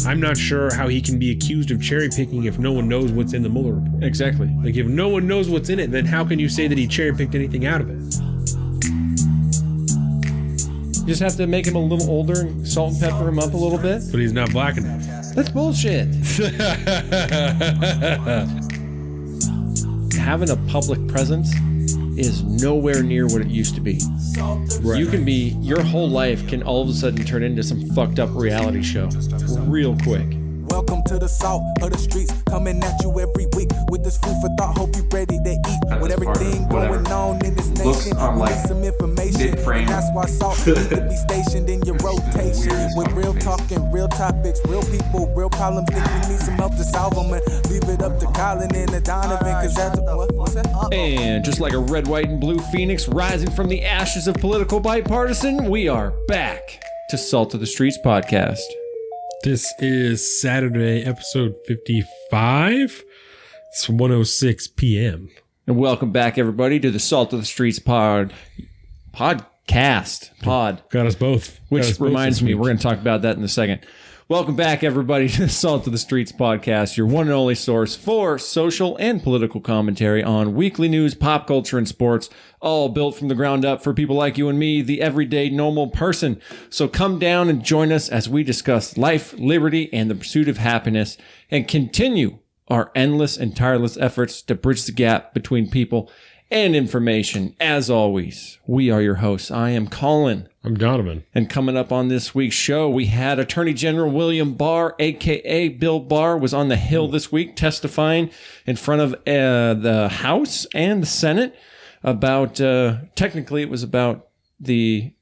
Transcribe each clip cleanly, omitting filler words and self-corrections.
I'm not sure how he can be accused of cherry picking if no one knows what's in the Mueller report. Exactly. Like, if no one knows what's in it, then how can you say that he cherry picked anything out of it? You just have to make him a little older and salt and pepper him up a little bit. But he's not black enough. That's bullshit. Having a public presence is nowhere near what it used to be. Right. You can be, your whole life can all of a sudden turn into some fucked up reality show real quick. Welcome to the salt of the streets, coming at you every week with this food for thought. Hope you ready to eat. With everything going on in this nation, we need some information. And that's why salt needs to be stationed in your rotation. With real talking, real topics, real people, real problems. Think we need some help to solve them. And leave it up to Colin and the Donovan, cause that's what's that? And just like a red, white, and blue phoenix rising from the ashes of political bipartisan, we are back to Salt of the Streets podcast. This is Saturday, episode 55. It's 1:06 p.m. And welcome back, everybody, to the Salt of the Streets podcast. Got us both. Which reminds me, we're going to talk about that in a second. Welcome back, everybody, to the Salt of the Streets podcast, your one and only source for social and political commentary on weekly news, pop culture, and sports, all built from the ground up for people like you and me, the everyday normal person. So come down and join us as we discuss life, liberty, and the pursuit of happiness, and continue our endless and tireless efforts to bridge the gap between people and information. As always, we are your hosts. I am Colin. I'm Donovan. And coming up on this week's show, we had Attorney General William Barr, a.k.a. Bill Barr, was on the Hill this week testifying in front of the House and the Senate about, technically it was about the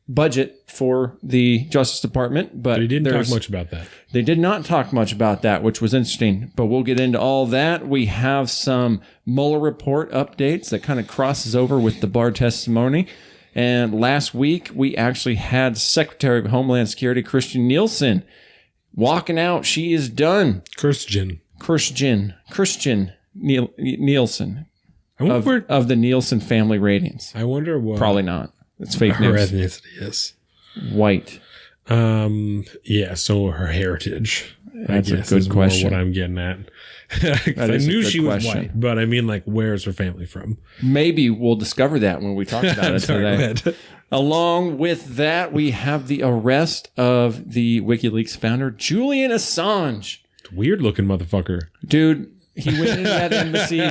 budget for the Justice Department. But he didn't talk much about that. They did not talk much about that, which was interesting. But we'll get into all that. We have some Mueller report updates that kind of crosses over with the Barr testimony. And last week, we actually had Secretary of Homeland Security, Kirstjen Nielsen, walking out. She is done. Kirstjen Nielsen of the Nielsen family ratings. I wonder what. Probably not. It's fake her news. ethnicity is. White. Yeah, so her heritage. That's a good question. What I'm getting at. I knew she was white, but I mean, like, where's her family from? Maybe we'll discover that when we talk about it today. Along with that, we have the arrest of the WikiLeaks founder, Julian Assange. Weird looking motherfucker. Dude, he went into that embassy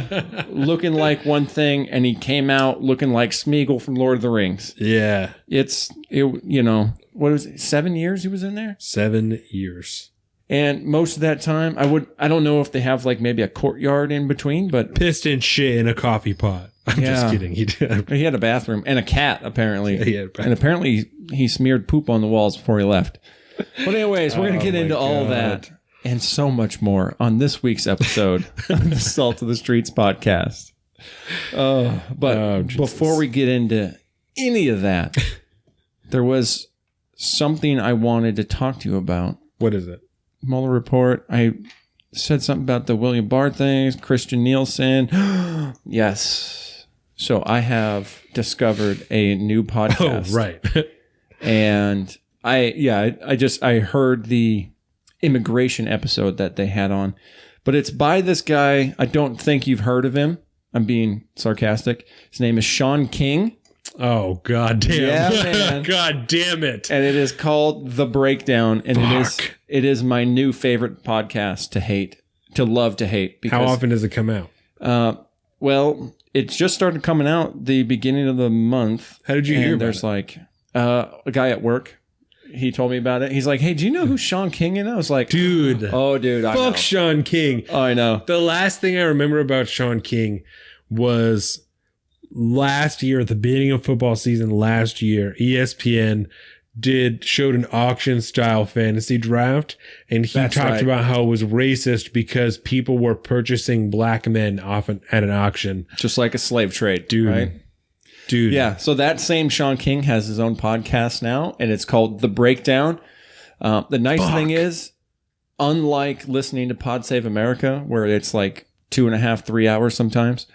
looking like one thing, and he came out looking like Smeagol from Lord of the Rings. Yeah. What was it, 7 years he was in there? 7 years. And most of that time, I don't know if they have like maybe a courtyard in between, but pissed and shit in a coffee pot. I'm just kidding. He did. He had a bathroom and a cat, apparently. Yeah, he had a bathroom. And apparently he smeared poop on the walls before he left. But anyways, we're going to get into all that and so much more on this week's episode of the Salt of the Streets podcast. But before we get into any of that, there was something I wanted to talk to you about. What is it? Mueller report. I said something about the William Barr things, Kirstjen Nielsen. Yes. So I have discovered a new podcast. Oh, right. And I heard the immigration episode that they had on, but it's by this guy. I don't think you've heard of him. I'm being sarcastic. His name is Sean King. Oh, God damn. Yeah, man. God damn it. And it is called The Breakdown. And it is my new favorite podcast to love to hate. How often does it come out? Well, it just started coming out the beginning of the month. How did you hear about there's it? Like a guy at work. He told me about it. He's like, hey, do you know who Sean King is? I was like, dude. Oh, dude. I know. Fuck Sean King. Oh, I know. The last thing I remember about Sean King was last year at the beginning of football season last year, ESPN showed an auction style fantasy draft, and he talked about how it was racist because people were purchasing black men often at an auction, just like a slave trade, dude. Right? Dude, yeah. So that same Sean King has his own podcast now, and it's called The Breakdown. The nice thing is, unlike listening to Pod Save America, where it's like 2.5, 3 hours sometimes,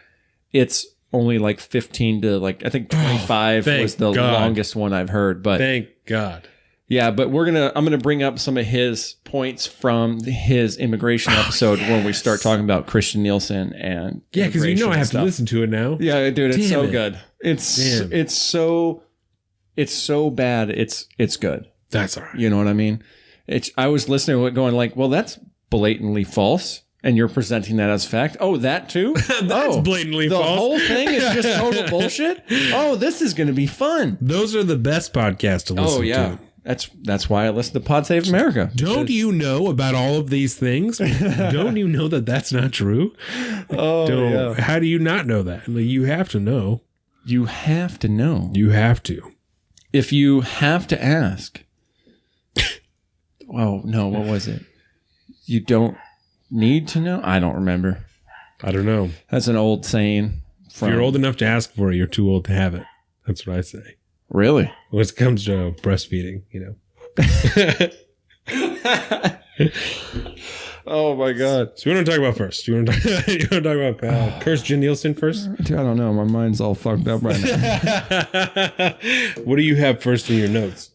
it's only like 15 to like, I think 25 was the longest one I've heard. But thank God. Yeah, but I'm gonna bring up some of his points from his immigration episode when we start talking about Kirstjen Nielsen and yeah, because you know I have to listen to it now. Yeah, dude, it's Damn so it. good. It's so bad. It's good. That's all right. You know what I mean? I was listening to it going like, well, that's blatantly false. And you're presenting that as fact. Oh, that too? That's blatantly false. The whole thing is just total bullshit? Oh, this is going to be fun. Those are the best podcasts to listen to. That's why I listen to Pod Save America. Don't you know about all of these things? Don't you know that that's not true? Yeah. How do you not know that? Like, you have to know. You have to know. You have to. If you have to ask. Oh, no, what was it? You don't need to know? I don't remember. I don't know. That's an old saying. If you're old enough to ask for it, you're too old to have it. That's what I say. Really? When it comes to breastfeeding, you know. Oh my God. So what do you want to talk about first? You want to talk about Kirstjen Nielsen first? Dude, I don't know. My mind's all fucked up right now. What do you have first in your notes?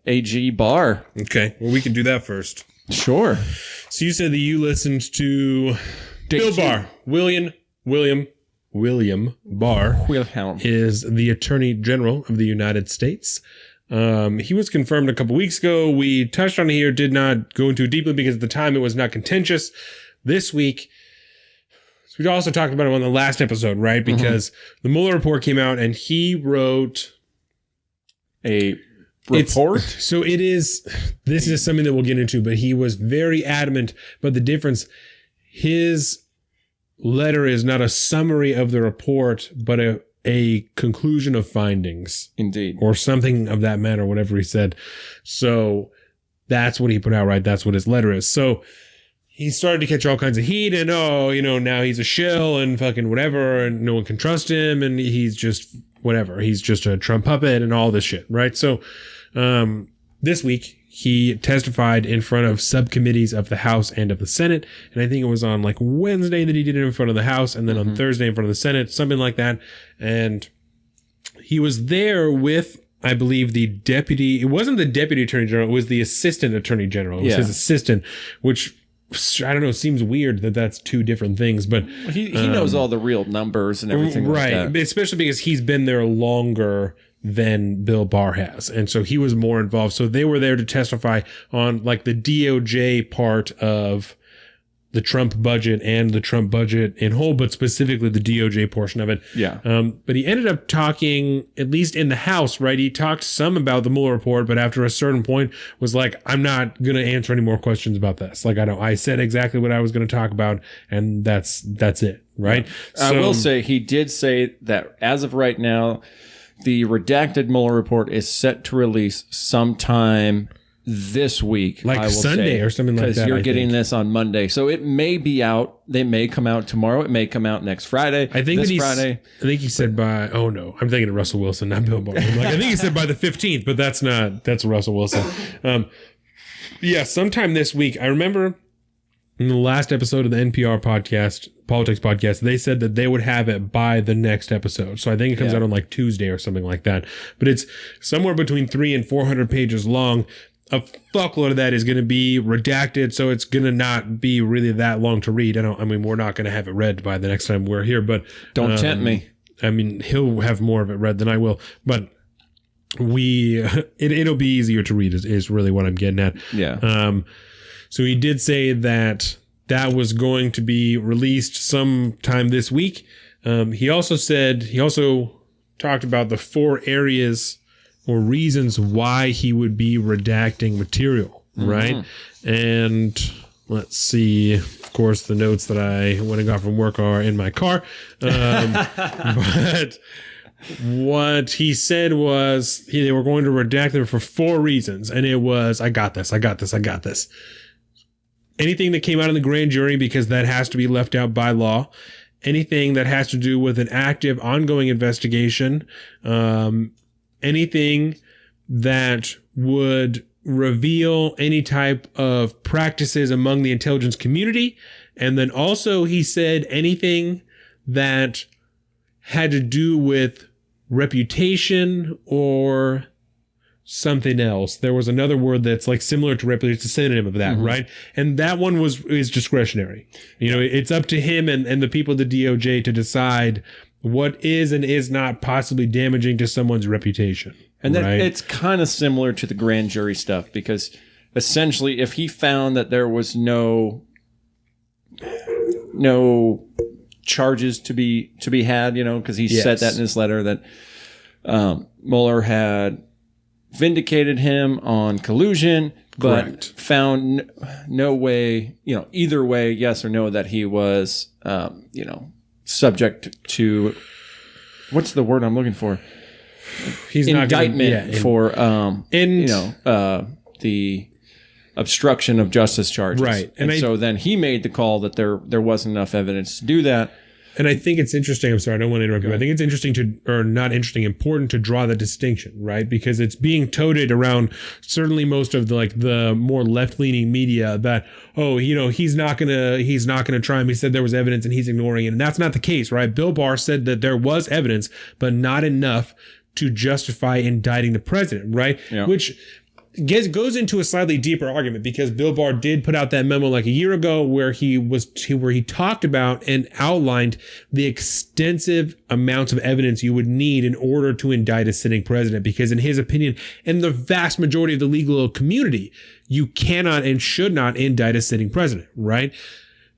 AG Barr. Okay. Well, we can do that first. Sure. So you said that you listened to Bill Barr. William Barr Wilhelm is the Attorney General of the United States. He was confirmed a couple weeks ago. We touched on it here, did not go into it deeply because at the time it was not contentious. This week, so we also talked about it on the last episode, right? Because the Mueller report came out and he wrote a report. So this is something that we'll get into, but he was very adamant about the difference. His letter is not a summary of the report, but a conclusion of findings. Indeed. Or something of that matter, whatever he said. So that's what he put out, right? That's what his letter is. So he started to catch all kinds of heat and, now he's a shill and fucking whatever and no one can trust him and he's just whatever. He's just a Trump puppet and all this shit, right? So this week, he testified in front of subcommittees of the House and of the Senate. And I think it was on like Wednesday that he did it in front of the House and then on Thursday in front of the Senate, something like that. And he was there with, I believe, it wasn't the Deputy Attorney General, it was the Assistant Attorney General. It was his assistant, which I don't know, seems weird that that's two different things, but he knows all the real numbers and everything right, like that. Especially because he's been there longer than Bill Barr has. And so he was more involved. So they were there to testify on like the DOJ part of the Trump budget and the Trump budget in whole, but specifically the DOJ portion of it. Yeah. But he ended up talking, at least in the House, right? He talked some about the Mueller report, but after a certain point was like, I'm not going to answer any more questions about this. Like, I said exactly what I was going to talk about and that's it. Right. Yeah. I will say he did say that as of right now, the redacted Mueller report is set to release sometime this week. Like I will Sunday say, or something like that. Because you're getting this on Monday. So it may be out. They may come out tomorrow. It may come out next Friday. I think Friday. I think he said by, oh no, I'm thinking of Russell Wilson, not Bill Barr. I think he said by the 15th, but that's Russell Wilson. Yeah, sometime this week. I remember in the last episode of the NPR podcast, Politics Podcast, they said that they would have it by the next episode. So I think it comes out on like Tuesday or something like that. But it's somewhere between 300 and 400 pages long. A fuckload of that is going to be redacted, so it's going to not be really that long to read. We're not going to have it read by the next time we're here, but don't tempt me. I mean, he'll have more of it read than I will, but it'll be easier to read is really what I'm getting at. Yeah. So he did say that was going to be released sometime this week. He also talked about the 4 areas or reasons why he would be redacting material, right? And let's see. Of course, the notes that I went and got from work are in my car. But what he said was they were going to redact them for 4 reasons. And it was, I got this. Anything that came out in the grand jury, because that has to be left out by law. Anything that has to do with an active, ongoing investigation. Anything that would reveal any type of practices among the intelligence community. And then also he said anything that had to do with reputation or something else. There was another word that's like similar to reputation. It's a synonym of that, right? And that one is discretionary. You know, it's up to him and the people at the DOJ to decide what is and is not possibly damaging to someone's reputation. And then right? it's kind of similar to the grand jury stuff, because essentially if he found that there was no charges to be had, you know, because he said that in his letter that Mueller had vindicated him on collusion, but Correct. found no way, you know, either way, yes or no, that he was, you know, subject to, what's the word I'm looking for? He's Indictment for, you know, the obstruction of justice charges. Right. And so then he made the call that there wasn't enough evidence to do that. And I think it's interesting. I'm sorry, I don't want to interrupt you. I think it's interesting important to draw the distinction, right? Because it's being toted around certainly most of the more left-leaning media that, oh, you know, he's not gonna try him. He said there was evidence and he's ignoring it. And that's not the case, right? Bill Barr said that there was evidence, but not enough to justify indicting the president, right? Yeah. Which goes into a slightly deeper argument, because Bill Barr did put out that memo like a year ago where he talked about and outlined the extensive amounts of evidence you would need in order to indict a sitting president, because in his opinion, and the vast majority of the legal community, you cannot and should not indict a sitting president, right?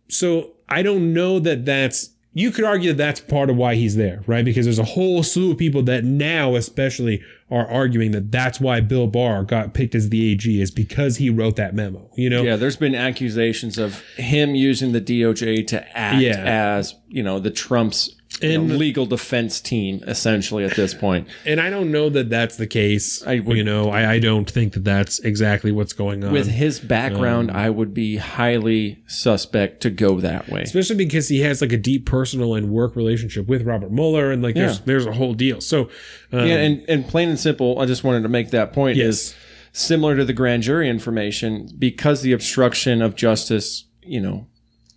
So I don't know that you could argue that that's part of why he's there, right? Because there's a whole slew of people that now especially are arguing that that's why Bill Barr got picked as the AG, is because he wrote that memo, you know? Yeah, there's been accusations of him using the DOJ to act as, you know, the Trump's legal defense team, essentially, at this point. And I don't know that that's the case. I don't think that that's exactly what's going on. With his background, I would be highly suspect to go that way. Especially because he has like a deep personal and work relationship with Robert Mueller, and like there's a whole deal. So and plain and simple, I just wanted to make that point, is similar to the grand jury information, because the obstruction of justice, you know,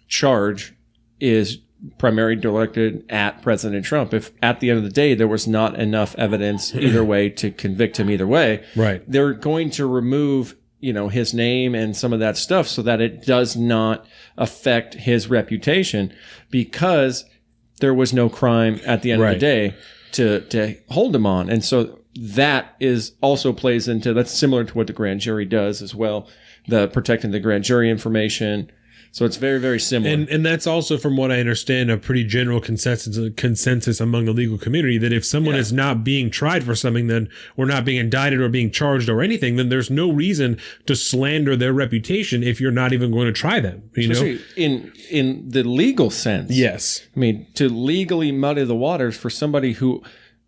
charge is primarily directed at President Trump. If at the end of the day there was not enough evidence either way to convict him either way, right, they're going to remove, you know, his name and some of that stuff so that it does not affect his reputation, because there was no crime at the end of the day to hold him on. And so that is also plays into, that's similar to what the grand jury does as well, the protecting the grand jury information. So it's very, very similar. And that's also, from what I understand, a pretty general consensus among the legal community, that if someone is not being tried for something, then, or not being indicted or being charged or anything, then there's no reason to slander their reputation if you're not even going to try them. Especially in the legal sense. Yes. I mean, to legally muddy the waters for somebody who,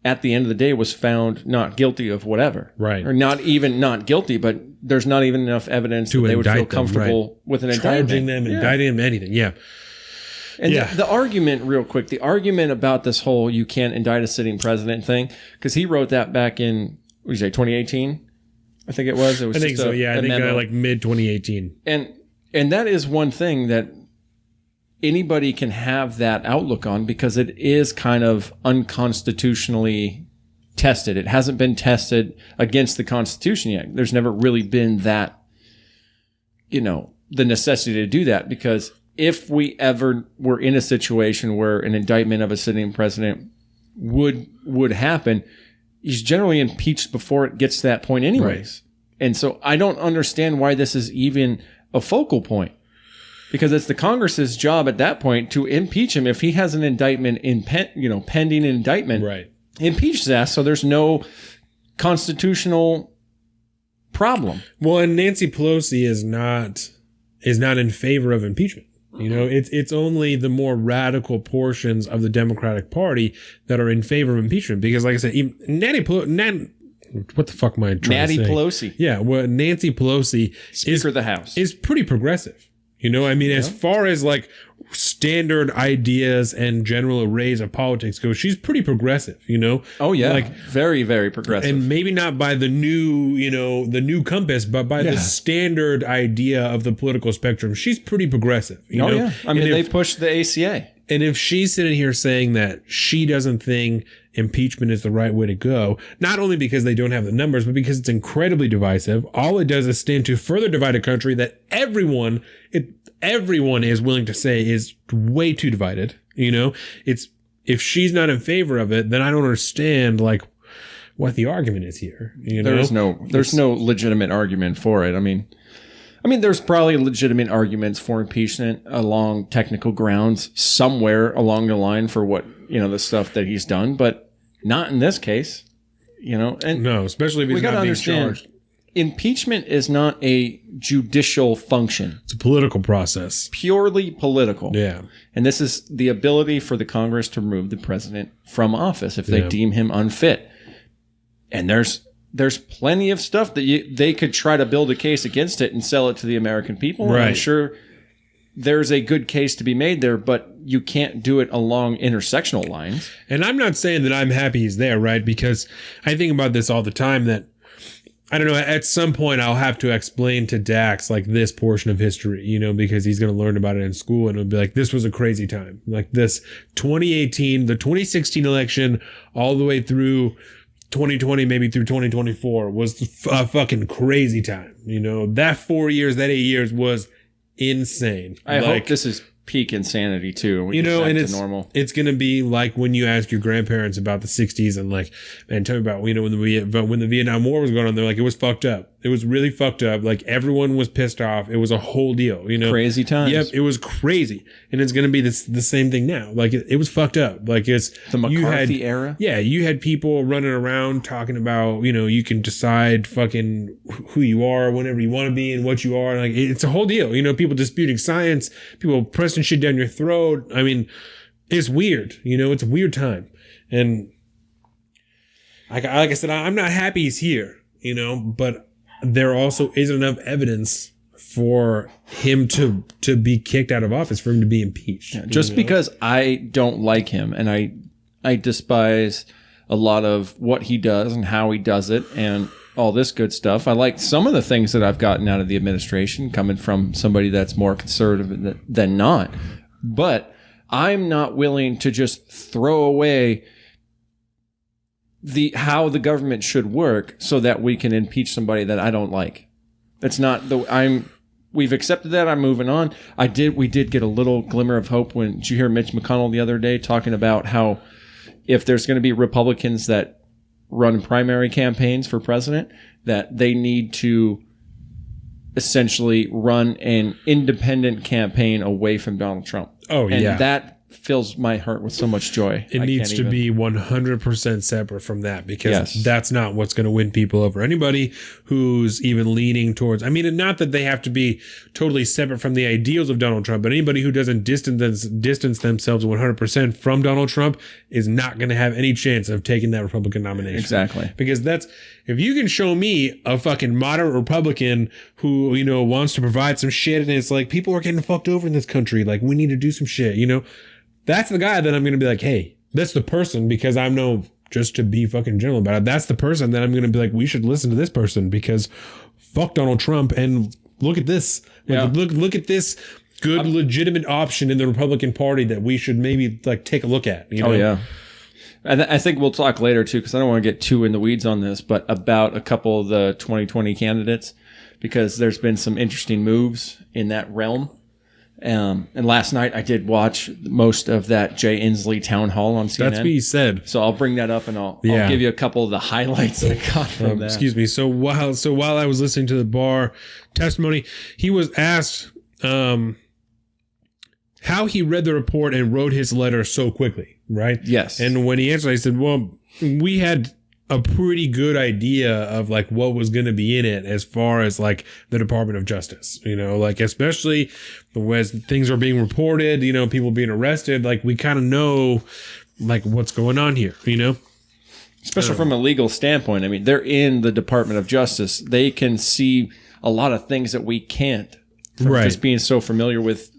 at the end of the day, was found not guilty of whatever. Right. Or not even not guilty, but there's not even enough evidence that they would feel comfortable with an indictment. Charging them, indicting them, anything. Yeah. And the argument, real quick, the argument about this whole you can't indict a sitting president thing, because he wrote that back in, what did you say, 2018? I think it was. I think so, yeah. I think like mid 2018. And that is one thing that anybody can have that outlook on, because it is kind of unconstitutionally tested. It hasn't been tested against the Constitution yet. There's never really been that, you know, the necessity to do that, because if we ever were in a situation where an indictment of a sitting president would happen, he's generally impeached before it gets to that point anyways. Right. And so I don't understand why this is even a focal point, because it's the Congress's job at that point to impeach him if he has an indictment pending an indictment. Right. Impeach his ass, so there's no constitutional problem. Well, and Nancy Pelosi is not in favor of impeachment. You know, it's only the more radical portions of the Democratic Party that are in favor of impeachment. Because, like I said, even what the fuck am I trying to say? Nancy Pelosi. Yeah, well, Nancy Pelosi, Speaker of the House, is pretty progressive. You know, I mean, as far as like standard ideas and general arrays of politics go, she's pretty progressive, you know? Oh, yeah. Like, very, very progressive. And maybe not by the new compass, but by the standard idea of the political spectrum. She's pretty progressive. You know? Yeah. I mean, they pushed the ACA. And if she's sitting here saying that she doesn't think impeachment is the right way to go, not only because they don't have the numbers, but because it's incredibly divisive. All it does is stand to further divide a country that everyone is willing to say is way too divided. You know, it's, if she's not in favor of it, then I don't understand like what the argument is here. You know, there's no legitimate argument for it. I mean, there's probably legitimate arguments for impeachment along technical grounds somewhere along the line for what, you know, the stuff that he's done, but not in this case, you know. And no, especially if he's not being charged. Impeachment is not a judicial function. It's a political process. Purely political. Yeah. And this is the ability for the Congress to remove the president from office if they deem him unfit. And there's plenty of stuff that they could try to build a case against it and sell it to the American people. Right. And I'm sure there's a good case to be made there, but you can't do it along intersectional lines. And I'm not saying that I'm happy he's there, right? Because I think about this all the time that, I don't know, at some point I'll have to explain to Dax like this portion of history, you know, because he's going to learn about it in school and it'll be like, this was a crazy time. Like this 2018, the 2016 election all the way through 2020, maybe through 2024 was a fucking crazy time. You know, that 4 years, that 8 years was insane. I hope this is peak insanity too. You know, and normal. It's going to be like when you ask your grandparents about the 60s and like, man, tell me about, you know, when the Vietnam War was going on, they're like, it was fucked up. It was really fucked up. Like everyone was pissed off. It was a whole deal, you know, crazy times. Yep. It was crazy. And it's going to be the same thing now. Like it was fucked up. Like it's the McCarthy era. Yeah. You had people running around talking about, you know, you can decide fucking who you are whenever you want to be and what you are. Like it's a whole deal. You know, people disputing science, people pressing shit down your throat. I mean, it's weird. You know, it's a weird time. And like I said, I'm not happy he's here, you know, but there also isn't enough evidence for him to be kicked out of office, for him to be impeached. Yeah, just because I don't like him and I despise a lot of what he does and how he does it and all this good stuff. I like some of the things that I've gotten out of the administration coming from somebody that's more conservative than not. But I'm not willing to just throw away how the government should work so that we can impeach somebody that I don't like. It's not we've accepted that. I'm moving on. We did get a little glimmer of hope when, did you hear Mitch McConnell the other day talking about how if there's going to be Republicans that run primary campaigns for president, that they need to essentially run an independent campaign away from Donald Trump. Oh, and yeah. That fills my heart with so much joy. It needs to be 100% separate from that, because that's not what's going to win people over. Anybody who's even leaning towards, I mean, not that they have to be totally separate from the ideals of Donald Trump, but anybody who doesn't distance themselves 100% from Donald Trump is not going to have any chance of taking that Republican nomination. Exactly. Because if you can show me a fucking moderate Republican who, you know, wants to provide some shit and it's like, people are getting fucked over in this country, like we need to do some shit, you know, that's the guy that I'm going to be like, hey, that's the person, because I'm just to be fucking general about it, that's the person that I'm going to be like, we should listen to this person because fuck Donald Trump and look at this. Like, look at this good, legitimate option in the Republican Party that we should maybe like take a look at. You know? Oh, yeah. I think we'll talk later, too, because I don't want to get too in the weeds on this, but about a couple of the 2020 candidates, because there's been some interesting moves in that realm. And last night I did watch most of that Jay Inslee town hall on CNN. That's what he said. So I'll bring that up and I'll give you a couple of the highlights I got from that. Excuse me. So while I was listening to the Barr testimony, he was asked how he read the report and wrote his letter so quickly, right? Yes. And when he answered, I said, well, we had a pretty good idea of like what was going to be in it as far as like the Department of Justice, you know, like especially as things are being reported, you know, people being arrested, like we kind of know like what's going on here, you know, especially from a legal standpoint. I mean, they're in the Department of Justice. They can see a lot of things that we can't, from just being so familiar with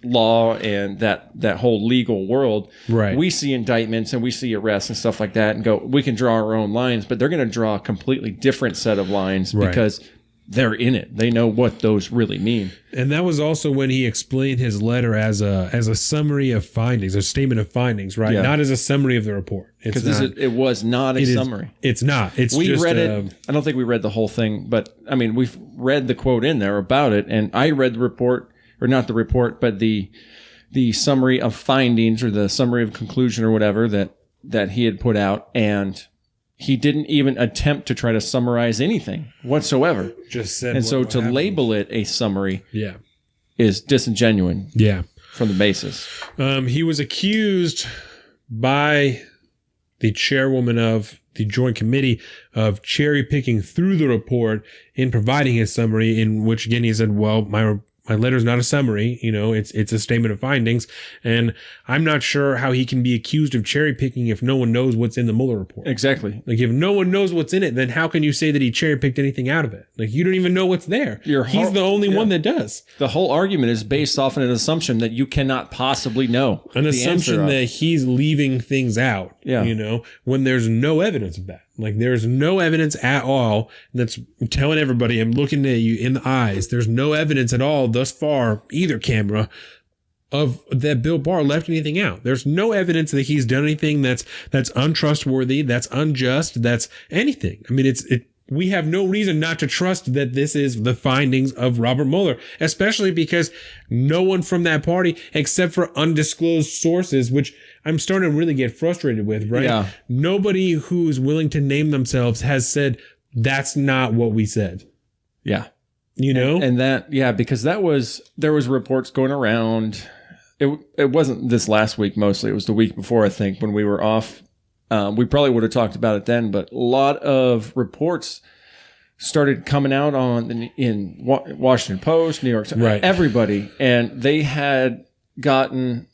law and that whole legal world. Right. We see indictments and we see arrests and stuff like that and go, we can draw our own lines, but they're going to draw a completely different set of lines because they're in it. They know what those really mean. And that was also when he explained his letter as a summary of findings, a statement of findings, right? Yeah. Not as a summary of the report. Because it was not a summary. It's not. We just read it. I don't think we read the whole thing, but I mean, we've read the quote in there about it, and I read the report, or not the report, but the summary of findings or the summary of conclusion or whatever that he had put out, and he didn't even attempt to try to summarize anything whatsoever. Just said. And so to label it a summary, yeah, is disingenuous. Yeah, from the basis. He was accused by the chairwoman of the Joint Committee of cherry picking through the report in providing his summary, in which again he said, "Well, my letter is not a summary, it's a statement of findings." And I'm not sure how he can be accused of cherry picking if no one knows what's in the Mueller report. Exactly. Like, if no one knows what's in it, then how can you say that he cherry picked anything out of it? Like, you don't even know what's there. He's the only one that does. The whole argument is based off an assumption that you cannot possibly know. An assumption that he's leaving things out, when there's no evidence of that. Like, there's no evidence at all that's telling everybody, I'm looking at you in the eyes. There's no evidence at all thus far, either camera, of that Bill Barr left anything out. There's no evidence that he's done anything that's untrustworthy, that's unjust, that's anything. I mean, we have no reason not to trust that this is the findings of Robert Mueller, especially because no one from that party, except for undisclosed sources, which I'm starting to really get frustrated with, right? Yeah. Nobody who's willing to name themselves has said, that's not what we said. Yeah. And that, because there was reports going around. It wasn't this last week mostly. It was the week before, I think, when we were off. We probably would have talked about it then, but a lot of reports started coming out in Washington Post, New York Times, right. Everybody, and they had gotten,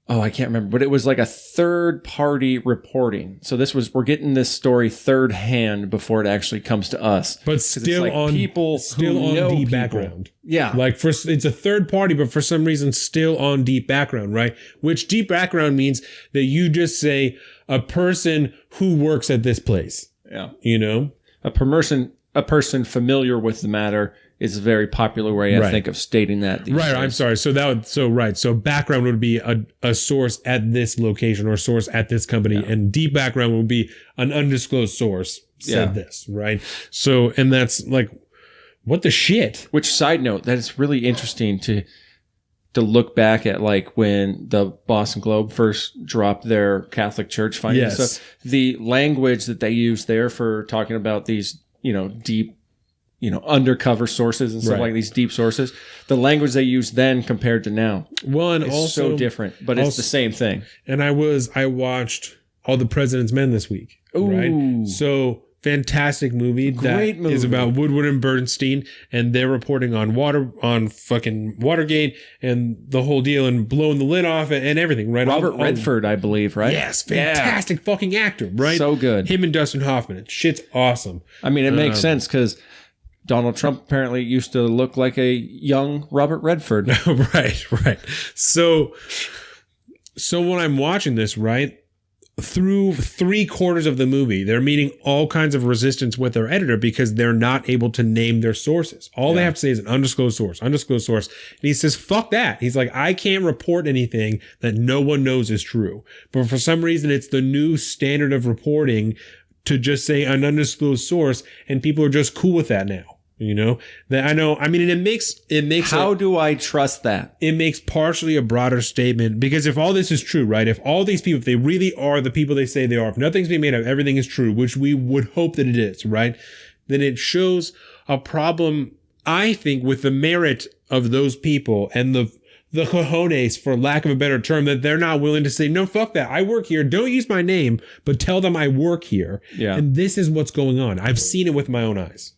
I can't remember, but it was like a third party reporting. So we're getting this story third hand before it actually comes to us. But still on people on deep background. Yeah. Like it's a third party, but for some reason still on deep background, right? Which deep background means that you just say a person who works at this place. Yeah. A person familiar with the matter is a very popular way, I think, of stating that. Right. Days. I'm sorry. So background would be a source at this location or source at this company, and deep background would be an undisclosed source said this, right? So, and that's like, what the shit? Which, side note, that is really interesting to look back at, like when the Boston Globe first dropped their Catholic Church findings. Yes. So the language that they used there for talking about these, deep, undercover sources and stuff like these deep sources, the language they used then compared to now. Well, and is also so different, but it's the same thing. And I watched All the President's Men this week. Ooh. Right? So fantastic movie. Great movie. Is about Woodward and Bernstein, and they're reporting on fucking Watergate and the whole deal and blowing the lid off and everything, right? Robert Redford, I believe, right? Yes, fantastic fucking actor, right? So good. Him and Dustin Hoffman. Shit's awesome. I mean, it makes sense because Donald Trump apparently used to look like a young Robert Redford. Right. So when I'm watching this, right, through 3/4 of the movie, they're meeting all kinds of resistance with their editor because they're not able to name their sources. All they have to say is an undisclosed source. And he says, fuck that. He's like, I can't report anything that no one knows is true. But for some reason, it's the new standard of reporting to just say an undisclosed source, and people are just cool with that now. That I know. I mean, and it makes. How do I trust that? It makes partially a broader statement, because if all this is true, right? If all these people, if they really are the people they say they are, if nothing's being made up, everything is true, which we would hope that it is, right? Then it shows a problem, I think, with the merit of those people and the cojones, for lack of a better term, that they're not willing to say, no, fuck that. I work here. Don't use my name, but tell them I work here. Yeah. And this is what's going on. I've seen it with my own eyes.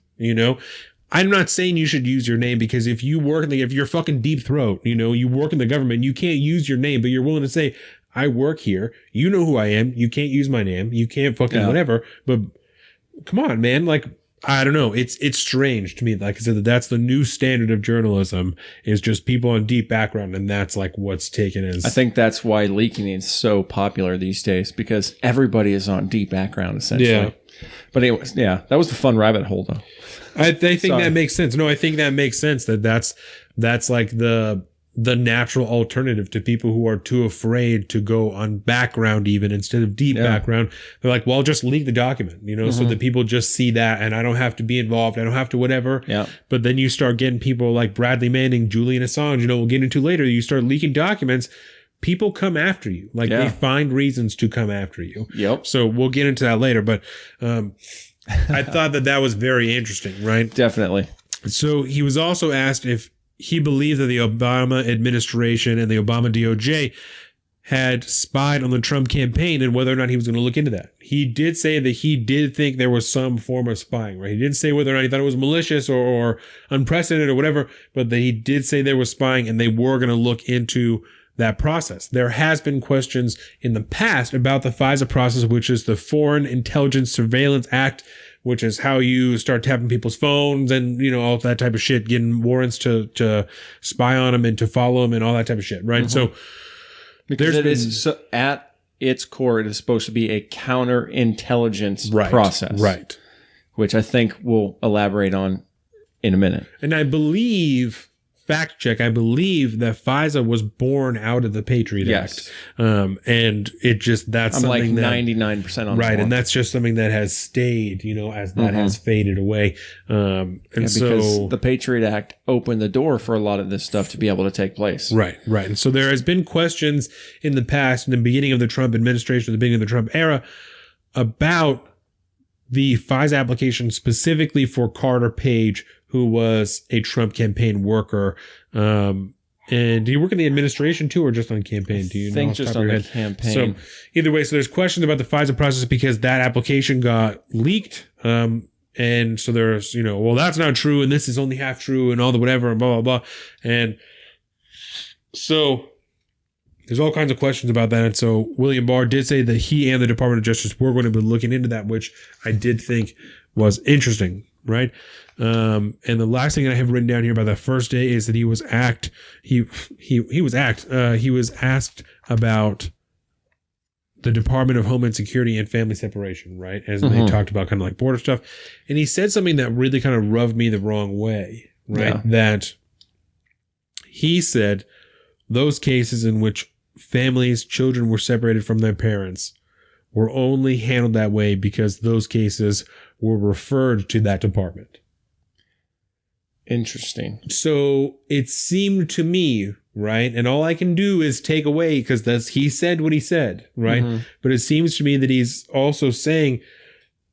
I'm not saying you should use your name, because if you work, if you're fucking Deep Throat, you work in the government, you can't use your name, but you're willing to say, I work here. You know who I am. You can't use my name. You can't fucking whatever. But come on, man. Like, I don't know. It's strange to me. Like I said, that's the new standard of journalism, is just people on deep background. And that's like what's taken as. I think that's why leaking is so popular these days, because everybody is on deep background, essentially. Yeah. But anyways, yeah, that was the fun rabbit hole, though. I think that makes sense. No, I think that makes sense. That's like the natural alternative to people who are too afraid to go on background, even instead of deep background. They're like, well, just leak the document, so that people just see that, and I don't have to be involved. I don't have to whatever. Yeah. But then you start getting people like Bradley Manning, Julian Assange, we'll get into later. You start leaking documents. People come after you. Like they find reasons to come after you. Yep. So we'll get into that later. But I thought that was very interesting, right? Definitely. So he was also asked if he believed that the Obama administration and the Obama DOJ had spied on the Trump campaign and whether or not he was going to look into that. He did say that he did think there was some form of spying, right? He didn't say whether or not he thought it was malicious or unprecedented or whatever, but that he did say there was spying and they were going to look into that process. There has been questions in the past about the FISA process, which is the Foreign Intelligence Surveillance Act, which is how you start tapping people's phones and, all that type of shit, getting warrants to spy on them and to follow them and all that type of shit, right? So because at its core, it is supposed to be a counterintelligence process. Right. Which I think we'll elaborate on in a minute. And I believe... fact check, I believe that FISA was born out of the Patriot Act. And it just, that's I'm something like that 99% on right. And that's just something that has stayed, as that has faded away. Because the Patriot Act opened the door for a lot of this stuff to be able to take place. Right. And so there has been questions in the past, in the beginning of the Trump administration, the beginning of the Trump era, about the FISA application specifically for Carter Page, who was a Trump campaign worker. And do you work in the administration too, or just on campaign? Do you know? I think just on the campaign. So either way, so there's questions about the FISA process because that application got leaked. And so there's, well, that's not true, and this is only half true, and all the whatever, and blah, blah, blah. And so there's all kinds of questions about that. And so William Barr did say that he and the Department of Justice were going to be looking into that, which I did think was interesting, right? And the last thing I have written down here about that first day is that he was asked about the Department of Homeland Security and family separation, right? As they talked about kind of like border stuff. And he said something that really kind of rubbed me the wrong way, right? Yeah. That he said those cases in which children were separated from their parents were only handled that way because those cases were referred to that department. Interesting. So it seemed to me, right? And all I can do is take away because he said what he said, right? But it seems to me that he's also saying,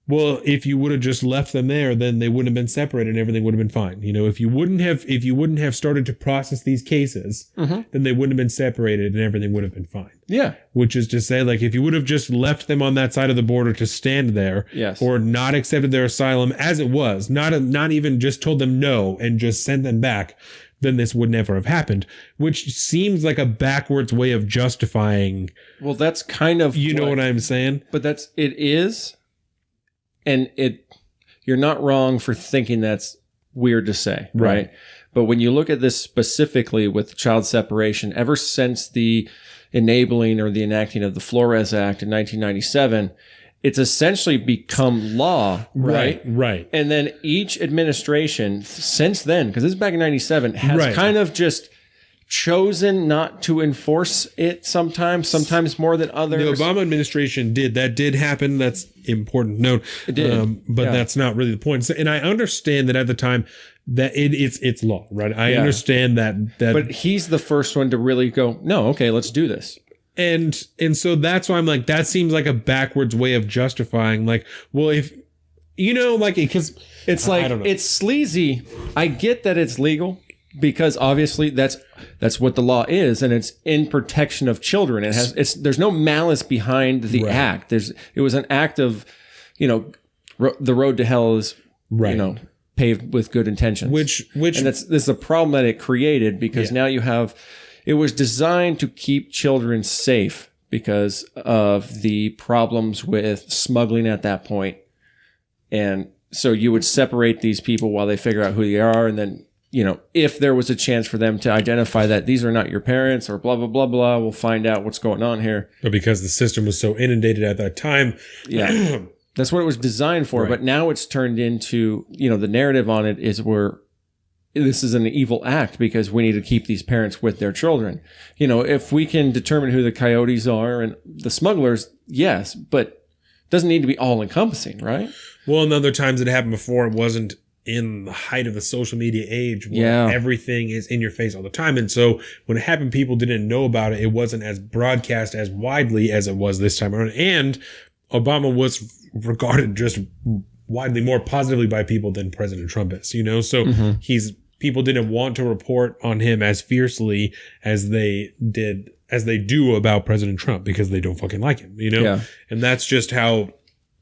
well, if you would have just left them there, then they wouldn't have been separated and everything would have been fine. If you wouldn't have started to process these cases, then they wouldn't have been separated and everything would have been fine. Yeah. Which is to say, like, if you would have just left them on that side of the border to stand there, or not accepted their asylum as it was, not even just told them no and just sent them back, then this would never have happened, which seems like a backwards way of justifying. Well, that's kind of, you know what I'm saying? But it is. And you're not wrong for thinking that's weird to say, right? But when you look at this specifically with child separation, ever since the enabling or the enacting of the Flores Act in 1997, it's essentially become law, right? Right. And then each administration since then, because this is back in 97, has kind of just chosen not to enforce it sometimes more than others. The Obama administration did. That did happen. That's important note. It did. But that's not really the point. And I understand that at the time that it's law, right? I understand that. But he's the first one to really go, no, okay, let's do this. And so that's why I'm like, that seems like a backwards way of justifying, like, well, if, because it's like, it's sleazy. I get that it's legal. Because obviously that's what the law is, and it's in protection of children. There's no malice behind the act. It was an act of, the road to hell is paved with good intentions. Which and this is a problem that it created because now it was designed to keep children safe because of the problems with smuggling at that point, and so you would separate these people while they figure out who they are, and then. If there was a chance for them to identify that these are not your parents or blah, blah, blah, blah, we'll find out what's going on here. But because the system was so inundated at that time, That's what it was designed for. Right. But now it's turned into, the narrative on it is this is an evil act because we need to keep these parents with their children. If we can determine who the coyotes are and the smugglers, yes, but it doesn't need to be all encompassing, right? Well, and other times it happened before, it wasn't in the height of the social media age where everything is in your face all the time. And so when it happened, people didn't know about it. It wasn't as broadcast as widely as it was this time around. And Obama was regarded just widely more positively by people than President Trump is, So people didn't want to report on him as fiercely as they do about President Trump because they don't fucking like him, And that's just how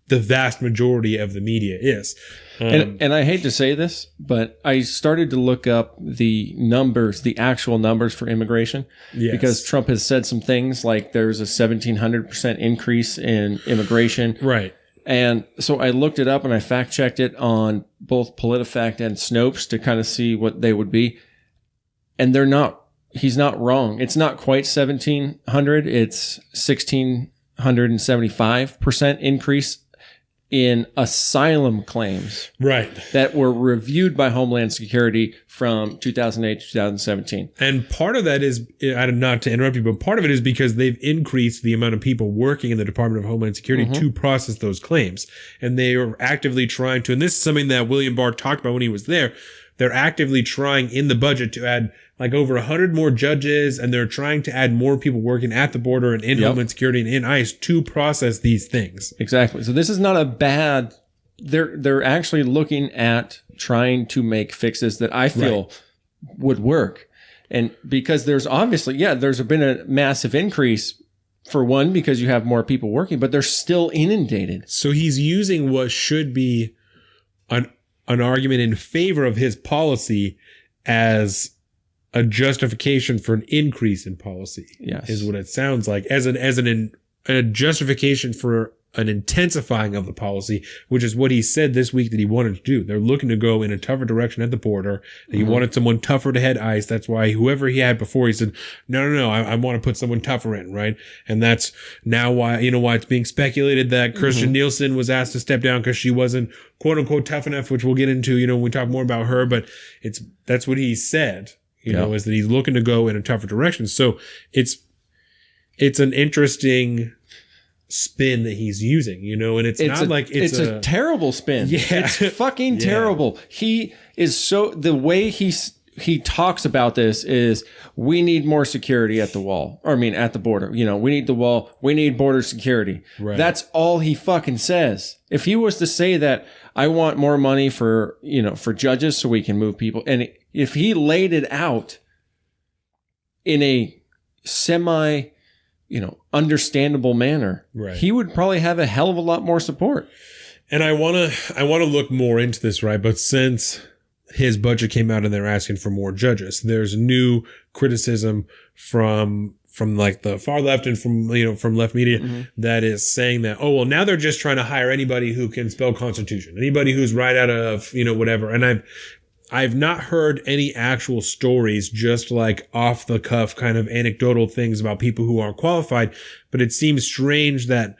the vast majority of the media is. And I hate to say this, but I started to look up the actual numbers for immigration, because Trump has said some things like there's a 1,700% increase in immigration. Right. And so I looked it up and I fact checked it on both PolitiFact and Snopes to kind of see what they would be. And he's not wrong. It's not quite 1,700. It's 1,675% increase in asylum claims, right, that were reviewed by Homeland Security from 2008 to 2017. And part of that is, not to interrupt you, but part of it is because they've increased the amount of people working in the Department of Homeland Security to process those claims. And they are actively trying to, and this is something that William Barr talked about when he was there, they're actively trying in the budget to add like over 100 more judges, and they're trying to add more people working at the border and in Homeland Security and in ICE to process these things. Exactly. So this is not a bad. They're actually looking at trying to make fixes that I feel would work, and because there's obviously there's been a massive increase. For one, because you have more people working, but they're still inundated. So he's using what should be an argument in favor of his policy as a justification for an increase in policy. Yes, is what it sounds like, as a justification for an intensifying of the policy, which is what he said this week that he wanted to do. They're looking to go in a tougher direction at the border. He wanted someone tougher to head ICE. That's why whoever he had before, he said, no, I want to put someone tougher in, right? And that's now why it's being speculated that Kirstjen Nielsen was asked to step down because she wasn't quote unquote tough enough, which we'll get into, when we talk more about her, but that's what he said. Is that he's looking to go in a tougher direction. So it's an interesting spin that he's using, and it's not like it's a terrible spin. Yeah. It's fucking terrible. He is the way he talks about this is we need more security at the wall. Or at the border. We need the wall. We need border security. Right. That's all he fucking says. If he was to say that I want more money for judges so we can move people, and if he laid it out in a semi, understandable manner, he would probably have a hell of a lot more support. And I want to look more into this, right? But since his budget came out and they're asking for more judges, there's new criticism from like the far left and from left media that is saying that, now they're just trying to hire anybody who can spell Constitution, anybody who's right out of, whatever. And I've not heard any actual stories, just like off the cuff kind of anecdotal things about people who aren't qualified. But it seems strange that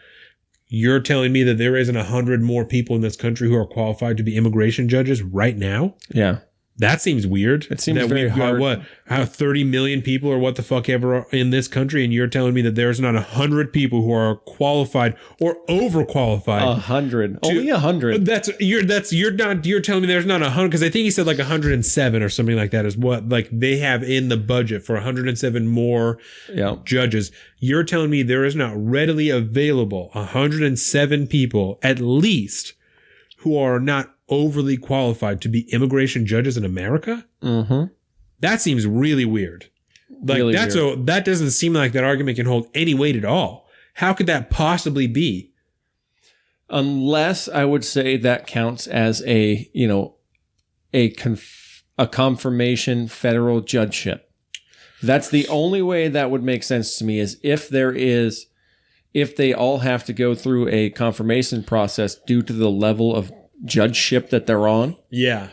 you're telling me that there isn't 100 more people in this country who are qualified to be immigration judges right now. Yeah. That seems weird. It seems very hard. How 30 million people or what the fuck ever are in this country, and you're telling me that there's not 100 people who are qualified or overqualified. 100, only 100. You're telling me there's not 100, because I think he said like 107 or something like that is what like they have in the budget for 107 more judges. You're telling me there is not readily available 107 people at least who are not overly qualified to be immigration judges in America? That seems really weird. Like that doesn't seem like that argument can hold any weight at all. How could that possibly be? Unless I would say that counts as a confirmation federal judgeship. That's the only way that would make sense to me, is if they all have to go through a confirmation process due to the level of judgeship that they're on. Yeah.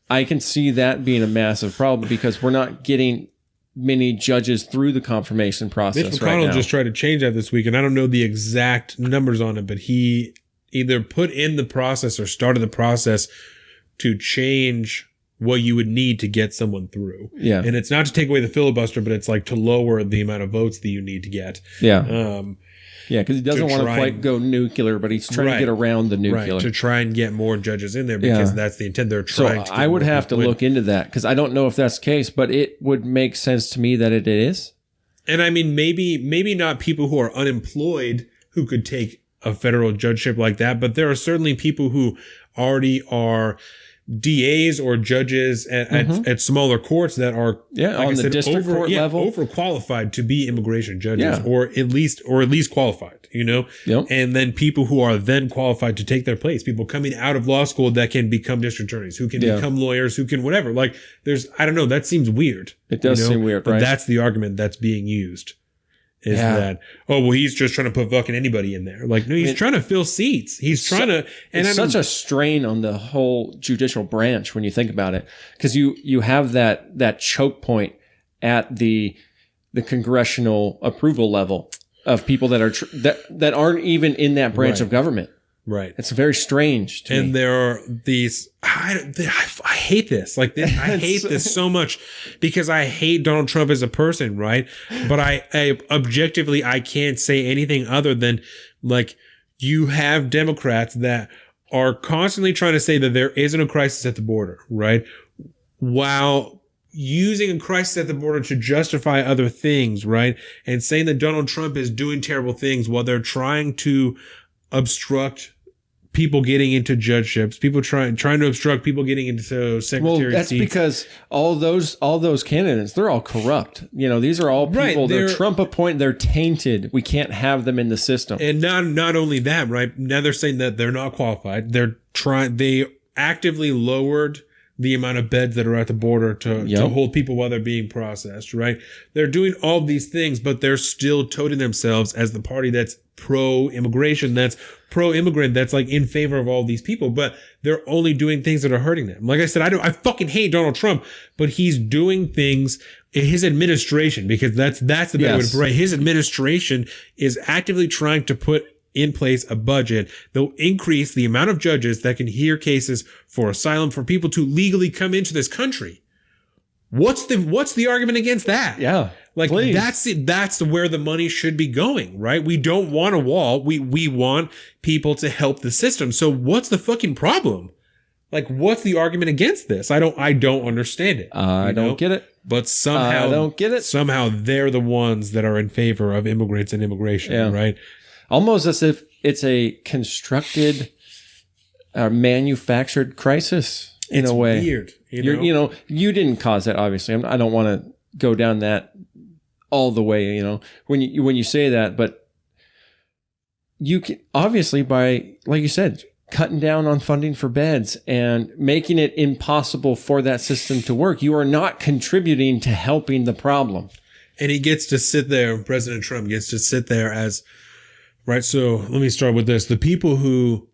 I can see that being a massive problem because we're not getting many judges through the confirmation process. Mitch McConnell just tried to change that this week, and I don't know the exact numbers on it, but he either put in the process or started the process to change what you would need to get someone through. Yeah. And it's not to take away the filibuster, but it's like to lower the amount of votes that you need to get. Yeah. Yeah, because he doesn't want to quite go nuclear, but he's trying to get around the nuclear. Right, to try and get more judges in there because that's the intent. They're trying to. I would have to look into that because I don't know if that's the case, but it would make sense to me that it is. And I mean, maybe not people who are unemployed who could take a federal judgeship like that, but there are certainly people who already are DAs or judges at smaller courts that are on the district court level overqualified to be immigration judges or at least qualified, you know. Yep. And then people who are then qualified to take their place, people coming out of law school that can become district attorneys, who can become lawyers, who can whatever. Like I don't know, that seems weird. It does seem weird, but right? That's the argument that's being used. Is that, he's just trying to put fucking anybody in there. Like, no, he's trying to fill seats. He's trying to. And it's such a strain on the whole judicial branch when you think about it. Because you have that choke point at the congressional approval level of people that are that aren't even in that branch of government. Right. It's very strange to me. And there are these, I hate this. Like this, I hate this so much because I hate Donald Trump as a person, right? But I objectively, I can't say anything other than like you have Democrats that are constantly trying to say that there isn't a crisis at the border, right? While using a crisis at the border to justify other things, right? And saying that Donald Trump is doing terrible things while they're trying to obstruct people getting into judgeships, people trying to obstruct people getting into secretary that's seats. Because all those candidates, they're all corrupt. You know, these are all people, they're Trump appointed, they're tainted. We can't have them in the system. And not only that, right? Now they're saying that they're not qualified. They actively lowered the amount of beds that are at the border to hold people while they're being processed, right? They're doing all of these things, but they're still touting themselves as the party that's pro-immigration, that's pro-immigrant, that's like in favor of all these people, but they're only doing things that are hurting them. Like I said, I fucking hate Donald Trump, but he's doing things in his administration, because that's the better way to put it. His administration is actively trying to put in place a budget that will increase the amount of judges that can hear cases for asylum for people to legally come into this country. What's the argument against that? Yeah. Like, please. That's where the money should be going, right? We don't want a wall. We want people to help the system. So what's the fucking problem? Like, what's the argument against this? I don't understand it. I don't get it. But somehow, I don't get it. Somehow they're the ones that are in favor of immigrants and immigration, right? Almost as if it's a constructed, manufactured crisis in a way. It's weird. You didn't cause that, obviously. I don't want to go down that all the way, when you say that, but you can obviously, by, like you said, cutting down on funding for beds and making it impossible for that system to work, you are not contributing to helping the problem. And he gets to sit there, President Trump gets to sit there as, right? So let me start with this. The people who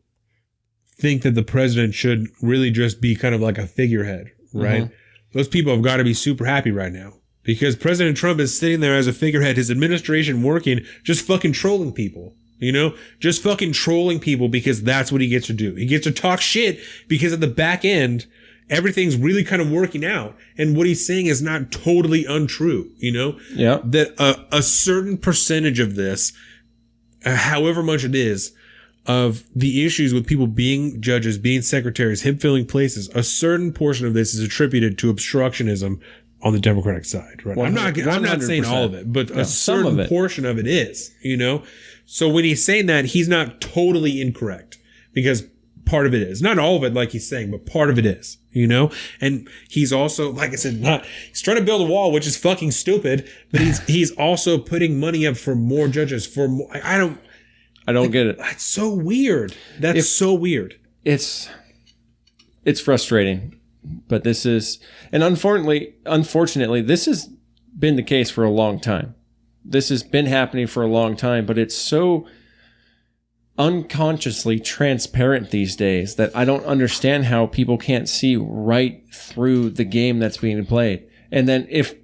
think that the president should really just be kind of like a figurehead, right? Mm-hmm. Those people have got to be super happy right now, because President Trump is sitting there as a figurehead, his administration working, just fucking trolling people, just fucking trolling people, because that's what he gets to do. He gets to talk shit because at the back end, everything's really kind of working out. And what he's saying is not totally untrue, Yeah. That a certain percentage of this, however much it is, of the issues with people being judges, being secretaries, him filling places, a certain portion of this is attributed to obstructionism on the Democratic side, right? I'm not saying all of it, but a certain portion of it is, So when he's saying that, he's not totally incorrect, because part of it is. Not all of it, like he's saying, but part of it is, And he's also, like I said, he's trying to build a wall, which is fucking stupid, but he's also putting money up for more judges, for more. I don't get it. That's so weird. So weird. It's frustrating, but this is, and unfortunately, this has been the case for a long time. This has been happening for a long time, but it's so unconsciously transparent these days that I don't understand how people can't see right through the game that's being played. And then if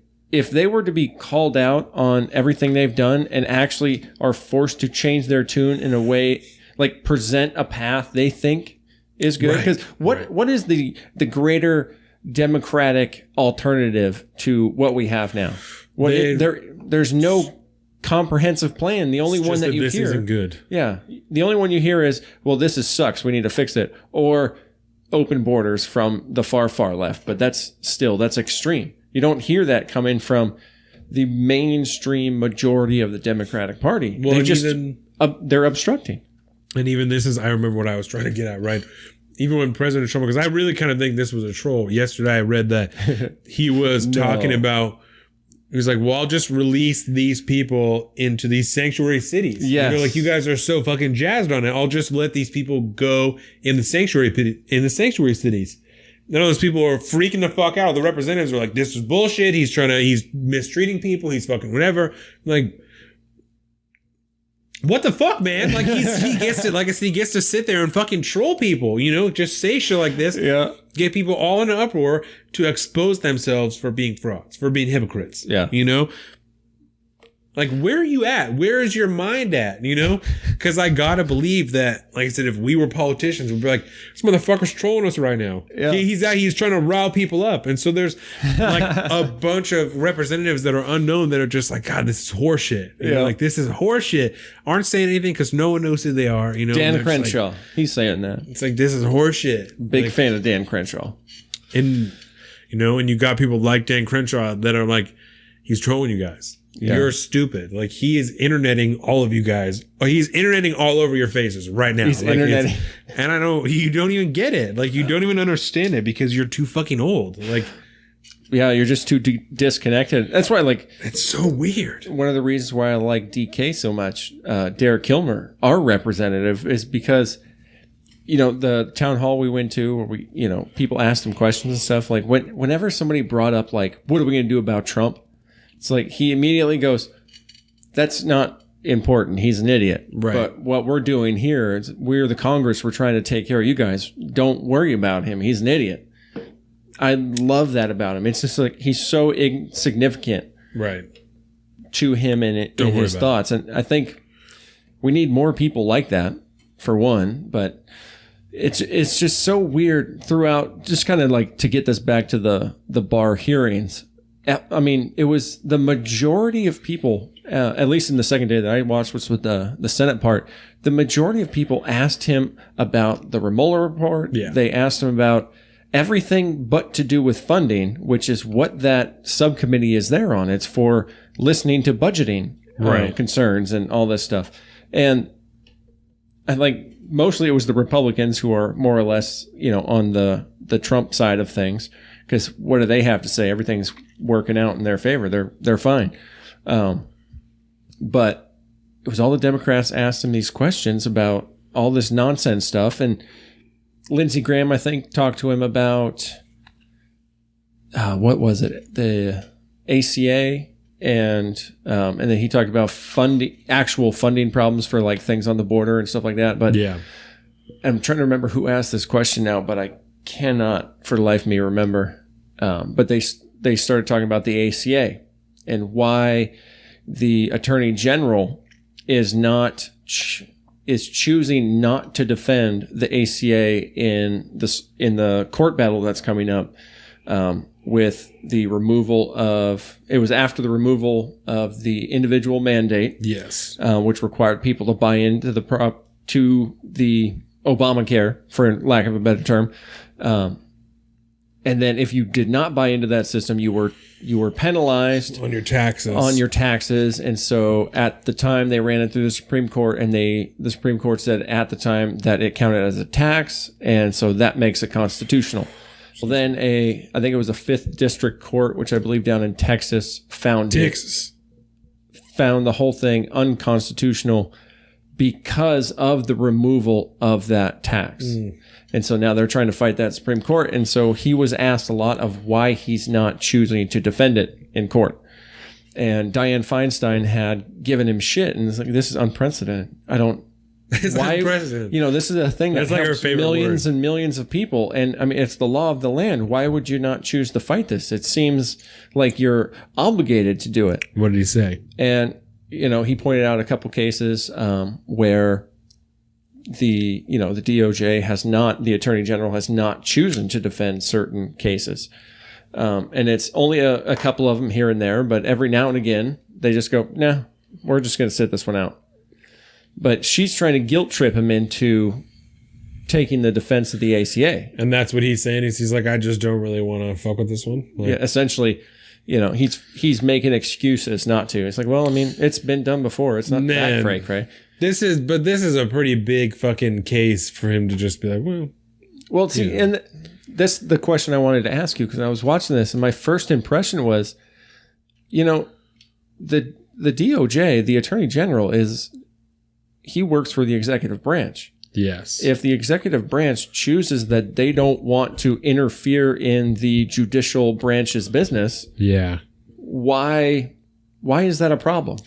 they were to be called out on everything they've done and actually are forced to change their tune in a way like present a path they think is good. Because what is the greater democratic alternative to what we have now? There's no comprehensive plan. The only one that you hear isn't good. Yeah. The only one you hear is, well, this sucks. We need to fix it. Or open borders from the far, far left. But that's extreme. You don't hear that coming from the mainstream majority of the Democratic Party. Well, they're obstructing. And even I remember what I was trying to get at, right? Even when President Trump, because I really kind of think this was a troll. Yesterday I read that he was talking about, he was like, well, I'll just release these people into these sanctuary cities. Yeah. They're like, you guys are so fucking jazzed on it. I'll just let these people go in the sanctuary cities. None of those people are freaking the fuck out. The representatives are like, this is bullshit. He's mistreating people. He's fucking whatever. Like, what the fuck, man? Like he gets to, like I said, he gets to sit there and fucking troll people, just say shit like this. Yeah. Get people all in an uproar to expose themselves for being frauds, for being hypocrites. Yeah. Like, where are you at? Where is your mind at? Because I gotta believe that, like I said, if we were politicians, we'd be like, this motherfucker's trolling us right now. Yeah. He's trying to rile people up. And so there's like a bunch of representatives that are unknown that are just like, God, this is horseshit. Like, this is horseshit. Aren't saying anything because no one knows who they are. Dan Crenshaw. Like, he's saying that. It's like, this is horseshit. Big fan of Dan Crenshaw. And, and you got people like Dan Crenshaw that are like, he's trolling you guys. Yeah. You're stupid. Like, he is interneting all of you guys. Oh, he's interneting all over your faces right now. He's interneting. And I know you don't even get it. Like, you don't even understand it because you're too fucking old. Like, yeah, you're just too disconnected. That's why, like, it's so weird. One of the reasons why I like DK so much, Derek Kilmer, our representative, is because, the town hall we went to where we, people asked him questions and stuff. Like, whenever somebody brought up, like, what are we going to do about Trump? It's like he immediately goes, that's not important. He's an idiot. Right. But what we're doing here is we're the Congress. We're trying to take care of you guys. Don't worry about him. He's an idiot. I love that about him. It's just like he's so insignificant to him and in his thoughts. And I think we need more people like that, for one. But it's just so weird throughout, just kind of like to get this back to the Barr hearings. I mean, it was the majority of people, at least in the second day that I watched, which was the Senate part, the majority of people asked him about the Mueller report. Yeah. They asked him about everything but to do with funding, which is what that subcommittee is there on. It's for listening to budgeting concerns and all this stuff. And I think mostly it was the Republicans who are more or less, on the Trump side of things. Because what do they have to say? Everything's working out in their favor. They're fine. But it was all the Democrats asked him these questions about all this nonsense stuff. And Lindsey Graham, I think, talked to him about, what was it? The ACA. And then he talked about actual funding problems for like things on the border and stuff like that. But yeah, I'm trying to remember who asked this question now, but I cannot for the life of me remember. But they started talking about the ACA and why the Attorney General is choosing not to defend the ACA in the court battle that's coming up, with the removal of, it was after the removal of the individual mandate, yes, which required people to buy into the Obamacare, for lack of a better term. And then if you did not buy into that system, you were penalized on your taxes. And so at the time they ran it through the Supreme Court, and the Supreme Court said at the time that it counted as a tax. And so that makes it constitutional. Well, then I think it was a 5th District Court, which I believe down in Texas, found the whole thing unconstitutional because of the removal of that tax. And so now they're trying to fight that Supreme Court. And so he was asked a lot of why he's not choosing to defend it in court. And Dianne Feinstein had given him shit. And it's like, this is unprecedented. Unprecedented. This is a thing that helps millions and millions of people. And I mean, it's the law of the land. Why would you not choose to fight this? It seems like you're obligated to do it. What did he say? And, he pointed out a couple cases where the DOJ has not, the Attorney General has not chosen to defend certain cases. And it's only a couple of them here and there, but every now and again, they just go, nah, we're just going to sit this one out. But she's trying to guilt trip him into taking the defense of the ACA. And that's what he's saying. He's like, I just don't really want to fuck with this one. Like, yeah, essentially, he's making excuses not to. It's like, well, I mean, it's been done before. It's not that cray-cray. This is a pretty big fucking case for him to just be like, well, see, and that's the question I wanted to ask you, because I was watching this and my first impression was, the DOJ, the Attorney General, he works for the executive branch. yes. If the executive branch chooses that they don't want to interfere in the judicial branch's business, yeah. why is that a problem?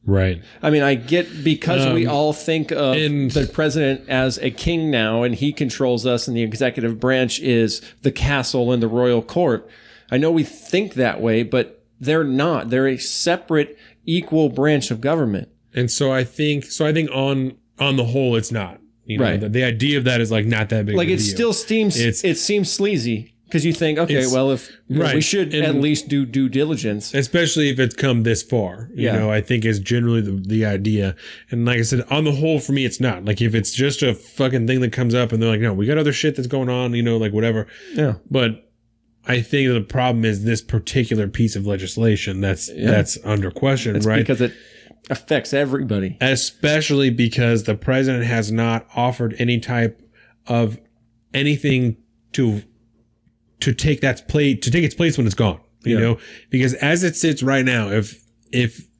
Right. I mean, I get, because we all think of the president as a king now and he controls us and the executive branch is the castle and the royal court. I know we think that way, but they're not. They're a separate, equal branch of government. And so I think on the whole, it's not. Right. The idea of that is like not that big. Like of a it deal. still seems, it seems sleazy. Because you think, okay, well, if we should at least do due diligence, especially if it's come this far. I think is generally the idea. And like I said, on the whole, for me, it's not. Like if it's just a fucking thing that comes up and they're like, no, we got other shit that's going on, like whatever. Yeah. But I think the problem is this particular piece of legislation that's under question, right? Because it affects everybody, especially because the president has not offered any type of anything to take its place when it's gone, you know, because as it sits right now, if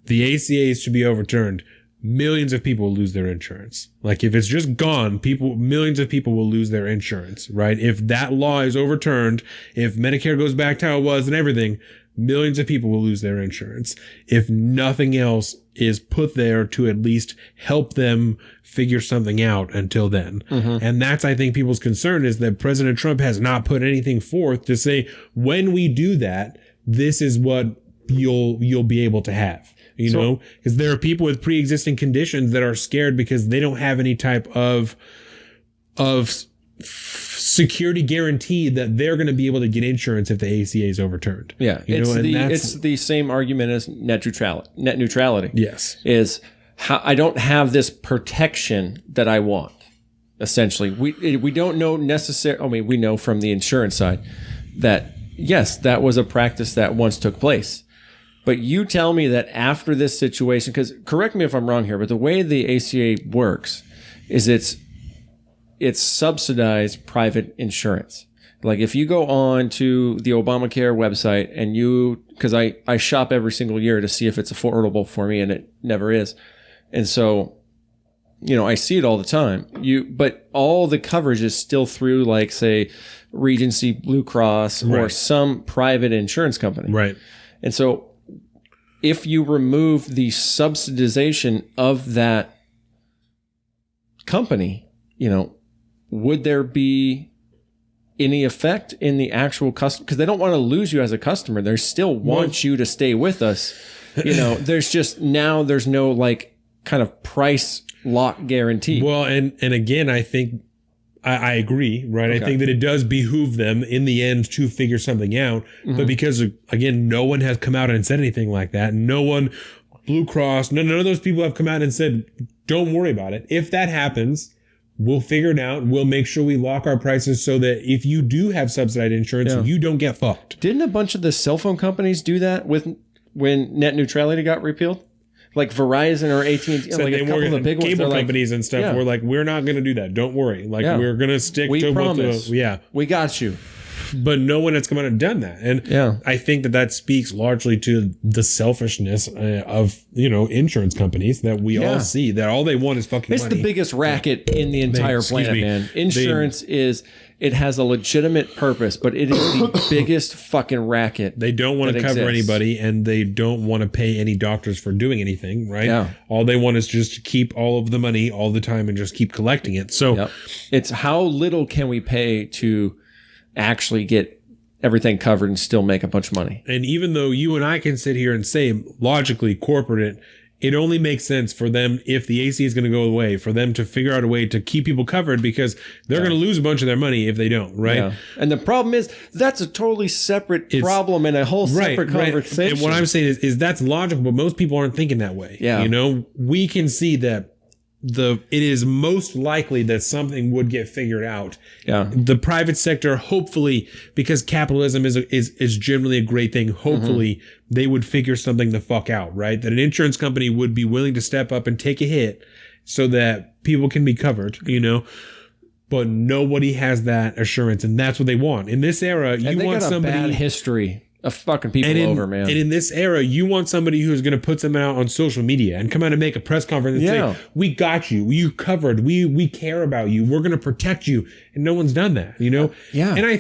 the ACA is to be overturned, millions of people will lose their insurance. Like if it's just gone, millions of people will lose their insurance, right? If that law is overturned, if Medicare goes back to how it was and everything, millions of people will lose their insurance. If nothing else is put there to at least help them figure something out until then. Mm-hmm. And that's, I think, people's concern is that President Trump has not put anything forth to say, when we do that, this is what you'll be able to have, you know, because there are people with pre-existing conditions that are scared because they don't have any type of security guarantee that they're going to be able to get insurance if the ACA is overturned. Yeah. It's the same argument as net neutrality. Yes. Is how I don't have this protection that I want. Essentially, we don't know necessarily. I mean, we know from the insurance side that yes, that was a practice that once took place. But you tell me that after this situation, because correct me if I'm wrong here, but the way the ACA works is it's subsidized private insurance. Like if you go on to the Obamacare website and because I shop every single year to see if it's affordable for me, and it never is. And so, I see it all the time. But all the coverage is still through, like, say, Regency, Blue Cross, or some private insurance company. Right. And so if you remove the subsidization of that company, would there be any effect in the actual customer? Because they don't want to lose you as a customer. They still want you to stay with us. There's just there's no like kind of price lock guarantee. Well, and again, I think I agree, right? Okay. I think that it does behoove them in the end to figure something out. Mm-hmm. But because, again, no one has come out and said anything like that. No one, Blue Cross, none of those people have come out and said, don't worry about it. If that happens, we'll figure it out. We'll make sure we lock our prices so that if you do have subsidized insurance, you don't get fucked. Didn't a bunch of the cell phone companies do that when net neutrality got repealed? Like Verizon or AT&T, so like a couple of the big cable ones, companies and stuff. We're like, we're not going to do that. Don't worry. Like we're going to stick to promise. what we got you. But no one has come out and done that. And I think that speaks largely to the selfishness of, insurance companies that we all see, that all they want is fucking money. It's the biggest racket in the entire planet, man. Insurance it has a legitimate purpose, but it is the biggest fucking racket. They don't want to cover anybody, and they don't want to pay any doctors for doing anything, right? Yeah. All they want is just to keep all of the money all the time and just keep collecting it. So it's how little can we pay to actually get everything covered and still make a bunch of money. And even though you and I can sit here and say logically corporate it only makes sense for them, if the AC is going to go away, for them to figure out a way to keep people covered, because they're going to lose a bunch of their money if they don't, right? Yeah. And the problem is that's a totally separate problem and a whole separate conversation. And what I'm saying is that's logical, but most people aren't thinking that way. Yeah. You know, we can see that it is most likely that something would get figured out. Yeah. The private sector, hopefully, because capitalism is generally a great thing, hopefully they would figure something the fuck out, right? That an insurance company would be willing to step up and take a hit so that people can be covered, you know? But nobody has that assurance, and that's what they want. In this era, you want somebody... bad history of fucking people over, man. And in this era, you want somebody who's going to put something out on social media and come out and make a press conference and say, we got you. You covered. We care about you. We're going to protect you. And no one's done that, you know? Yeah. And I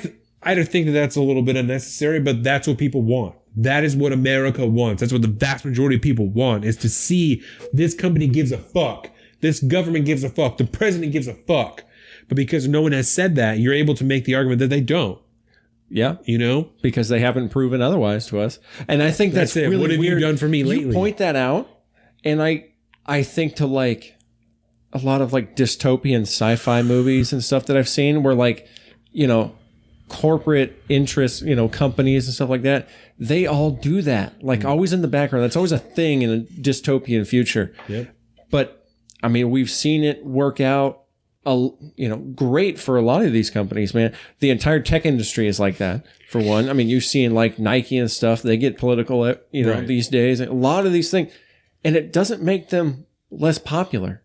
think that that's a little bit unnecessary, but that's what people want. That is what America wants. That's what the vast majority of people want, is to see this company gives a fuck. This government gives a fuck. The president gives a fuck. But because no one has said that, you're able to make the argument that they don't. Yeah. You know? Because they haven't proven otherwise to us. And I think that's really what have weird. You done for me lately? You point that out, and I think to like a lot of like dystopian sci-fi movies and stuff that I've seen where like, you know, corporate interests, you know, companies and stuff like that, they all do that. Like always in the background. That's always a thing in a dystopian future. Yep. But I mean, we've seen it work out, you know, great for a lot of these companies, man. The entire tech industry is like that, for one. I mean, you've seen like Nike and stuff. They get political, you know, these days. A lot of these things. And it doesn't make them less popular.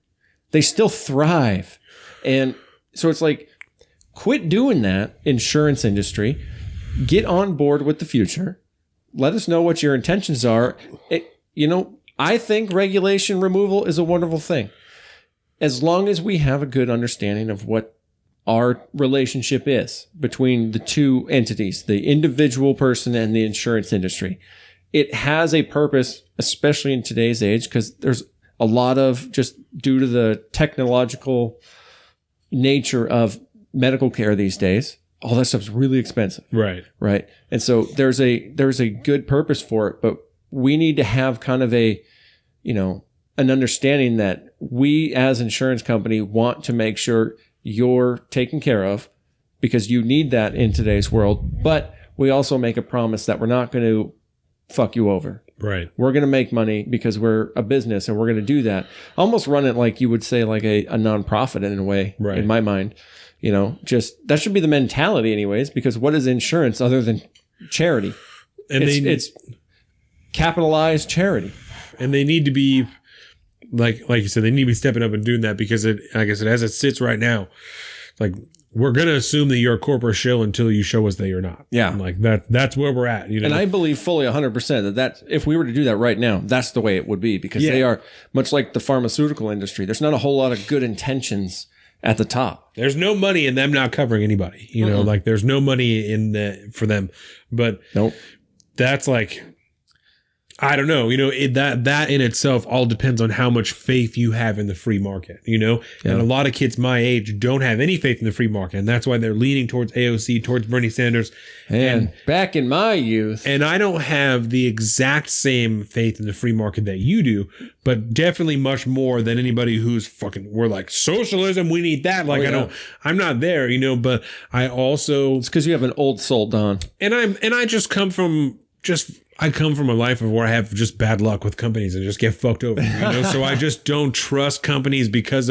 They still thrive. And so it's like, quit doing that, insurance industry. Get on board with the future. Let us know what your intentions are. You know, I think regulation removal is a wonderful thing. As long as we have a good understanding of what our relationship is between the two entities, the individual person and the insurance industry, it has a purpose, especially in today's age, because there's a lot of, just due to the technological nature of medical care these days, all that stuff's really expensive. Right. Right. And so there's a good purpose for it, but we need to have kind of a, you know, an understanding that we as insurance company want to make sure you're taken care of, because you need that in today's world. But we also make a promise that we're not going to fuck you over. Right. We're going to make money because we're a business and we're going to do that. Almost run it like you would say, like a nonprofit in a way, in my mind. You know, just that should be the mentality anyways, because what is insurance other than charity? And it's capitalized charity. And they need to be, like you said, they need to be stepping up and doing that, because it, like I said, as it sits right now, like we're going to assume that you're a corporate shill until you show us that you're not. Yeah. And like that's where we're at. You know? And I believe fully 100% that if we were to do that right now, that's the way it would be, because they are much like the pharmaceutical industry. There's not a whole lot of good intentions at the top. There's no money in them not covering anybody, you know, like there's no money for them, but that's like, I don't know, you know, that in itself all depends on how much faith you have in the free market, you know, and a lot of kids my age don't have any faith in the free market. And that's why they're leaning towards AOC, towards Bernie Sanders. And back in my youth. And I don't have the exact same faith in the free market that you do, but definitely much more than anybody who's we're like socialism. We need that. Like, I'm not there, you know, but I also, it's because you have an old soul, Don. And I just come from I come from a life of where I have just bad luck with companies and just get fucked over, you know? So I just don't trust companies because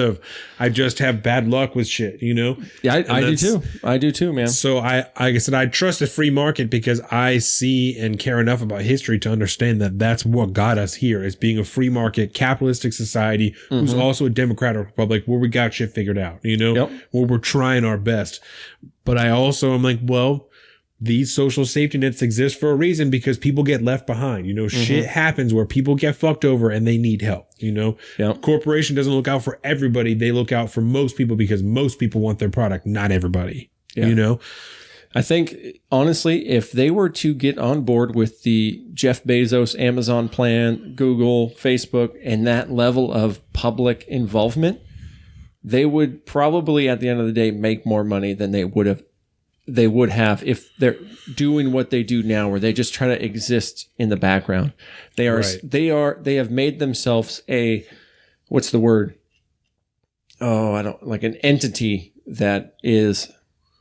I just have bad luck with shit, you know? Yeah, I do too. I do too, man. So like I said, I trust the free market because I see and care enough about history to understand that that's what got us here, is being a free market, capitalistic society who's also a democratic republic where we got shit figured out, you know? Where we're trying our best. But I also am like, well, these social safety nets exist for a reason, because people get left behind. You know, shit happens where people get fucked over and they need help. You know, corporation doesn't look out for everybody. They look out for most people because most people want their product, not everybody. You know, I think honestly, if they were to get on board with the Jeff Bezos Amazon plan, Google, Facebook, and that level of public involvement, they would probably at the end of the day make more money than they would have they would have if they're doing what they do now, where they just try to exist in the background. They have made themselves what's the word? Oh, I don't like an entity that is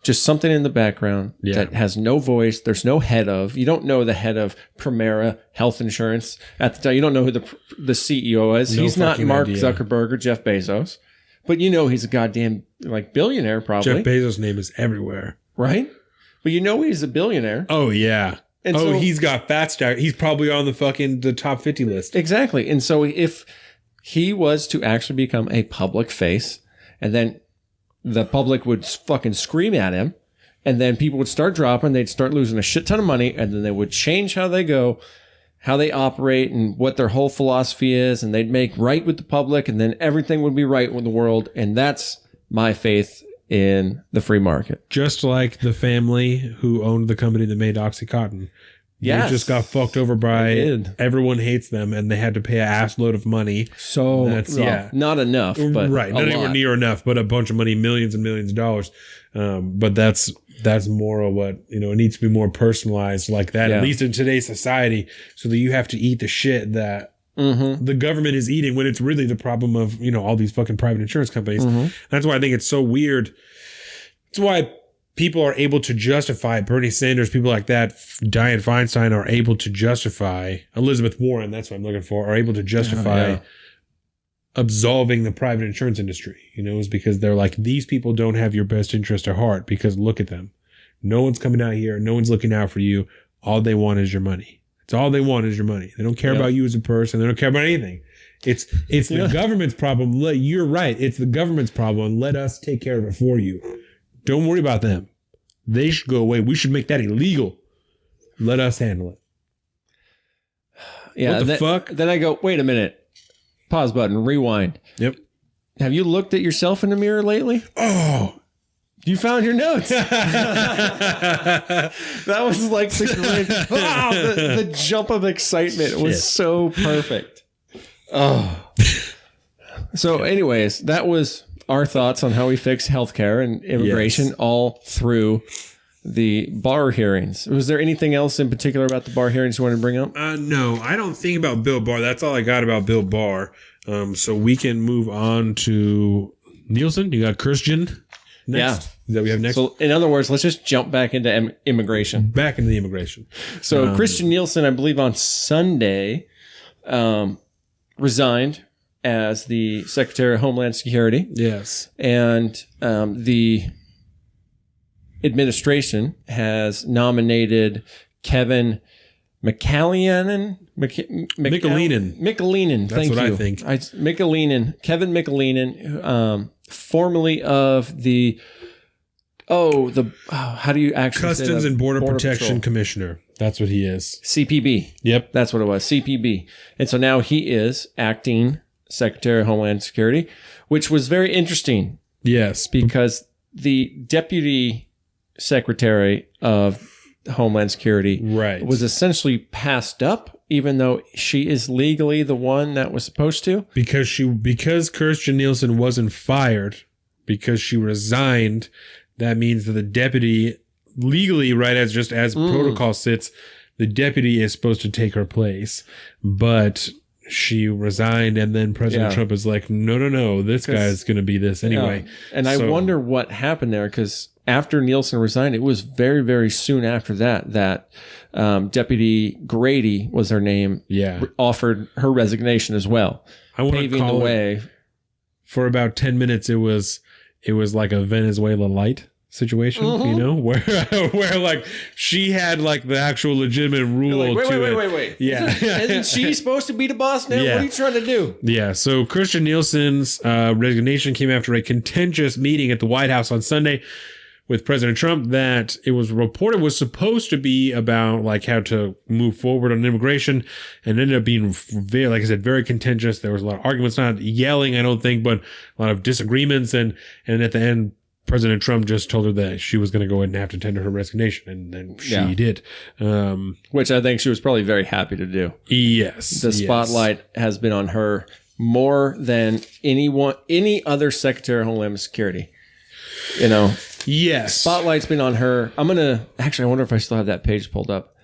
just something in the background that has no voice. There's no head of. You don't know the head of Premera Health Insurance at the time. You don't know who the CEO is. He's not Mark Zuckerberg or Jeff Bezos, but you know he's a goddamn like billionaire probably. Jeff Bezos' name is everywhere, right? But you know he's a billionaire. Oh yeah. And so he's got fat stack. He's probably on the top 50 list. Exactly. And so if he was to actually become a public face, and then the public would fucking scream at him, and then people would start dropping. They'd start losing a shit ton of money, and then they would change how they go, how they operate, and what their whole philosophy is, and they'd make right with the public, and then everything would be right with the world. And that's my faith in the free market. Just like the family who owned the company that made OxyContin. Yes. They just got fucked over by everyone hates them, and they had to pay an ass load of money. So not enough, but right, not anywhere near enough, but a bunch of money, millions and millions of dollars. But that's more of what, it needs to be more personalized like that, at least in today's society, so that you have to eat the shit that the government is eating when it's really the problem of, all these fucking private insurance companies. That's why I think it's so weird. It's why people are able to justify Bernie Sanders, people like that, Dianne Feinstein are able to justify, Elizabeth Warren, that's what I'm looking for, are able to justify absolving the private insurance industry. Is because they're like, these people don't have your best interest at heart, because look at them. No one's coming out here. No one's looking out for you. All they want is your money. It's all they want is your money. They don't care about you as a person. They don't care about anything. It's the government's problem. You're right. It's the government's problem. Let us take care of it for you. Don't worry about them. They should go away. We should make that illegal. Let us handle it. Yeah. What the fuck? Then I go, wait a minute. Pause button. Rewind. Yep. Have you looked at yourself in the mirror lately? Oh. You found your notes. That was like the jump of excitement was so perfect. Oh. So anyways, that was our thoughts on how we fix healthcare and immigration all through the Barr hearings. Was there anything else in particular about the Barr hearings you want to bring up? No, I don't think about Bill Barr. That's all I got about Bill Barr. So we can move on to Nielsen. You got Kirstjen next? Yeah. Is that what we have next? So in other words, let's just jump back into immigration. Back into the immigration. So Kirstjen Nielsen, I believe on Sunday, resigned as the Secretary of Homeland Security. Yes. And the administration has nominated Kevin McAleenan. McAleenan. Thank you. That's what I think. Kevin McAleenan, formerly of the how do you actually say Customs that? and Border Protection Patrol. Commissioner. That's what he is. CPB. Yep. That's what it was. CPB. And so now he is acting Secretary of Homeland Security, which was very interesting. Yes. Because the Deputy Secretary of Homeland Security was essentially passed up, even though she is legally the one that was supposed to. Because Kirstjen Nielsen wasn't fired, because she resigned, that means that the deputy legally, right, as protocol sits, the deputy is supposed to take her place. But she resigned, and then President Trump is like, no, this guy's going to be this anyway. Yeah. And I wonder what happened there, because after Nielsen resigned, it was very, very soon after that Deputy Grady was her name, offered her resignation as well, paving the way. For about 10 minutes, it was like a Venezuela light situation, where like she had like the actual legitimate rule. Like, wait. Yeah. Isn't she supposed to be the boss now? Yeah. What are you trying to do? Yeah. So Kirstjen Nielsen's resignation came after a contentious meeting at the White House on Sunday with President Trump that it was reported was supposed to be about like how to move forward on immigration, and ended up being very, like I said, very contentious. There was a lot of arguments, not yelling, I don't think, but a lot of disagreements. And at the end, President Trump just told her that she was going to go ahead and have to tender her resignation, and then she did. Which I think she was probably very happy to do. Yes. The spotlight has been on her more than any other Secretary of Homeland Security. Yes. Spotlight's been on her. I wonder if I still have that page pulled up.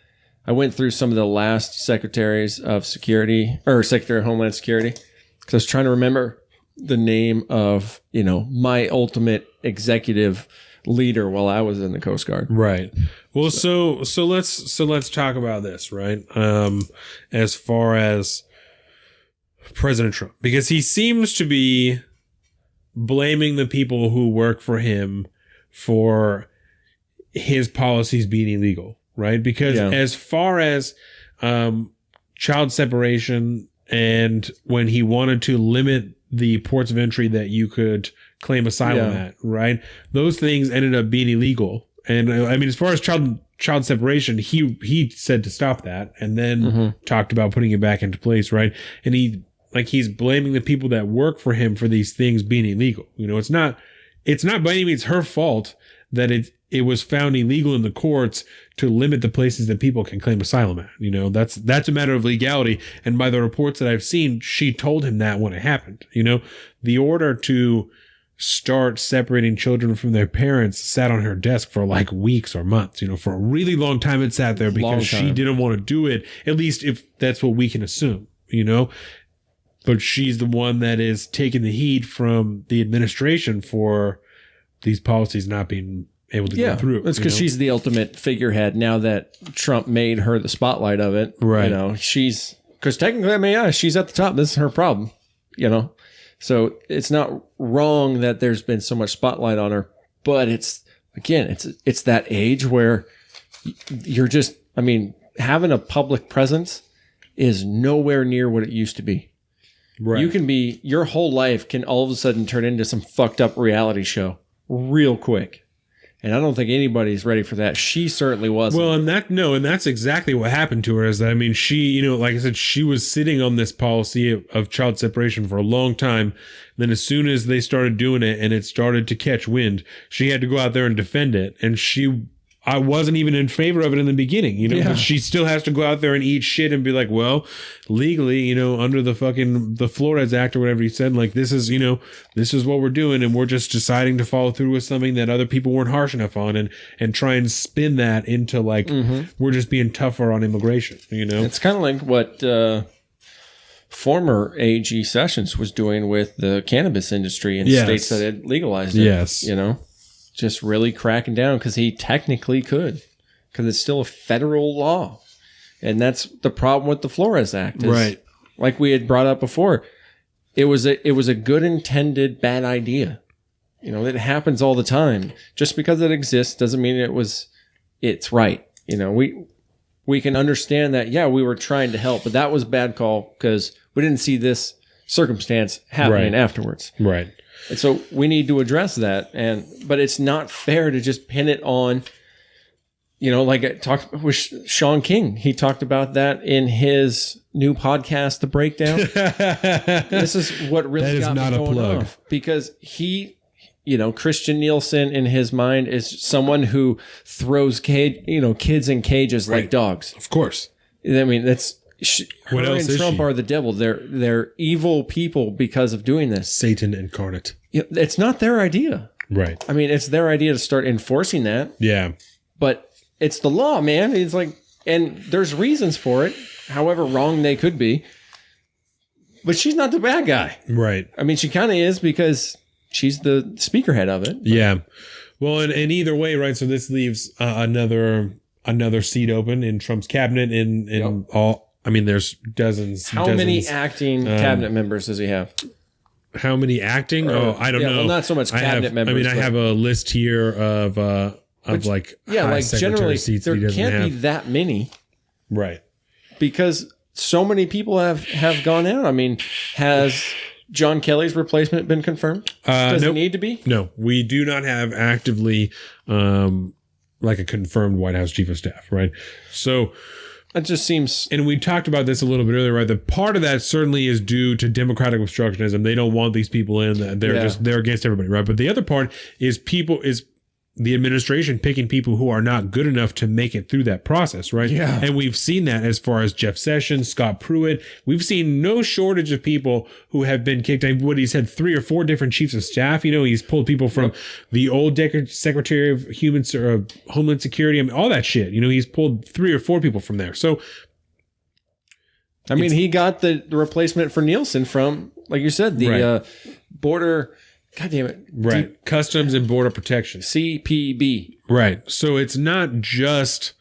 I went through some of the last secretaries of security or Secretary of Homeland Security because I was trying to remember the name of, my ultimate executive leader while I was in the Coast Guard. Right. Well, so let's talk about this, right? As far as President Trump, because he seems to be blaming the people who work for him for his policies being illegal, right? Because as far as child separation and when he wanted to limit the ports of entry that you could claim asylum at, right? Those things ended up being illegal. And I mean, as far as child separation, he said to stop that and then talked about putting it back into place, right? And he's blaming the people that work for him for these things being illegal. It's not by any means her fault that it was found illegal in the courts to limit the places that people can claim asylum at. That's a matter of legality. And by the reports that I've seen, she told him that when it happened. The order to start separating children from their parents sat on her desk for like weeks or months. For a really long time it sat there because she didn't want to do it, at least if that's what we can assume, But she's the one that is taking the heat from the administration for these policies not being able to go through. That's because she's the ultimate figurehead now that Trump made her the spotlight of it. Right. Because technically, she's at the top. This is her problem, So it's not wrong that there's been so much spotlight on her, but it's that age where you're just, having a public presence is nowhere near what it used to be. Right. Your whole life can all of a sudden turn into some fucked up reality show real quick. And I don't think anybody's ready for that. She certainly wasn't. Well, and that's exactly what happened to her is that, she, like I said, she was sitting on this policy of child separation for a long time. Then as soon as they started doing it and it started to catch wind, she had to go out there and defend it. And I wasn't even in favor of it in the beginning, but she still has to go out there and eat shit and be like, well, legally, under the Flores Act or whatever he said, like, this is what we're doing. And we're just deciding to follow through with something that other people weren't harsh enough on and try and spin that into like, we're just being tougher on immigration, It's kind of like what, former AG Sessions was doing with the cannabis industry in states that had legalized it. Yes. Just really cracking down because he technically could, because it's still a federal law. And that's the problem with the Flores Act. Right. Like we had brought up before, it was a good intended bad idea. It happens all the time. Just because it exists doesn't mean it's right. We can understand that, we were trying to help, but that was a bad call because we didn't see this circumstance happening afterwards. Right. And so we need to address that. But it's not fair to just pin it on, like I talked with Sean King. He talked about that in his new podcast, The Breakdown. This is what really got me going off. Because he, Kirstjen Nielsen in his mind is someone who throws kids in cages like dogs. Of course. That's... Her what else and Trump is she? Are the devil. They're evil people because of doing this. Satan incarnate. It's not their idea. Right. It's their idea to start enforcing that. Yeah. But it's the law, man. It's like, and there's reasons for it, however wrong they could be. But she's not the bad guy. Right. She kind of is because she's the speakerhead of it. Yeah. Well, and either way, right? So this leaves another seat open in Trump's cabinet in all. There's dozens. How many acting cabinet members does he have? How many acting? I don't know. Well, not so much cabinet members. I have a list here of like generally seats there can't be that many, right? Because so many people have gone out. Has John Kelly's replacement been confirmed? Does it need to be? No, we do not have actively like a confirmed White House chief of staff, right? So. It just seems... And we talked about this a little bit earlier, right? The part of that certainly is due to democratic obstructionism. They don't want these people in. They're against everybody, right? But the other part is the administration picking people who are not good enough to make it through that process, right? Yeah. And we've seen that as far as Jeff Sessions, Scott Pruitt. We've seen no shortage of people who have been kicked. He's had 3 or 4 different chiefs of staff. He's pulled people from the old Secretary of Homeland Security. I mean, all that shit. He's pulled 3 or 4 people from there. So, I mean, he got the replacement for Nielsen from, like you said, the border. God damn it. Right. Customs and Border Protection. CPB. Right. So it's not just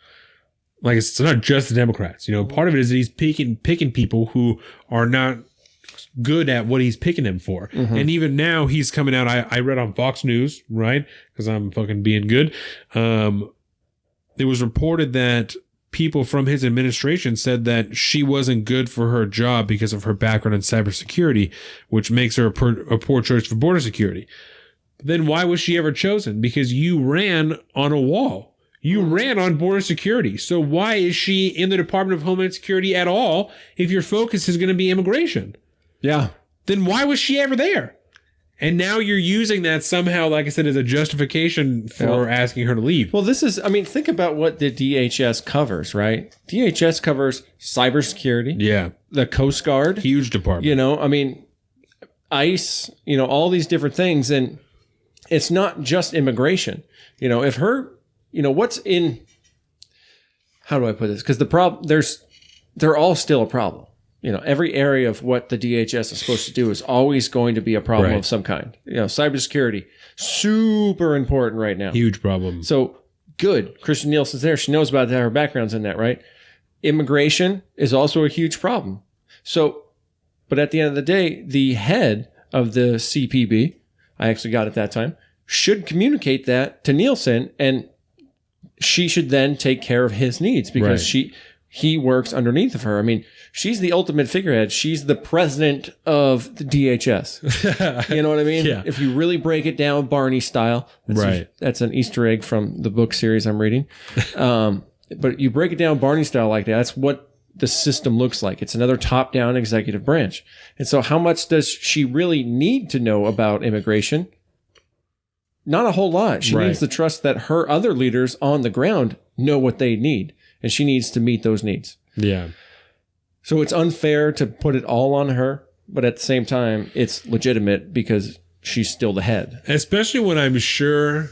the Democrats. Part of it is that he's picking people who are not good at what he's picking them for. Mm-hmm. And even now he's coming out. I read on Fox News, right? Because I'm fucking being good. It was reported that people from his administration said that she wasn't good for her job because of her background in cybersecurity, which makes her a poor choice for border security. Then why was she ever chosen? Because you ran on a wall. You ran on border security. So why is she in the Department of Homeland Security at all if your focus is going to be immigration? Yeah. Then why was she ever there? And now you're using that somehow, like I said, as a justification for asking her to leave. Well, think about what the DHS covers, right? DHS covers cybersecurity. Yeah. The Coast Guard. Huge department. ICE, all these different things. And it's not just immigration. If her, what's in, how do I put this? Because the problem, they're all still a problem. Every area of what the DHS is supposed to do is always going to be a problem of some kind. Cybersecurity, super important right now. Huge problem. So good. Kirstjen Nielsen's there. She knows about that. Her background's in that, right? Immigration is also a huge problem. So, but at the end of the day, the head of the CPB, I actually got it that time, should communicate that to Nielsen, and she should then take care of his needs because he works underneath of her. I mean, she's the ultimate figurehead. She's the president of the DHS. You know what I mean? Yeah. If you really break it down Barney style. That's an Easter egg from the book series I'm reading. But you break it down Barney style like that, that's what the system looks like. It's another top-down executive branch. And so how much does she really need to know about immigration? Not a whole lot. She needs to trust that her other leaders on the ground know what they need. And she needs to meet those needs. Yeah. So it's unfair to put it all on her, but at the same time, it's legitimate because she's still the head. Especially when I'm sure,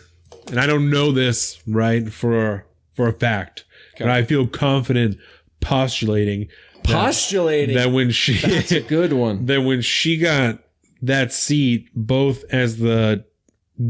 and I don't know this for a fact, but I feel confident postulating that when she that's a good one. That when she got that seat, both as the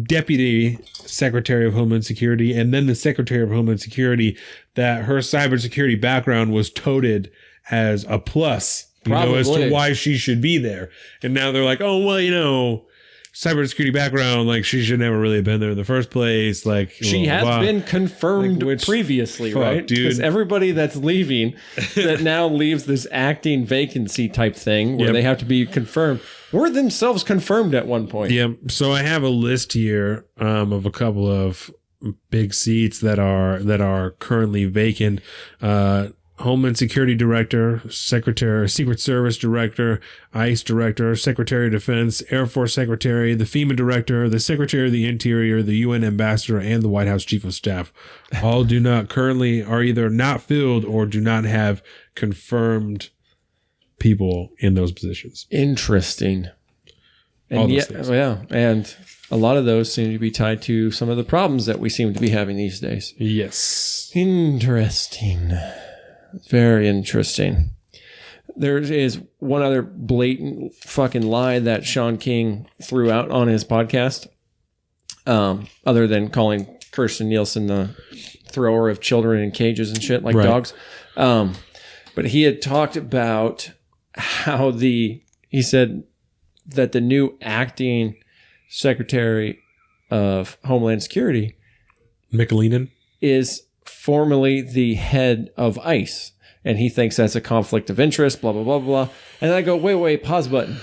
Deputy Secretary of Homeland Security and then the Secretary of Homeland Security, that her cybersecurity background was touted as a plus, as to why she should be there. And now they're like, oh, well, cybersecurity background, like she should never really have been there in the first place. Like she has been confirmed previously, right? Because everybody that's leaving that now leaves this acting vacancy type thing where they have to be confirmed were themselves confirmed at one point. Yeah. So I have a list here of a couple of big seats that are currently vacant. Homeland Security Director, Secretary, Secret Service Director, ICE Director, Secretary of Defense, Air Force Secretary, the FEMA Director, the Secretary of the Interior, the UN Ambassador, and the White House Chief of Staff. All are either not filled or do not have confirmed people in those positions. Interesting. And and a lot of those seem to be tied to some of the problems that we seem to be having these days. Yes. Interesting. Very interesting. There is one other blatant fucking lie that Sean King threw out on his podcast, other than calling Kirstjen Nielsen the thrower of children in cages and shit like dogs. But he had talked about how he said that the new acting Secretary of Homeland Security, McAleenan, is formerly the head of ICE, and he thinks that's a conflict of interest, blah, blah, blah, blah. And I go, wait, pause button.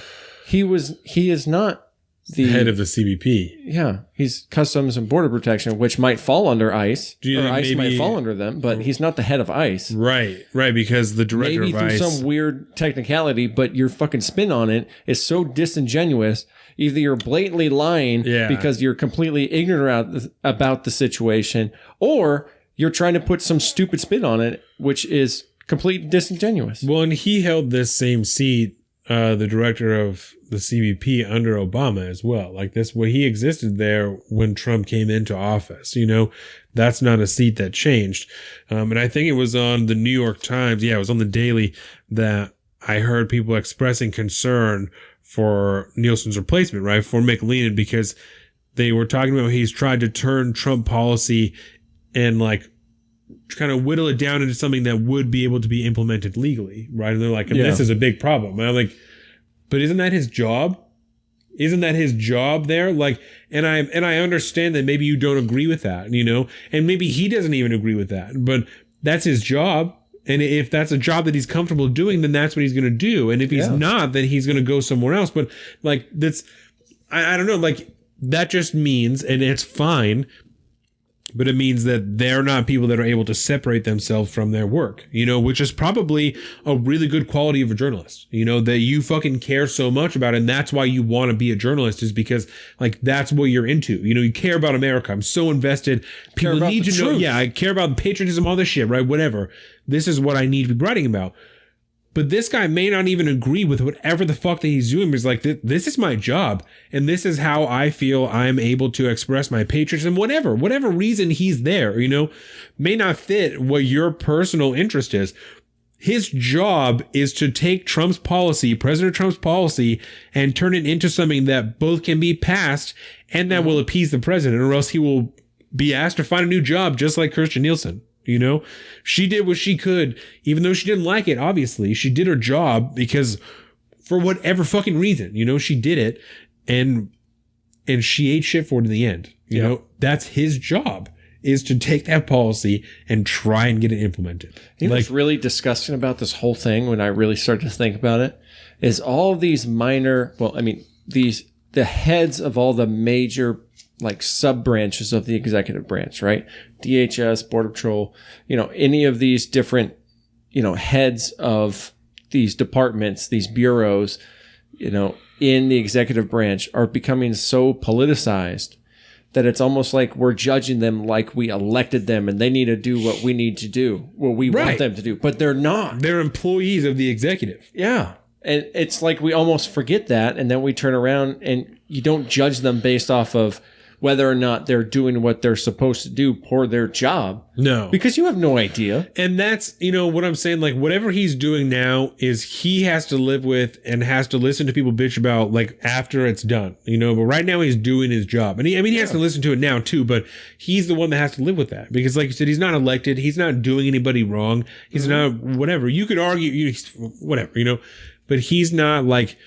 He is not the head of the CBP. Yeah, he's Customs and Border Protection, which might fall under ICE, or ICE might fall under them, but he's not the head of ICE. Right, because the director maybe of through ICE... some weird technicality, but your fucking spin on it is so disingenuous. Either you're blatantly lying because you're completely ignorant about the situation, or you're trying to put some stupid spin on it, which is completely disingenuous. Well, and he held this same seat, the director of the CBP under Obama as well. Like this, where he existed there when Trump came into office. You know, that's not a seat that changed. And I think it was on the New York Times. Yeah, it was on the Daily that I heard people expressing concern for Nielsen's replacement, right? For McLean, because they were talking about he's tried to turn Trump policy and like kind of whittle it down into something that would be able to be implemented legally, right? And they're like, and this is a big problem. And I'm like, but isn't that his job? Isn't that his job there? Like, and I understand that maybe you don't agree with that, you know, and maybe he doesn't even agree with that, but that's his job. And if that's a job that he's comfortable doing, then that's what he's going to do. And if he's not, then he's going to go somewhere else. But like, that's, I don't know, like that just means, and it's fine, but it means that they're not people that are able to separate themselves from their work, you know, which is probably a really good quality of a journalist, you know, that you fucking care so much about. And that's why you want to be a journalist, is because like, that's what you're into. You know, you care about America. I'm so invested. People need to know. Yeah. I care about patriotism, all this shit, right? Whatever. This is what I need to be writing about. But this guy may not even agree with whatever the fuck that he's doing. He's like, this is my job. And this is how I feel I'm able to express my patriotism, whatever reason he's there, you know, may not fit what your personal interest is. His job is to take Trump's policy, President Trump's policy, and turn it into something that both can be passed and that will appease the president, or else he will be asked to find a new job, just like Kirstjen Nielsen. You know, she did what she could, even though she didn't like it. Obviously, she did her job because for whatever fucking reason, you know, she did it, and she ate shit for it in the end. You know, that's his job, is to take that policy and try and get it implemented. You know what's really disgusting about this whole thing, when I really started to think about it, is all of these minor, the heads of all the major like sub branches of the executive branch, right? DHS, Border Patrol, you know, any of these different, you know, heads of these departments, these bureaus, you know, in the executive branch are becoming so politicized that it's almost like we're judging them like we elected them and they need to do what we need to do, what we want them to do, but they're not. They're employees of the executive. Yeah. And it's like we almost forget that, and then we turn around and you don't judge them based off of whether or not they're doing what they're supposed to do for their job. No. Because you have no idea. And that's, you know, what I'm saying, like, whatever he's doing now is he has to live with and has to listen to people bitch about, like, after it's done, you know, but right now he's doing his job. And he has to listen to it now too, but he's the one that has to live with that. Because like you said, he's not elected. He's not doing anybody wrong. He's not, whatever. You could argue, whatever, you know, but he's not like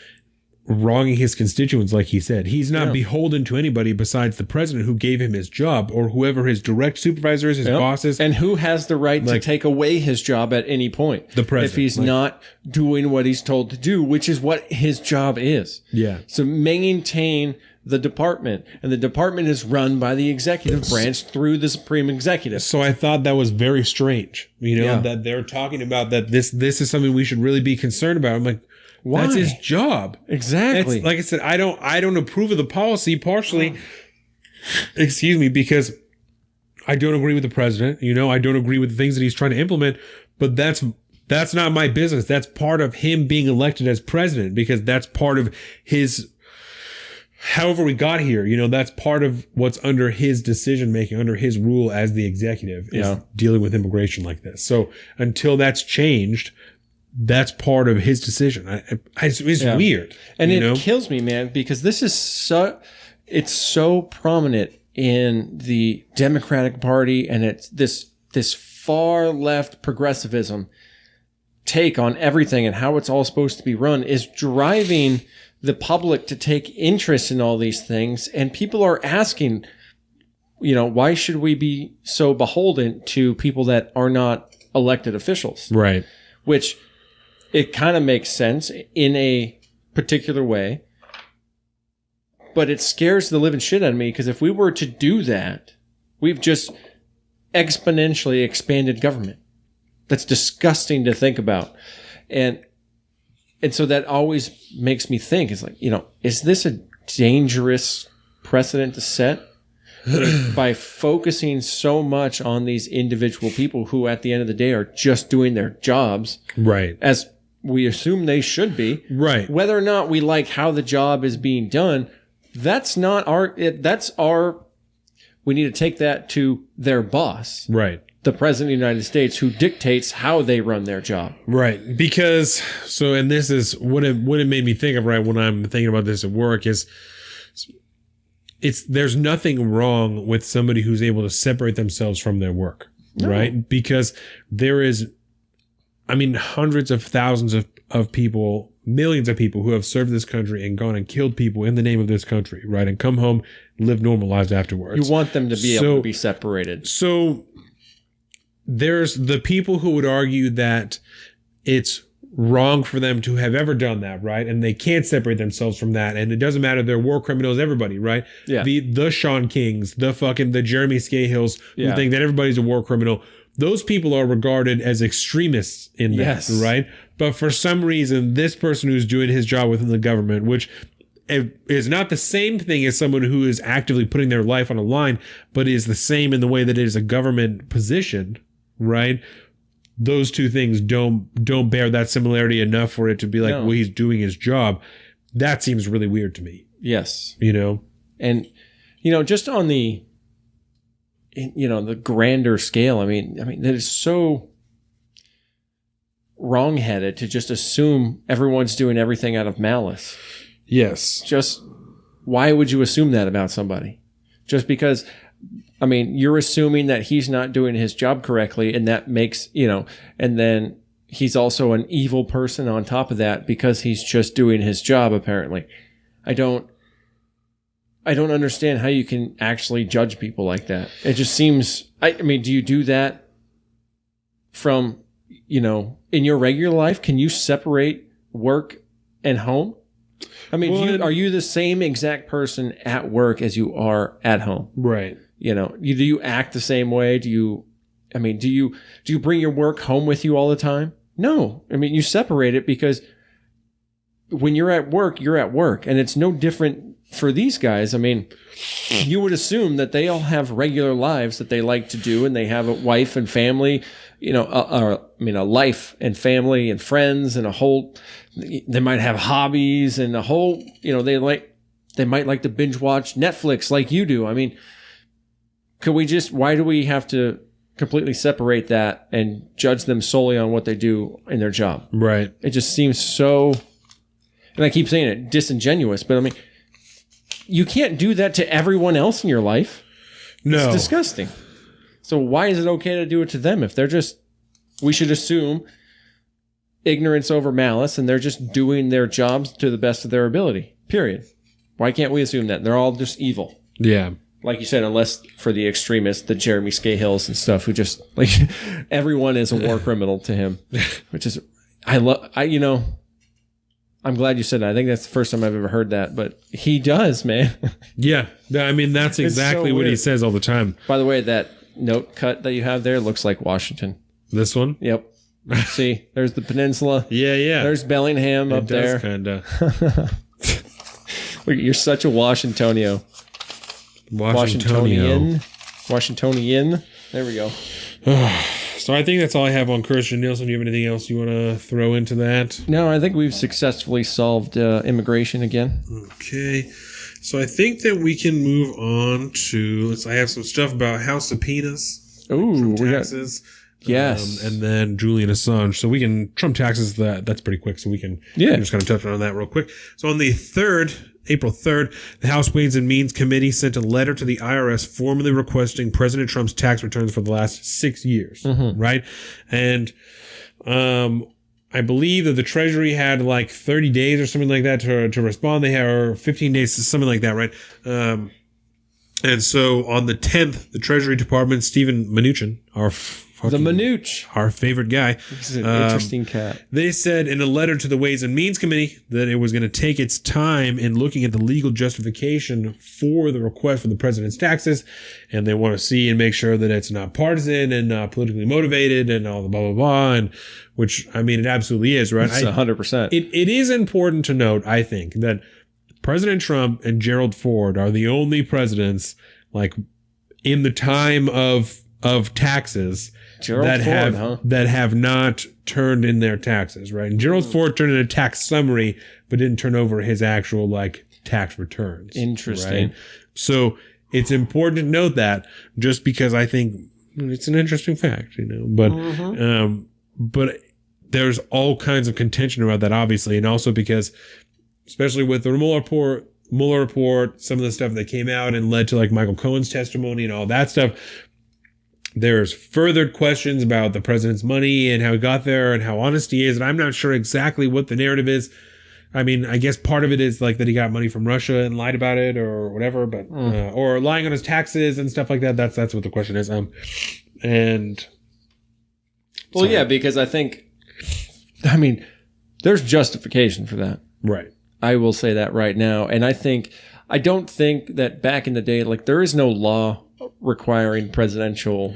wronging his constituents, like he said. He's not beholden to anybody besides the president, who gave him his job, or whoever his direct supervisors, his bosses. And who has the right to take away his job at any point? The president. If he's not doing what he's told to do, which is what his job is. Yeah. So maintain the department, and the department is run by the executive branch through the supreme executive. So I thought that was very strange, you know, that they're talking about that this is something we should really be concerned about. I'm like, why? That's his job. Exactly. That's, like I said, I don't approve of the policy, partially, excuse me, because I don't agree with the president. You know, I don't agree with the things that he's trying to implement, but that's not my business. That's part of him being elected as president, because that's part of his, however we got here, you know, that's part of what's under his decision making, under his rule as the executive, is dealing with immigration like this. So until that's changed, that's part of his decision. It's weird. And it kills me, man, because this is it's so prominent in the Democratic Party, and it's this far left progressivism take on everything and how it's all supposed to be run is driving the public to take interest in all these things. And people are asking, you know, why should we be so beholden to people that are not elected officials? Right. Which it kind of makes sense in a particular way. But it scares the living shit out of me because if we were to do that, we've just exponentially expanded government. That's disgusting to think about. And so that always makes me think, it's like, is this a dangerous precedent to set? By focusing so much on these individual people who at the end of the day are just doing their jobs. Right. As we assume they should be. Right. Whether or not we like how the job is being done, that's not we need to take that to their boss. Right. The president of the United States, who dictates how they run their job. Right. Because, and this is what it made me think of, right, when I'm thinking about this at work is, there's nothing wrong with somebody who's able to separate themselves from their work, right? Because there is, hundreds of thousands of people, millions of people who have served this country and gone and killed people in the name of this country, right? And come home, live normal lives afterwards. You want them to be able to be separated. So there's the people who would argue that it's wrong for them to have ever done that, right? And they can't separate themselves from that. And it doesn't matter, they're war criminals, everybody, right? Yeah. The Sean Kings, the Jeremy Scahills who think that everybody's a war criminal. Those people are regarded as extremists in that, right? But for some reason, this person who's doing his job within the government, which is not the same thing as someone who is actively putting their life on a line, but is the same in the way that it is a government position, right? Those two things don't bear that similarity enough for it to be like, well, he's doing his job. That seems really weird to me. Yes. And, just on the, the grander scale, that is so wrongheaded to just assume everyone's doing everything out of malice. Yes. Just why would you assume that about somebody? Just because... you're assuming that he's not doing his job correctly, and that makes, and then he's also an evil person on top of that because he's just doing his job, apparently. I don't understand how you can actually judge people like that. It just seems, do you do that from, in your regular life? Can you separate work and home? Are you the same exact person at work as you are at home? Right. Do you act the same way? Do you bring your work home with you all the time? No. You separate it because when you're at work, and it's no different for these guys. You would assume that they all have regular lives that they like to do, and they have a wife and family, a life and family and friends and they might have hobbies and a whole, they might like to binge watch Netflix like you do. Why do we have to completely separate that and judge them solely on what they do in their job? Right. It just seems so, and I keep saying it, disingenuous, but you can't do that to everyone else in your life. No. It's disgusting. So why is it okay to do it to them if we should assume ignorance over malice and they're just doing their jobs to the best of their ability, period. Why can't we assume that? They're all just evil. Yeah. Like you said, unless for the extremists, the Jeremy Scahills and stuff, who just everyone is a war criminal to him, which is, I'm glad you said that. I think that's the first time I've ever heard that, but he does, man. Yeah. That's exactly what he says all the time. By the way, that note cut that you have there looks like Washington. This one? Yep. See, there's the peninsula. Yeah. There's Bellingham up there. It does kind of. You're such a Washingtonian. Washingtonian. There we go. So I think that's all I have on Kirstjen. Nielsen, do you have anything else you want to throw into that? No, I think we've successfully solved immigration again. Okay. So I think that we can move on to, I have some stuff about house subpoenas. Ooh, taxes. Yes. And then Julian Assange. So we can, Trump taxes, that's pretty quick. So we can just kind of touch on that real quick. So on the 3rd, April 3rd, the House Ways and Means Committee sent a letter to the IRS formally requesting President Trump's tax returns for the last 6 years, right? And I believe that the Treasury had like 30 days or something like that to respond. They had or 15 days, something like that, right? And so on the 10th, the Treasury Department, Stephen Mnuchin, our The Manooch. Our favorite guy. He's an interesting cat. They said in a letter to the Ways and Means Committee that it was going to take its time in looking at the legal justification for the request for the president's taxes. And they want to see and make sure that it's not partisan and not politically motivated and all the blah, blah, blah. And which, I mean, it absolutely is, right? It's 100%. It is important to note, I think, that President Trump and Gerald Ford are the only presidents, like, in the time of taxes that have not turned in their taxes, right? And Gerald Ford turned in a tax summary, but didn't turn over his actual like tax returns. Interesting. Right? So it's important to note that, just because I think it's an interesting fact, you know. But there's all kinds of contention about that, obviously, and also because, especially with the Mueller report, some of the stuff that came out and led to like Michael Cohen's testimony and all that stuff, there's further questions about the president's money and how he got there and how honest he is. And I'm not sure exactly what the narrative is. I mean, I guess part of it is like that he got money from Russia and lied about it or whatever, but or lying on his taxes and stuff like that. That's what the question is. Yeah, because I mean, there's justification for that. Right. I will say that right now. And I don't think that back in the day, like, there is no law requiring presidential,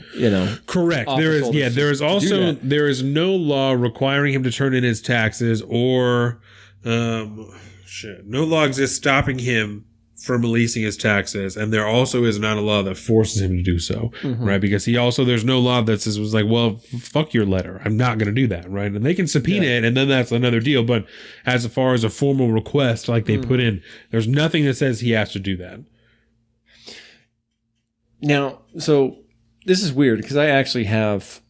correct. There is no law requiring him to turn in his taxes, or no law exists stopping him from releasing his taxes, and there also is not a law that forces him to do so, right? Because there's no law that says, was like, well, fuck your letter, I'm not going to do that, right? And they can subpoena it, and then that's another deal. But as far as a formal request, like they put in, there's nothing that says he has to do that. Now, so this is weird because I actually have,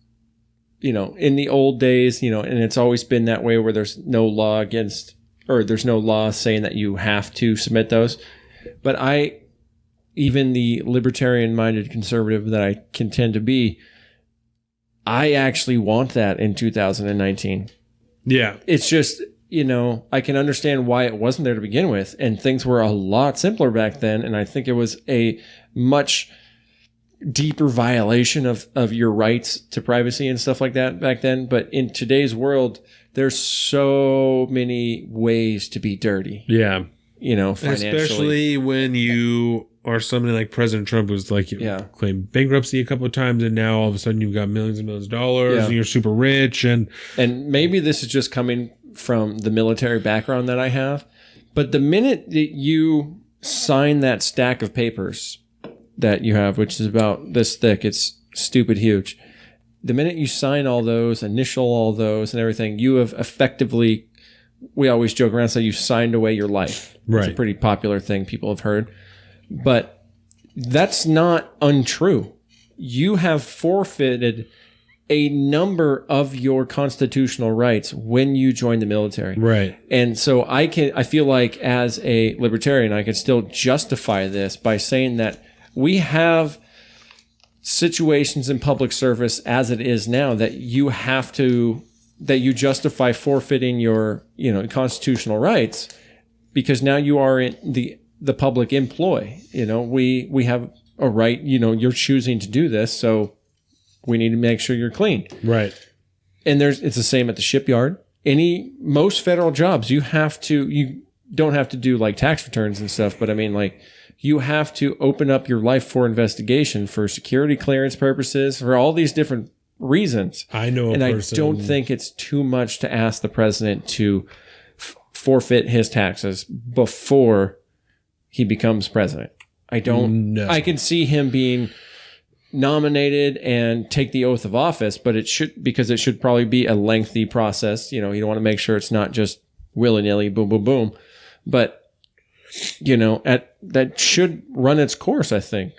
in the old days, and it's always been that way where there's no law there's no law saying that you have to submit those. But even the libertarian-minded conservative that I contend to be, I actually want that in 2019. Yeah. It's just, I can understand why it wasn't there to begin with, and things were a lot simpler back then, and I think it was a much deeper violation of your rights to privacy and stuff like that back then. But in today's world, there's so many ways to be dirty. Yeah. Financially. Especially when you are somebody like President Trump, who's like, claimed bankruptcy a couple of times, and now all of a sudden you've got millions and millions of dollars, and you're super rich. And maybe this is just coming from the military background that I have, but the minute that you sign that stack of papers that you have, which is about this thick, it's stupid huge. The minute you sign all those, initial all those and everything, you have effectively, we always joke around and say you signed away your life. Right. It's a pretty popular thing people have heard. But that's not untrue. You have forfeited a number of your constitutional rights when you join the military. Right. And so I feel like as a libertarian, I can still justify this by saying that we have situations in public service as it is now that you justify forfeiting your, constitutional rights because now you are in the public employ. We have a right, you're choosing to do this, so we need to make sure you're clean. Right. And it's the same at the shipyard. Most federal jobs, you don't have to do like tax returns and stuff, but I mean, like, you have to open up your life for investigation for security clearance purposes, for all these different reasons. I know a person. I don't think it's too much to ask the president to forfeit his taxes before he becomes president. I don't know. I can see him being nominated and take the oath of office, but it should probably be a lengthy process. You don't want to make sure it's not just willy-nilly, boom, boom, boom. But that should run its course, I think.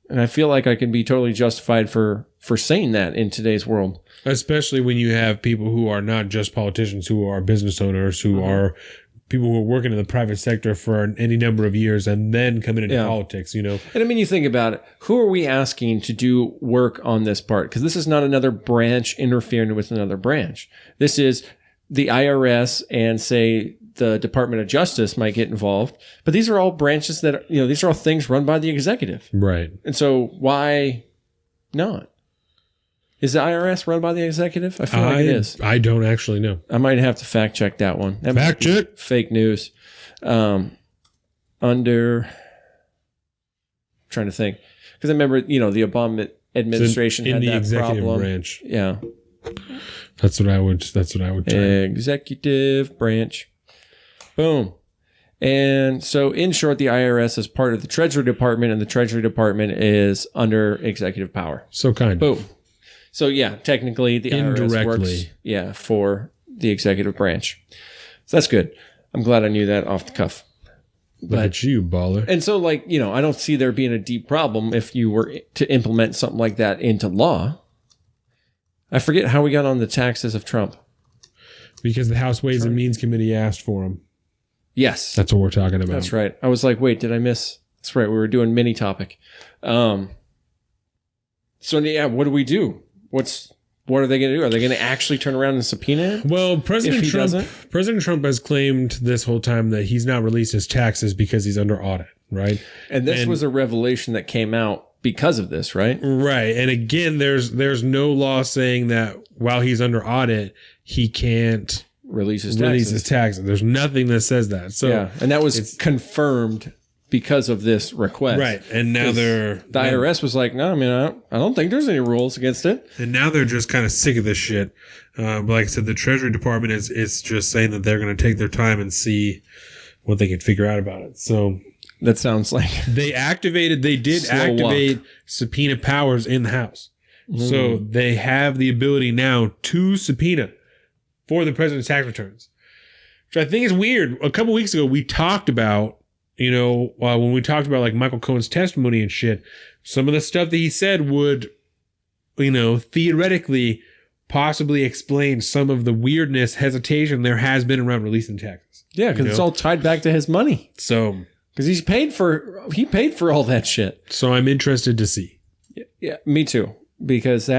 And I feel like I can be totally justified for saying that in today's world. Especially when you have people who are not just politicians, who are business owners, who are people who are working in the private sector for any number of years and then coming into politics, And I mean, you think about it. Who are we asking to do work on this part? Because this is not another branch interfering with another branch. This is the IRS and, say, the Department of Justice might get involved, but these are all branches that, these are all things run by the executive. Right. And so why not? Is the IRS run by the executive? I feel like it is. I don't actually know. I might have to fact check that one. That Fact check. Fake news. Under, I'm trying to think, because I remember, the Obama administration had in the that executive problem. branch. Yeah, That's what I would try. executive branch. Boom. And so, in short, the IRS is part of the Treasury Department, and the Treasury Department is under executive power. So kind of. Boom. So, yeah, technically, the IRS works Indirectly. for the executive branch. So that's good. I'm glad I knew that off the cuff. Look at you, baller. And so, I don't see there being a deep problem if you were to implement something like that into law. I forget how we got on the taxes of Trump. Because the House Ways and Means Committee asked for them. Yes. That's what we're talking about. That's right. I was like, wait, did I miss? That's right. We were doing mini topic. So, yeah, what do we do? What are they going to do? Are they going to actually turn around and subpoena him? Well, President Trump has claimed this whole time that he's not released his taxes because he's under audit, right? And this was a revelation that came out because of this, right? Right. And again, there's no law saying that while he's under audit, he can't release his taxes. There's nothing that says that. So yeah, and that was confirmed because of this request. Right. And now the IRS was like, no, I don't think there's any rules against it. And now they're just kind of sick of this shit. But like I said, the Treasury Department is just saying that they're going to take their time and see what they can figure out about it. So that sounds like they did activate subpoena powers in the House. So they have the ability now to subpoena for the president's tax returns, which I think is weird. A couple weeks ago, we talked about, when we talked about like Michael Cohen's testimony and shit, some of the stuff that he said would, theoretically possibly explain some of the weirdness, hesitation there has been around releasing taxes. Yeah, because it's all tied back to his money. So, because he paid for all that shit. So I'm interested to see. Yeah, me too. Because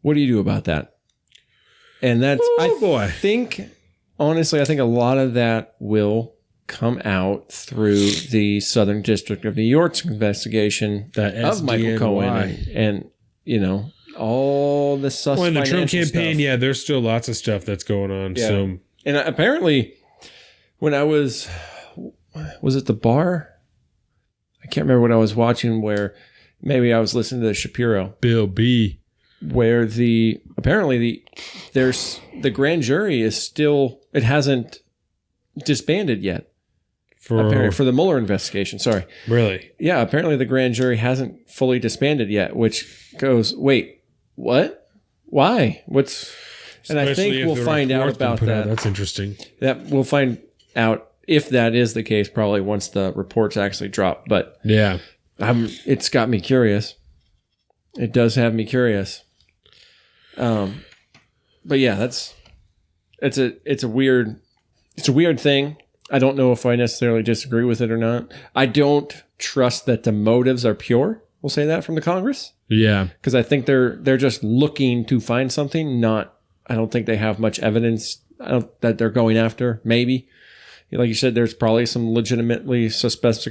what do you do about that? And that's, I think a lot of that will come out through the Southern District of New York's investigation of Michael Cohen and all the sus in the Trump campaign, stuff. There's still lots of stuff that's going on. Yeah. So, and apparently when I was it the Barr? I can't remember what I was watching where maybe I was listening to the Shapiro. Bill B. Where the grand jury is still, it hasn't disbanded yet for the Mueller investigation. Sorry. Really? Yeah. Apparently the grand jury hasn't fully disbanded yet, which goes, wait, what? Why? And I think we'll find out about that. That's interesting. That we'll find out if that is the case, probably once the reports actually drop. But yeah, it's got me curious. It does have me curious. But yeah, it's a weird thing. I don't know if I necessarily disagree with it or not. I don't trust that the motives are pure. We'll say that from the Congress. Yeah. Because I think they're just looking to find something. I don't think they have much evidence that they're going after. Maybe, like you said, there's probably some legitimately suspect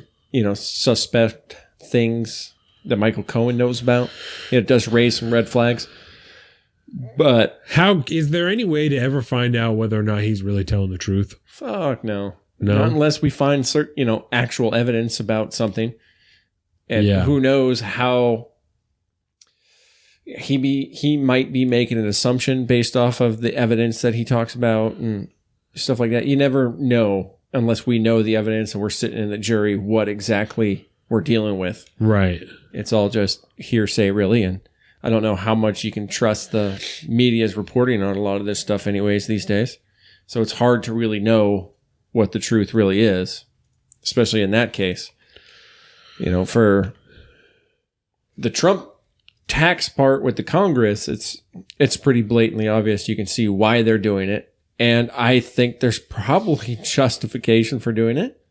things that Michael Cohen knows about. It does raise some red flags. But how is there any way to ever find out whether or not he's really telling the truth? Fuck no. Not unless we find certain, actual evidence about something. And who knows how he might be making an assumption based off of the evidence that he talks about and stuff like that. You never know unless we know the evidence and we're sitting in the jury what exactly we're dealing with. Right. It's all just hearsay, really, and I don't know how much you can trust the media's reporting on a lot of this stuff anyways these days. So it's hard to really know what the truth really is, especially in that case. For the Trump tax part with the Congress, it's pretty blatantly obvious. You can see why they're doing it. And I think there's probably justification for doing it.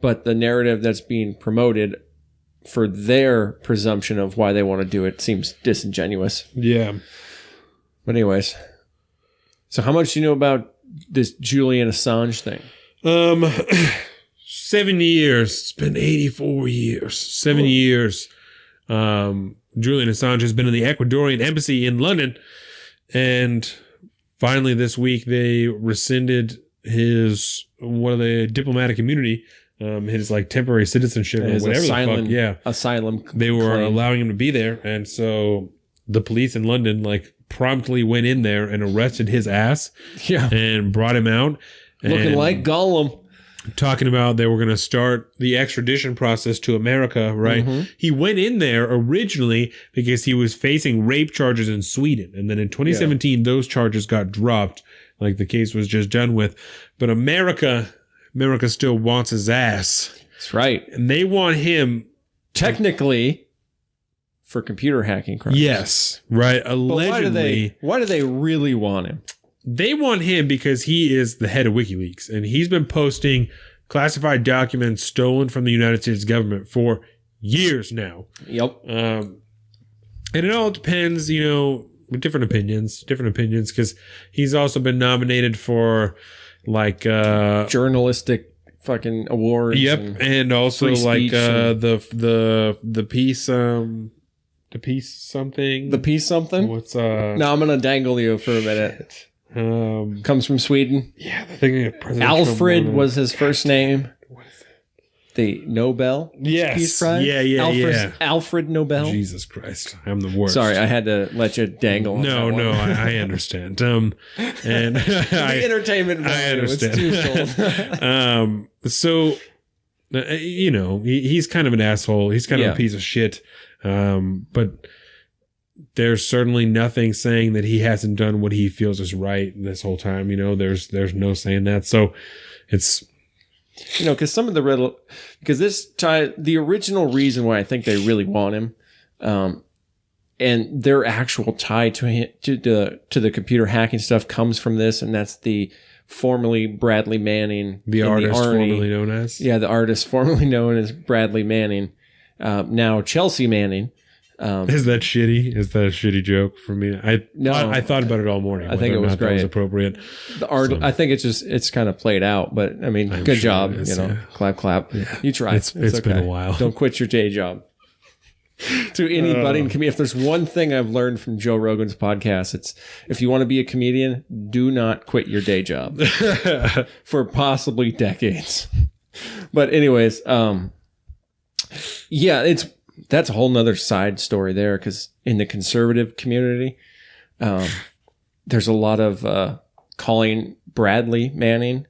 But the narrative that's being promoted for their presumption of why they want to do it seems disingenuous. Yeah. But anyways, so how much do you know about this Julian Assange thing? 7 years. It's been 84 years. 7 years. Julian Assange has been in the Ecuadorian embassy in London, and finally this week they rescinded his diplomatic immunity, his like temporary citizenship or whatever asylum, the fuck. Yeah, asylum. They were claim. allowing him to be there, and so the police in London like promptly went in there and arrested his ass. Yeah, and brought him out, looking like Gollum. Talking about they were going to start the extradition process to America, right? Mm-hmm. He went in there originally because he was facing rape charges in Sweden. And then in 2017, those charges got dropped. Like the case was just done with. But America still wants his ass. That's right. And they want him. Technically, for computer hacking crimes. Yes, right. Allegedly. But why do they really want him? They want him because he is the head of WikiLeaks, and he's been posting classified documents stolen from the United States government for years now. Yep. And it all depends, different opinions, because he's also been nominated for like journalistic fucking awards. Yep, and also like the peace. The peace something. The peace something. What's No, I'm gonna dangle you for a minute. Comes from Sweden. Yeah, the thing. Alfred was his first name. What is it? The Nobel Peace Prize. Yeah. Alfred Nobel. Jesus Christ, I'm the worst. Sorry, I had to let you dangle. No, I understand. And the entertainment value, I understand. It's too sold. So, he's kind of an asshole. He's kind of a piece of shit. But there's certainly nothing saying that he hasn't done what he feels is right this whole time. There's no saying that. So it's, because some of the original reason why I think they really want him, and their actual tie to him, to the computer hacking stuff comes from this, and that's the formerly Bradley Manning, the artist formerly known as, the artist formerly known as Bradley Manning, now Chelsea Manning. Is that shitty? Is that a shitty joke for me? I thought about it all morning. I think it was great. That was appropriate. The art. So. I think it's kind of played out, but I mean, good job. Clap. Yeah. You tried. It's okay. Been a while. Don't quit your day job. To any budding comedian, if there's one thing I've learned from Joe Rogan's podcast, it's if you want to be a comedian, do not quit your day job for possibly decades. But anyways, that's a whole nother side story there, because in the conservative community, there's a lot of calling Bradley Manning,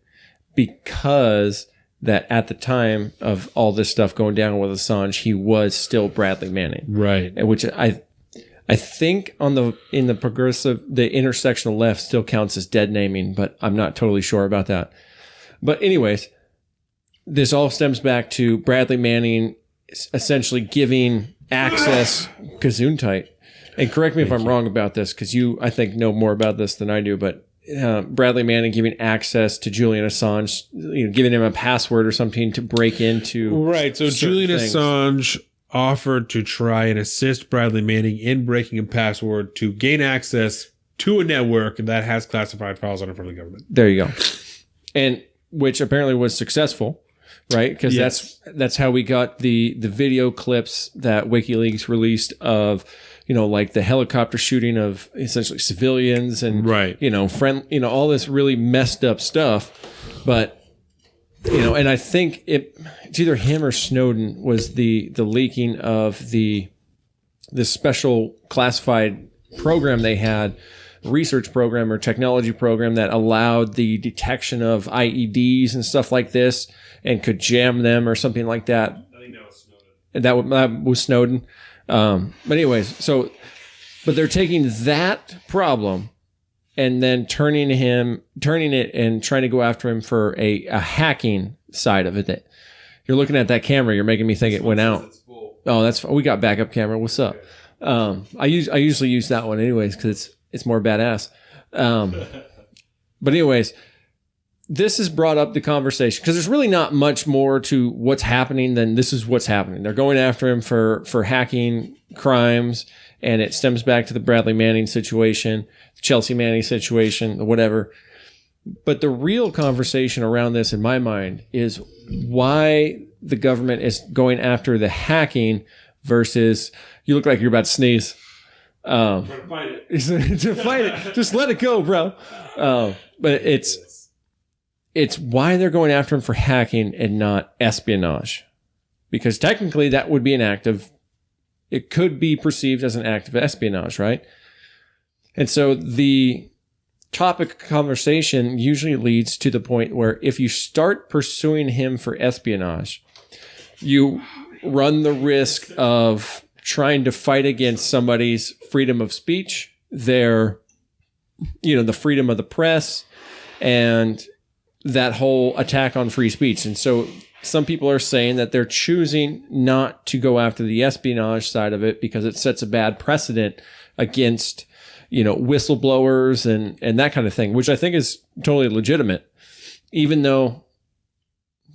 because that at the time of all this stuff going down with Assange, he was still Bradley Manning. Right. Which I think in the intersectional left still counts as dead naming, but I'm not totally sure about that. But anyways, this all stems back to Bradley Manning essentially giving access, Gesundheit, and correct me if I'm wrong about this, because you, I think, know more about this than I do, but Bradley Manning giving access to Julian Assange, giving him a password or something to break into. Right. So Julian Assange offered to try and assist Bradley Manning in breaking a password to gain access to a network that has classified files on it from the government. There you go. And which apparently was successful. Right, because that's how we got the video clips that WikiLeaks released of, like the helicopter shooting of essentially civilians and all this really messed up stuff. But and I think it's either him or Snowden was the leaking of the special classified program they had, research program or technology program that allowed the detection of IEDs and stuff like this, and could jam them or something like that. I think that was Snowden. That was Snowden. But anyways, but they're taking that problem and then turning it and trying to go after him for a hacking side of it. You're looking at that camera. You're making me think it went out. Oh, we got backup camera. What's up? I usually use that one anyways, because it's more badass. But anyways, this has brought up the conversation, because there's really not much more to what's happening than this is what's happening. They're going after him for hacking crimes, and it stems back to the Bradley Manning situation, Chelsea Manning situation, whatever. But the real conversation around this, in my mind, is why the government is going after the hacking versus you look like you're about to sneeze. Trying to fight it. To fight it. Just let it go, bro. But it's why they're going after him for hacking and not espionage. Because technically that would be it could be perceived as an act of espionage, right? And so the topic of conversation usually leads to the point where if you start pursuing him for espionage, you run the risk of trying to fight against somebody's freedom of speech, the freedom of the press, and that whole attack on free speech. And so some people are saying that they're choosing not to go after the espionage side of it because it sets a bad precedent against, whistleblowers and that kind of thing, which I think is totally legitimate, even though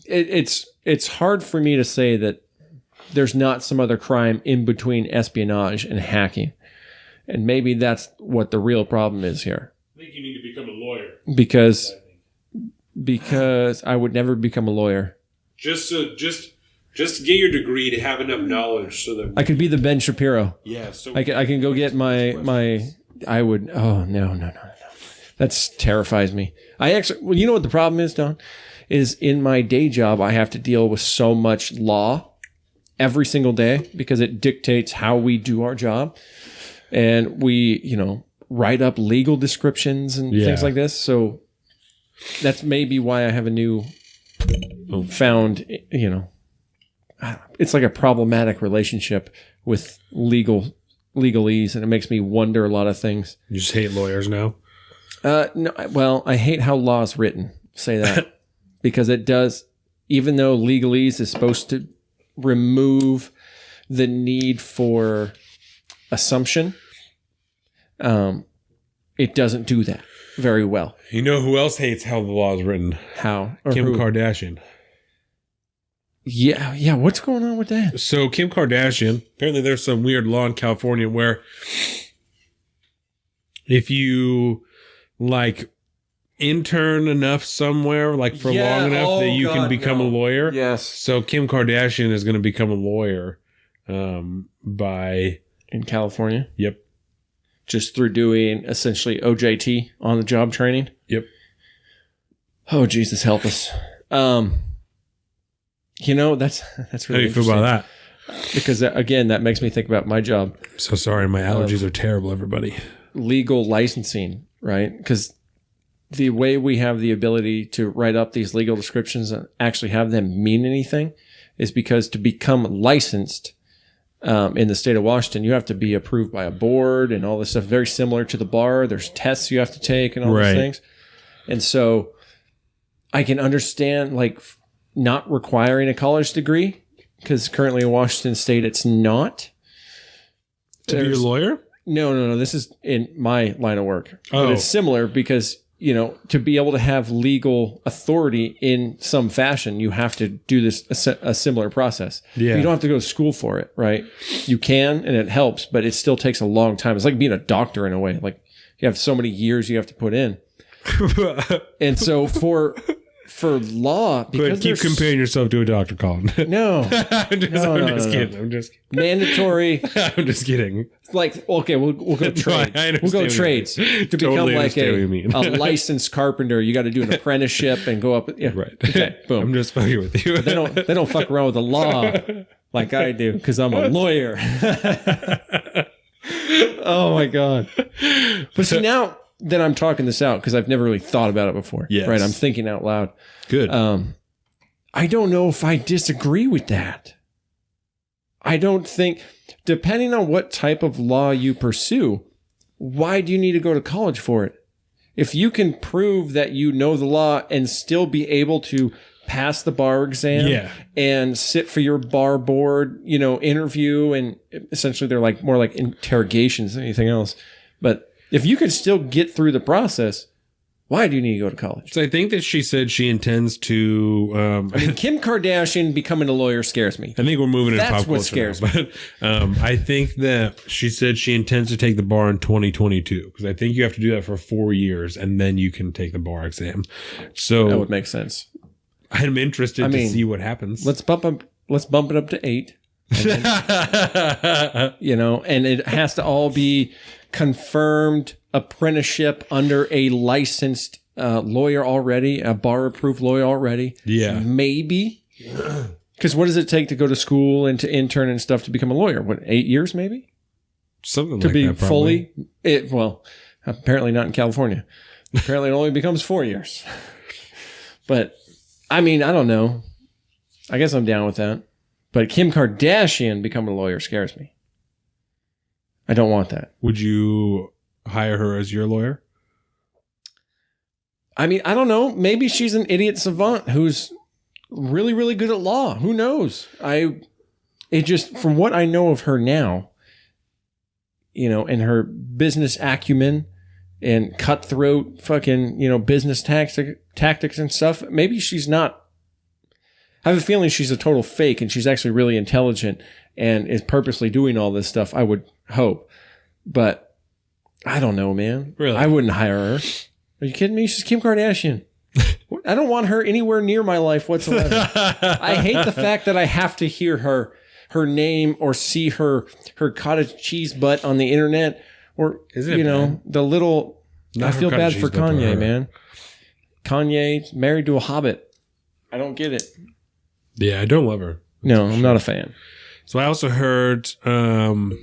it's hard for me to say that there's not some other crime in between espionage and hacking. And maybe that's what the real problem is here. I think you need to become a lawyer. Because I would never become a lawyer. Just to get your degree to have enough knowledge so that I could be the Ben Shapiro. Yeah, so I can go get my I would no. That terrifies me. You know what the problem is, Don? Is in my day job I have to deal with so much law every single day because it dictates how we do our job. And we, write up legal descriptions and things like this. So that's maybe why I have a new found, it's like a problematic relationship with legalese, and it makes me wonder a lot of things. You just hate lawyers now? No, well, I hate how law is written. Say that. Because it does, even though legalese is supposed to remove the need for assumption, it doesn't do that very well. You know who else hates how the law is written? How? Kim Kardashian. Yeah. What's going on with that? So Kim Kardashian, apparently there's some weird law in California where if you intern enough somewhere for long enough that you can become a lawyer. Yes. So Kim Kardashian is going to become a lawyer in California. Yep. Just through doing essentially OJT, on the job training. Yep. Oh, Jesus, help us. That's really How do you feel about that? Because again, that makes me think about my job. So sorry, my allergies are terrible, everybody. Legal licensing, right? Because the way we have the ability to write up these legal descriptions and actually have them mean anything is because to become licensed in the state of Washington, you have to be approved by a board and all this stuff. Very similar to the bar. There's tests you have to take and all these things. And so I can understand not requiring a college degree because currently in Washington State, it's not. To be a lawyer? No. This is in my line of work. Oh. But it's similar because, to be able to have legal authority in some fashion, you have to do a similar process. Yeah. You don't have to go to school for it, right? You can, and it helps, but it still takes a long time. It's like being a doctor in a way. Like you have so many years you have to put in. And so for law, because but keep comparing yourself to a doctor, Colin. No. I'm just kidding. Mandatory. I'm just kidding. Okay, we'll go trades. We'll go trades. To Totally become a licensed carpenter, you got to do an apprenticeship and go up. Yeah. Right. Okay, boom. I'm just fucking with you. But they don't fuck around with the law like I do because I'm a lawyer. Oh my God. But see, now that I'm talking this out, because I've never really thought about it before. Yes. Right. I'm thinking out loud. Good. I don't know if I disagree with that. I don't think, depending on what type of law you pursue, why do you need to go to college for it? If you can prove that you know the law and still be able to pass the bar exam and sit for your bar board, interview, and essentially they're more like interrogations than anything else. But if you can still get through the process, why do you need to go to college? So I think that she said she intends to. Kim Kardashian becoming a lawyer scares me. I think we're moving into pop culture. That's what scares me. But I think that she said she intends to take the bar in 2022 because I think you have to do that for 4 years and then you can take the bar exam. So that would make sense. I'm interested to see what happens. Let's bump it up to 8. And then, and it has to all be confirmed apprenticeship under a licensed lawyer already, a bar-approved lawyer already. Yeah. Maybe. Because what does it take to go to school and to intern and stuff to become a lawyer? What, 8 years maybe? Something to like be that, probably. fully. Well, apparently not in California. Apparently it only becomes 4 years. But, I mean, I don't know. I guess I'm down with that. But Kim Kardashian becoming a lawyer scares me. I don't want that. Would you hire her as your lawyer? I mean, I don't know. Maybe she's an idiot savant who's really, really good at law. Who knows? It just, from what I know of her now, and her business acumen and cutthroat fucking, business tactics and stuff, maybe she's not. I have a feeling she's a total fake and she's actually really intelligent and is purposely doing all this stuff, I would hope. But I don't know, man. Really? I wouldn't hire her. Are you kidding me? She's Kim Kardashian. I don't want her anywhere near my life whatsoever. I hate the fact that I have to hear her name or see her cottage cheese butt on the internet, or the little. Not I feel bad for Kanye, her. man. Kanye's married to a hobbit. I don't get it. Yeah, I don't love her. No, I'm not a fan. So I also heard. So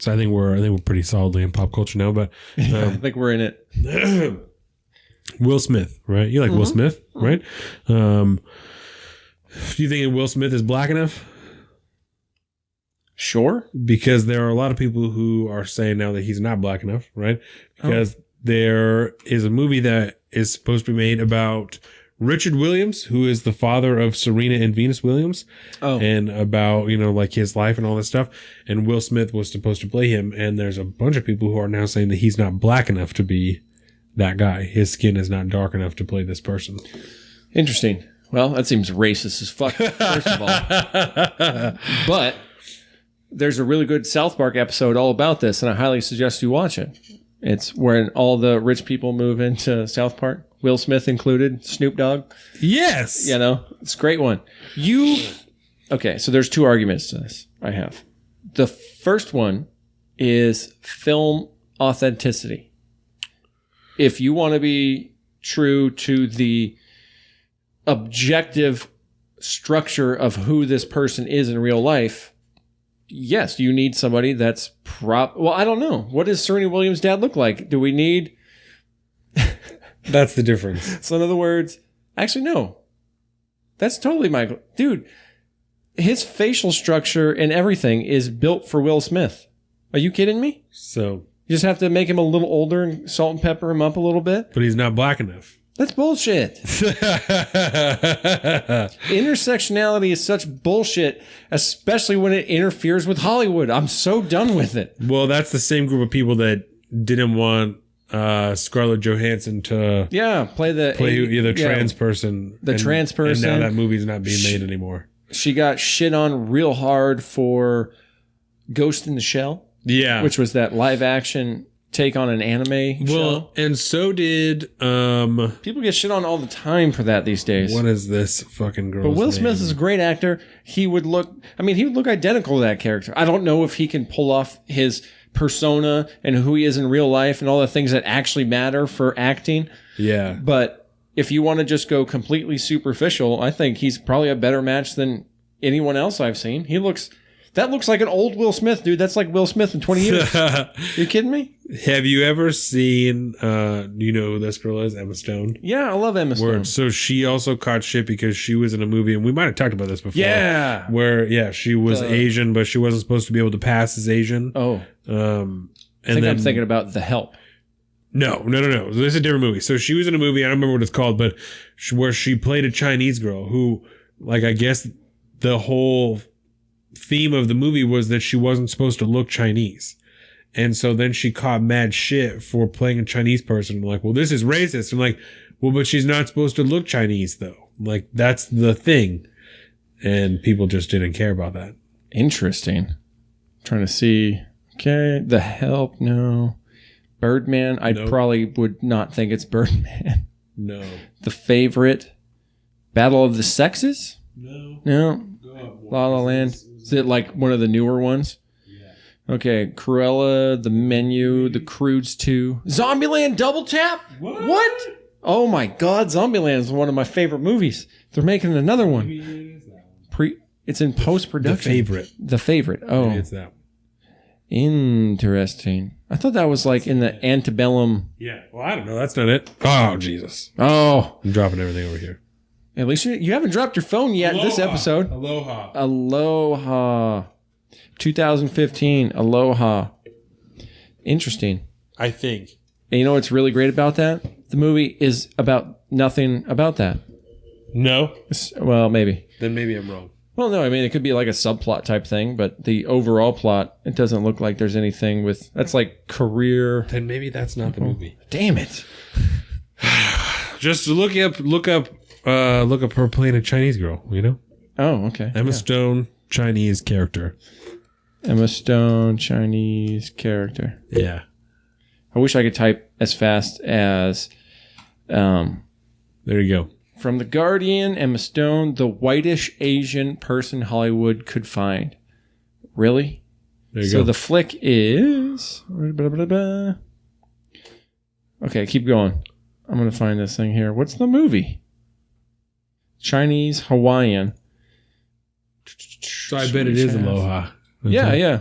I think we're pretty solidly in pop culture now, but I think we're in it. Will Smith, right? You like Will Smith, right? Do you think Will Smith is black enough? Sure. Because there are a lot of people who are saying now that he's not black enough, right? Because there is a movie that is supposed to be made about Richard Williams, who is the father of Serena and Venus Williams, and about, like his life and all this stuff. And Will Smith was supposed to play him. And there's a bunch of people who are now saying that he's not black enough to be that guy. His skin is not dark enough to play this person. Interesting. Well, that seems racist as fuck, first of all. But there's a really good South Park episode all about this, and I highly suggest you watch it. It's when all the rich people move into South Park, Will Smith included, Snoop Dogg. Yes! It's a great one. Okay, so there's two arguments to this I have. The first one is film authenticity. If you want to be true to the objective structure of who this person is in real life, yes, you need somebody that's well, I don't know. What does Serena Williams' dad look like? Do we need... That's the difference. So in other words, actually, no. That's totally Michael. Dude, his facial structure and everything is built for Will Smith. Are you kidding me? So... You just have to make him a little older and salt and pepper him up a little bit. But he's not black enough. That's bullshit. Intersectionality is such bullshit, especially when it interferes with Hollywood. I'm so done with it. Well, that's the same group of people that didn't want Scarlett Johansson to play the trans person. Trans person. And now that movie's not being made anymore. She got shit on real hard for Ghost in the Shell. Yeah. Which was that live action take on an anime show. And so did people get shit on all the time for that these days. What is this fucking girl's But Will name? Smith is a great actor. He would look identical to that character. I don't know if he can pull off his persona and who he is in real life and all the things that actually matter for acting. Yeah. But if you want to just go completely superficial, I think he's probably a better match than anyone else I've seen. That looks like an old Will Smith, dude. That's like Will Smith in 20 years. You kidding me? Have you ever seen, do you know who this girl is? Emma Stone? Yeah, I love Emma Stone. So she also caught shit because she was in a movie, and we might have talked about this before. Yeah. Where, she was Asian, but she wasn't supposed to be able to pass as Asian. Oh. I'm thinking about The Help. No. This is a different movie. So she was in a movie, I don't remember what it's called, but where she played a Chinese girl who, I guess the whole theme of the movie was that she wasn't supposed to look Chinese. And so then she caught mad shit for playing a Chinese person. I'm like, well, this is racist. I'm like, well, but she's not supposed to look Chinese though. Like, that's the thing. And people just didn't care about that. Interesting. I'm trying to see. Okay. The Help. No. Birdman. I probably would not think it's Birdman. No. The Favorite. Battle of the Sexes. No. No. La La Land. Is it like one of the newer ones? Yeah. Okay, Cruella, The Menu, The Croods 2. Zombieland Double Tap? What? Oh my God, Zombieland is one of my favorite movies. They're making another one. It's in post-production. The Favorite. Oh. Maybe it's that one. Interesting. I thought that was like in the antebellum. Yeah. Well, I don't know. That's not it. Oh, Jesus. Oh. I'm dropping everything over here. At least you haven't dropped your phone yet in this episode. Aloha. 2015. Aloha. Interesting. I think. And you know what's really great about that? The movie is about nothing about that. No? Well, maybe. Then maybe I'm wrong. Well, no, I mean, it could be like a subplot type thing, but the overall plot, it doesn't look like there's anything with... That's like career... Then maybe that's not the movie. Damn it. Just look up her playing a Chinese girl, you know? Oh, okay. Emma Stone, Chinese character. Emma Stone, Chinese character. Yeah. I wish I could type as fast as... There you go. From The Guardian, Emma Stone, the whitish Asian person Hollywood could find. Really? There you go. So the flick is... Okay, keep going. I'm going to find this thing here. What's the movie? Chinese, Hawaiian. So I bet it is Aloha. Yeah.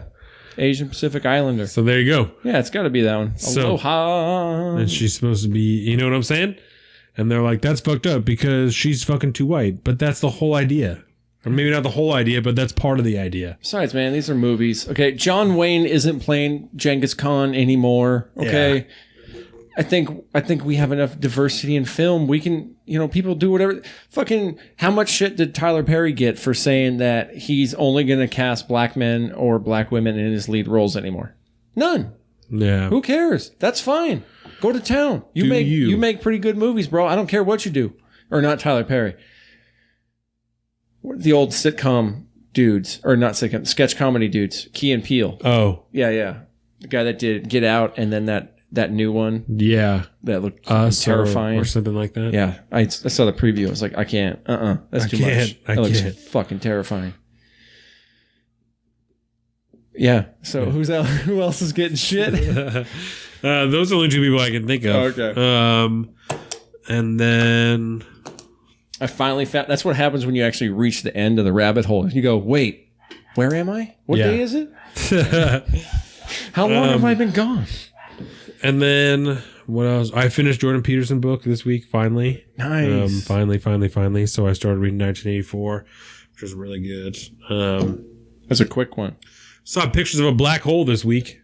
Asian Pacific Islander. So there you go. Yeah, it's got to be that one. Aloha. And she's supposed to be, you know what I'm saying? And they're like, that's fucked up because she's fucking too white. But that's the whole idea. Or maybe not the whole idea, but that's part of the idea. Besides, man, these are movies. Okay, John Wayne isn't playing Genghis Khan anymore. Okay. Yeah. I think we have enough diversity in film. We can, people do whatever. Fucking, how much shit did Tyler Perry get for saying that he's only going to cast black men or black women in his lead roles anymore? None. Yeah. Who cares? That's fine. Go to town. You make pretty good movies, bro. I don't care what you do. Or not Tyler Perry. The old sitcom dudes, or not sitcom, sketch comedy dudes. Key and Peele. Oh. Yeah. The guy that did Get Out and then that new one. Yeah. That looked terrifying. Or something like that. Yeah. I saw the preview. I was like, I can't. That's too much. That looks fucking terrifying. Yeah. So who else is getting shit? Those are the only two people I can think of. Okay. And then I finally found. That's what happens when you actually reach the end of the rabbit hole. You go, wait, where am I? What day is it? How long have I been gone? And then what else? I finished Jordan Peterson book this week. Finally, nice. Finally. So I started reading 1984, which was really good. That's a quick one. Saw pictures of a black hole this week.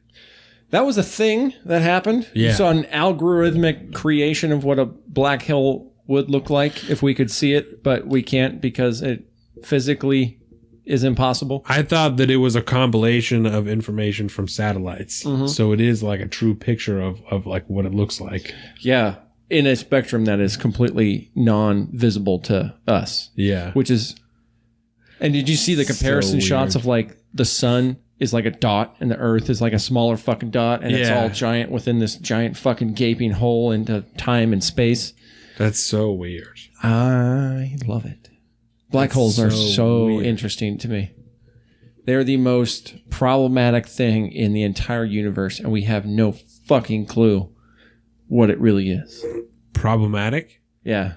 That was a thing that happened. Yeah. You saw an algorithmic creation of what a black hole would look like if we could see it, but we can't because it physically is impossible. I thought that it was a compilation of information from satellites. Mm-hmm. So it is like a true picture of like what it looks like. Yeah. In a spectrum that is completely non-visible to us. Yeah. Which is... And did you see the comparison shots of like the sun is like a dot and the earth is like a smaller fucking dot and it's all giant within this giant fucking gaping hole into time and space? That's so weird. I love it. Black holes are so interesting to me. They're the most problematic thing in the entire universe, and we have no fucking clue what it really is. Problematic? Yeah.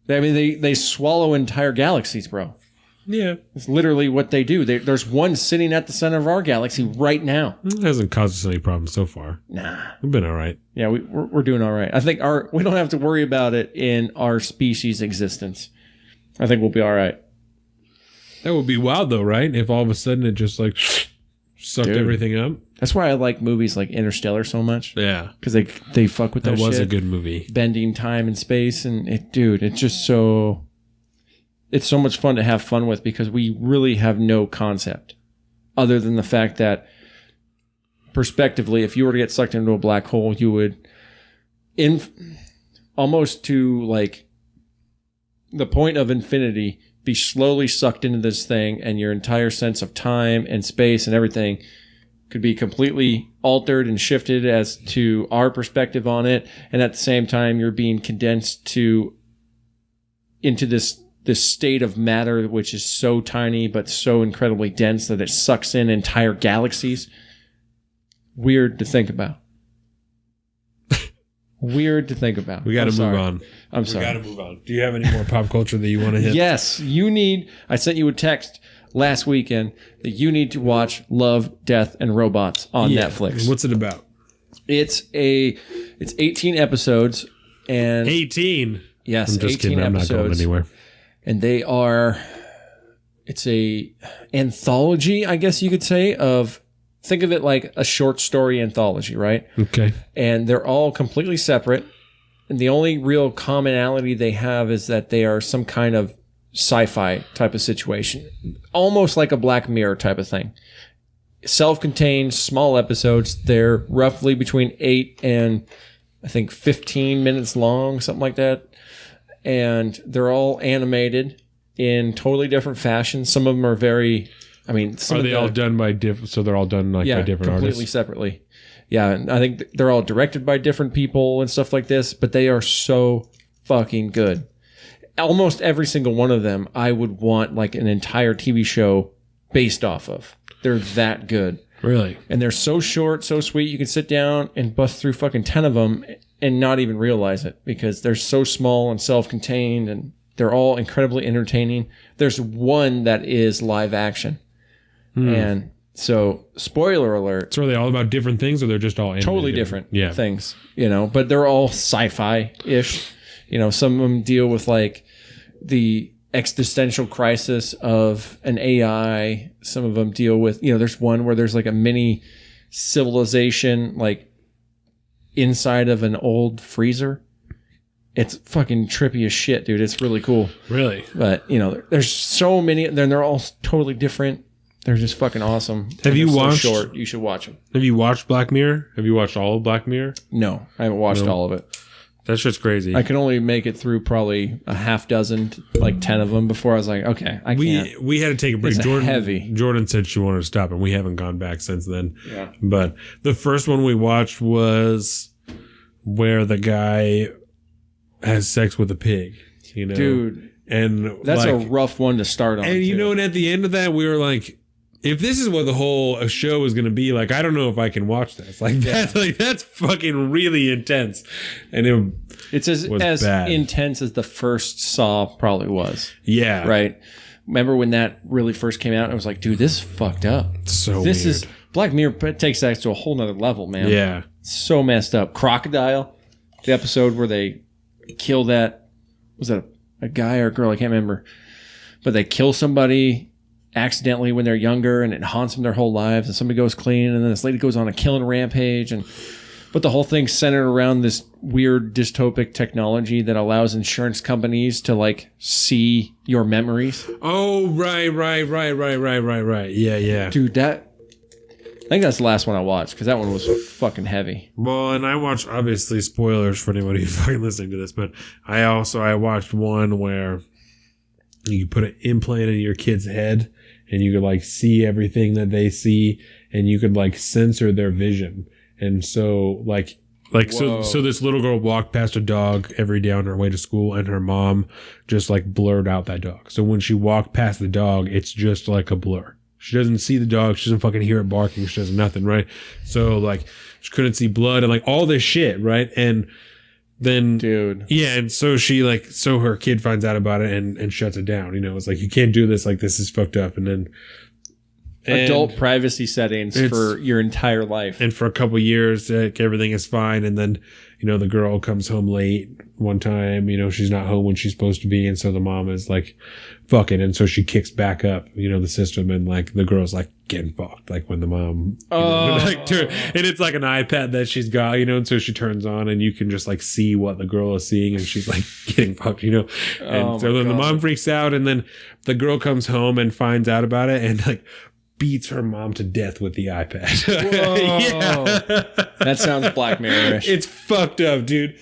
I mean, they swallow entire galaxies, bro. Yeah. It's literally what they do. There's one sitting at the center of our galaxy right now. It hasn't caused us any problems so far. Nah. We've been all right. Yeah, we're doing all right. I think we don't have to worry about it in our species' existence. I think we'll be all right. That would be wild, though, right? If all of a sudden it just like sucked everything up. That's why I like movies like Interstellar so much. Yeah. Because they fuck with that shit. That was a good movie. Bending time and space. And it's just so... It's so much fun to have fun with because we really have no concept other than the fact that prospectively, if you were to get sucked into a black hole, you would almost to like the point of infinity be slowly sucked into this thing, and your entire sense of time and space and everything could be completely altered and shifted as to our perspective on it. And at the same time, you're being condensed into this this state of matter which is so tiny but so incredibly dense that it sucks in entire galaxies. Weird to think about. Weird to think about. We got to move on. I'm sorry. We got to move on. Do you have any more pop culture that you want to hit? Yes, you need. I sent you a text last weekend that you need to watch Love, Death, and Robots on Netflix. What's it about? It's 18 episodes and 18. Yes, I'm just 18 kidding. episodes. I'm not going anywhere. And they are. It's a anthology, I guess you could say, of. Think of it like a short story anthology, right? Okay. And they're all completely separate. And the only real commonality they have is that they are some kind of sci-fi type of situation. Almost like a Black Mirror type of thing. Self-contained, small episodes. They're roughly between 8 and, I think, 15 minutes long, something like that. And they're all animated in totally different fashions. Some of them are very... I mean, are they all done by different? So they're all done by different completely artists, separately. Yeah, and I think they're all directed by different people and stuff like this, but they are so fucking good. Almost every single one of them, I would want like an entire TV show based off of. They're that good, really, and they're so short, so sweet. You can sit down and bust through fucking 10 of them and not even realize it because they're so small and self-contained, and they're all incredibly entertaining. There's one that is live action. And so, spoiler alert. So are they all about different things, or they're just all totally different things, but they're all sci-fi-ish. Some of them deal with like the existential crisis of an AI. Some of them deal with, there's one where there's like a mini civilization like inside of an old freezer. It's fucking trippy as shit, dude. It's really cool. Really? But, there's so many, then they're all totally different. They're just fucking awesome. Have you watched? So short, you should watch them. Have you watched Black Mirror? Have you watched all of Black Mirror? No, I haven't watched all of it. That's just crazy. I can only make it through probably a half dozen, like 10 of them before I was like, okay, I can't. We had to take a break. It's heavy. Jordan said she wanted to stop, and we haven't gone back since then. Yeah. But the first one we watched was where the guy has sex with a pig. Dude, and that's a rough one to start on. And and at the end of that, we were like, if this is what the whole show is going to be, like, I don't know if I can watch this. Like, that's fucking really intense. And it's as bad. Intense as the first Saw probably was. Yeah. Right? Remember when that really first came out? I was like, dude, this is fucked up. This is Black Mirror takes that to a whole nother level, man. Yeah. So messed up. Crocodile, the episode where they kill that, was that a guy or a girl? I can't remember. But they kill somebody accidentally when they're younger, and it haunts them their whole lives, and somebody goes clean, and then this lady goes on a killing rampage, but the whole thing's centered around this weird dystopic technology that allows insurance companies to like see your memories. Oh, right. Yeah. Dude, I think that's the last one I watched because that one was fucking heavy. Well, and I watched, obviously, spoilers for anybody who's fucking listening to this, but I watched one where you put an implant in your kid's head and you could like see everything that they see, and you could like censor their vision. And so so this little girl walked past a dog every day on her way to school, and her mom just like blurred out that dog. So when she walked past the dog, it's just like a blur. She doesn't see the dog. She doesn't fucking hear it barking. She does nothing, right? So like she couldn't see blood and like all this shit, right? And then, dude, yeah, and so she so her kid finds out about it and shuts it down. It's like, you can't do this. Like, this is fucked up. And then adult privacy settings for your entire life. And for a couple years, everything is fine. And then, the girl comes home late one time. She's not home when she's supposed to be, and so the mom is like, "Fuck it," and so she kicks back up, the system, and like the girl's like getting fucked, like when the mom, and it's like an iPad that she's got, and so she turns on, and you can just like see what the girl is seeing, and she's like getting fucked, and so then the mom freaks out, and then the girl comes home and finds out about it, and like beats her mom to death with the iPad. Yeah. That sounds Black Mirror-ish. It's fucked up, dude.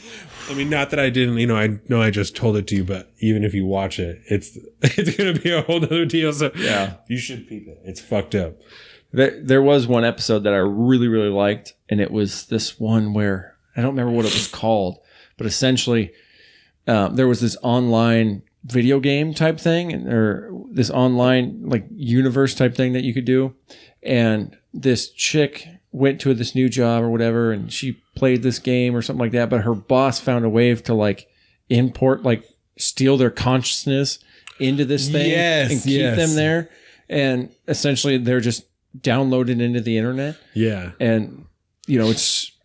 I mean, not that I didn't, I know I just told it to you, but even if you watch it, it's going to be a whole other deal. So yeah, you should peep it. It's fucked up. There was one episode that I really, really liked, and it was this one where I don't remember what it was called, but essentially there was this online video game type thing, or this online like universe type thing that you could do. And this chick went to this new job or whatever, and she played this game or something like that. But her boss found a way to like import, like steal their consciousness into this thing and keep them there. And essentially they're just downloaded into the internet. Yeah. And, you know,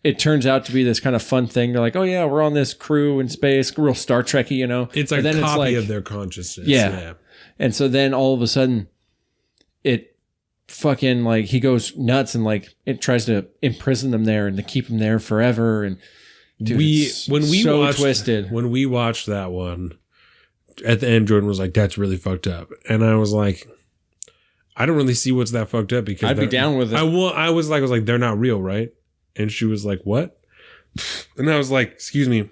it turns out to be this kind of fun thing. They're like, oh yeah, we're on this crew in space, real Star Trek-y, you know. It's like a copy of their consciousness. Yeah. And so then all of a sudden it fucking like he goes nuts and like it tries to imprison them there and to keep them there forever. And dude, when we watched that one at the end, Jordan was like, that's really fucked up. And I was like, I don't really see what's that fucked up, because I'd be down with it. I was like, they're not real, right? And she was like, what? And I was like, excuse me,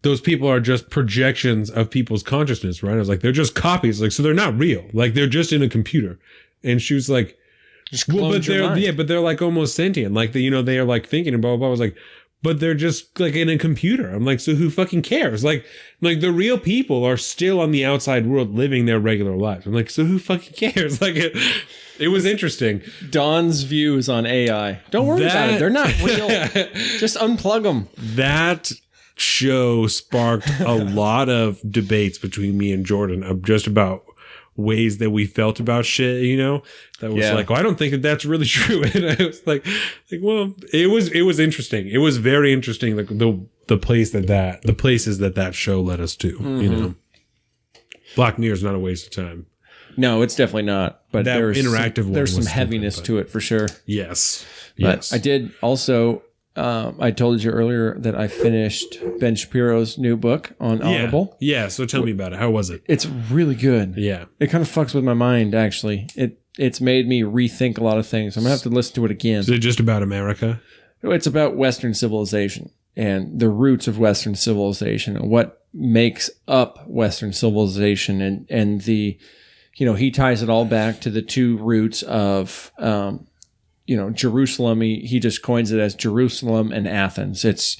those people are just projections of people's consciousness, right? I was like, they're just copies. Like, so they're not real. Like, they're just in a computer. And she was like, well, but they're like almost sentient. Like, they are like thinking and blah, blah, blah. I was like, but they're just like in a computer. I'm like, so who fucking cares? Like the real people are still on the outside world living their regular lives. I'm like, so who fucking cares? Like, it was interesting. Don's views on AI. Don't worry about it. They're not real. Just unplug them. That show sparked a lot of debates between me and Jordan of just about ways that we felt about shit, you know, that was like, well, I don't think that that's really true. And I was like, well, it was interesting. It was very interesting. Like the places that show led us to, you know, Black Mirror is not a waste of time. No, it's definitely not. But that there's some heaviness to it for sure. Yes. But I did also, I told you earlier that I finished Ben Shapiro's new book on Audible. Yeah. So tell me about it. How was it? It's really good. Yeah. It kind of fucks with my mind, actually. It's made me rethink a lot of things. I'm going to have to listen to it again. Is it just about America? It's about Western civilization and the roots of Western civilization and what makes up Western civilization. And the, you know, he ties it all back to the two roots of, you know, Jerusalem. He just coins it as Jerusalem and Athens. It's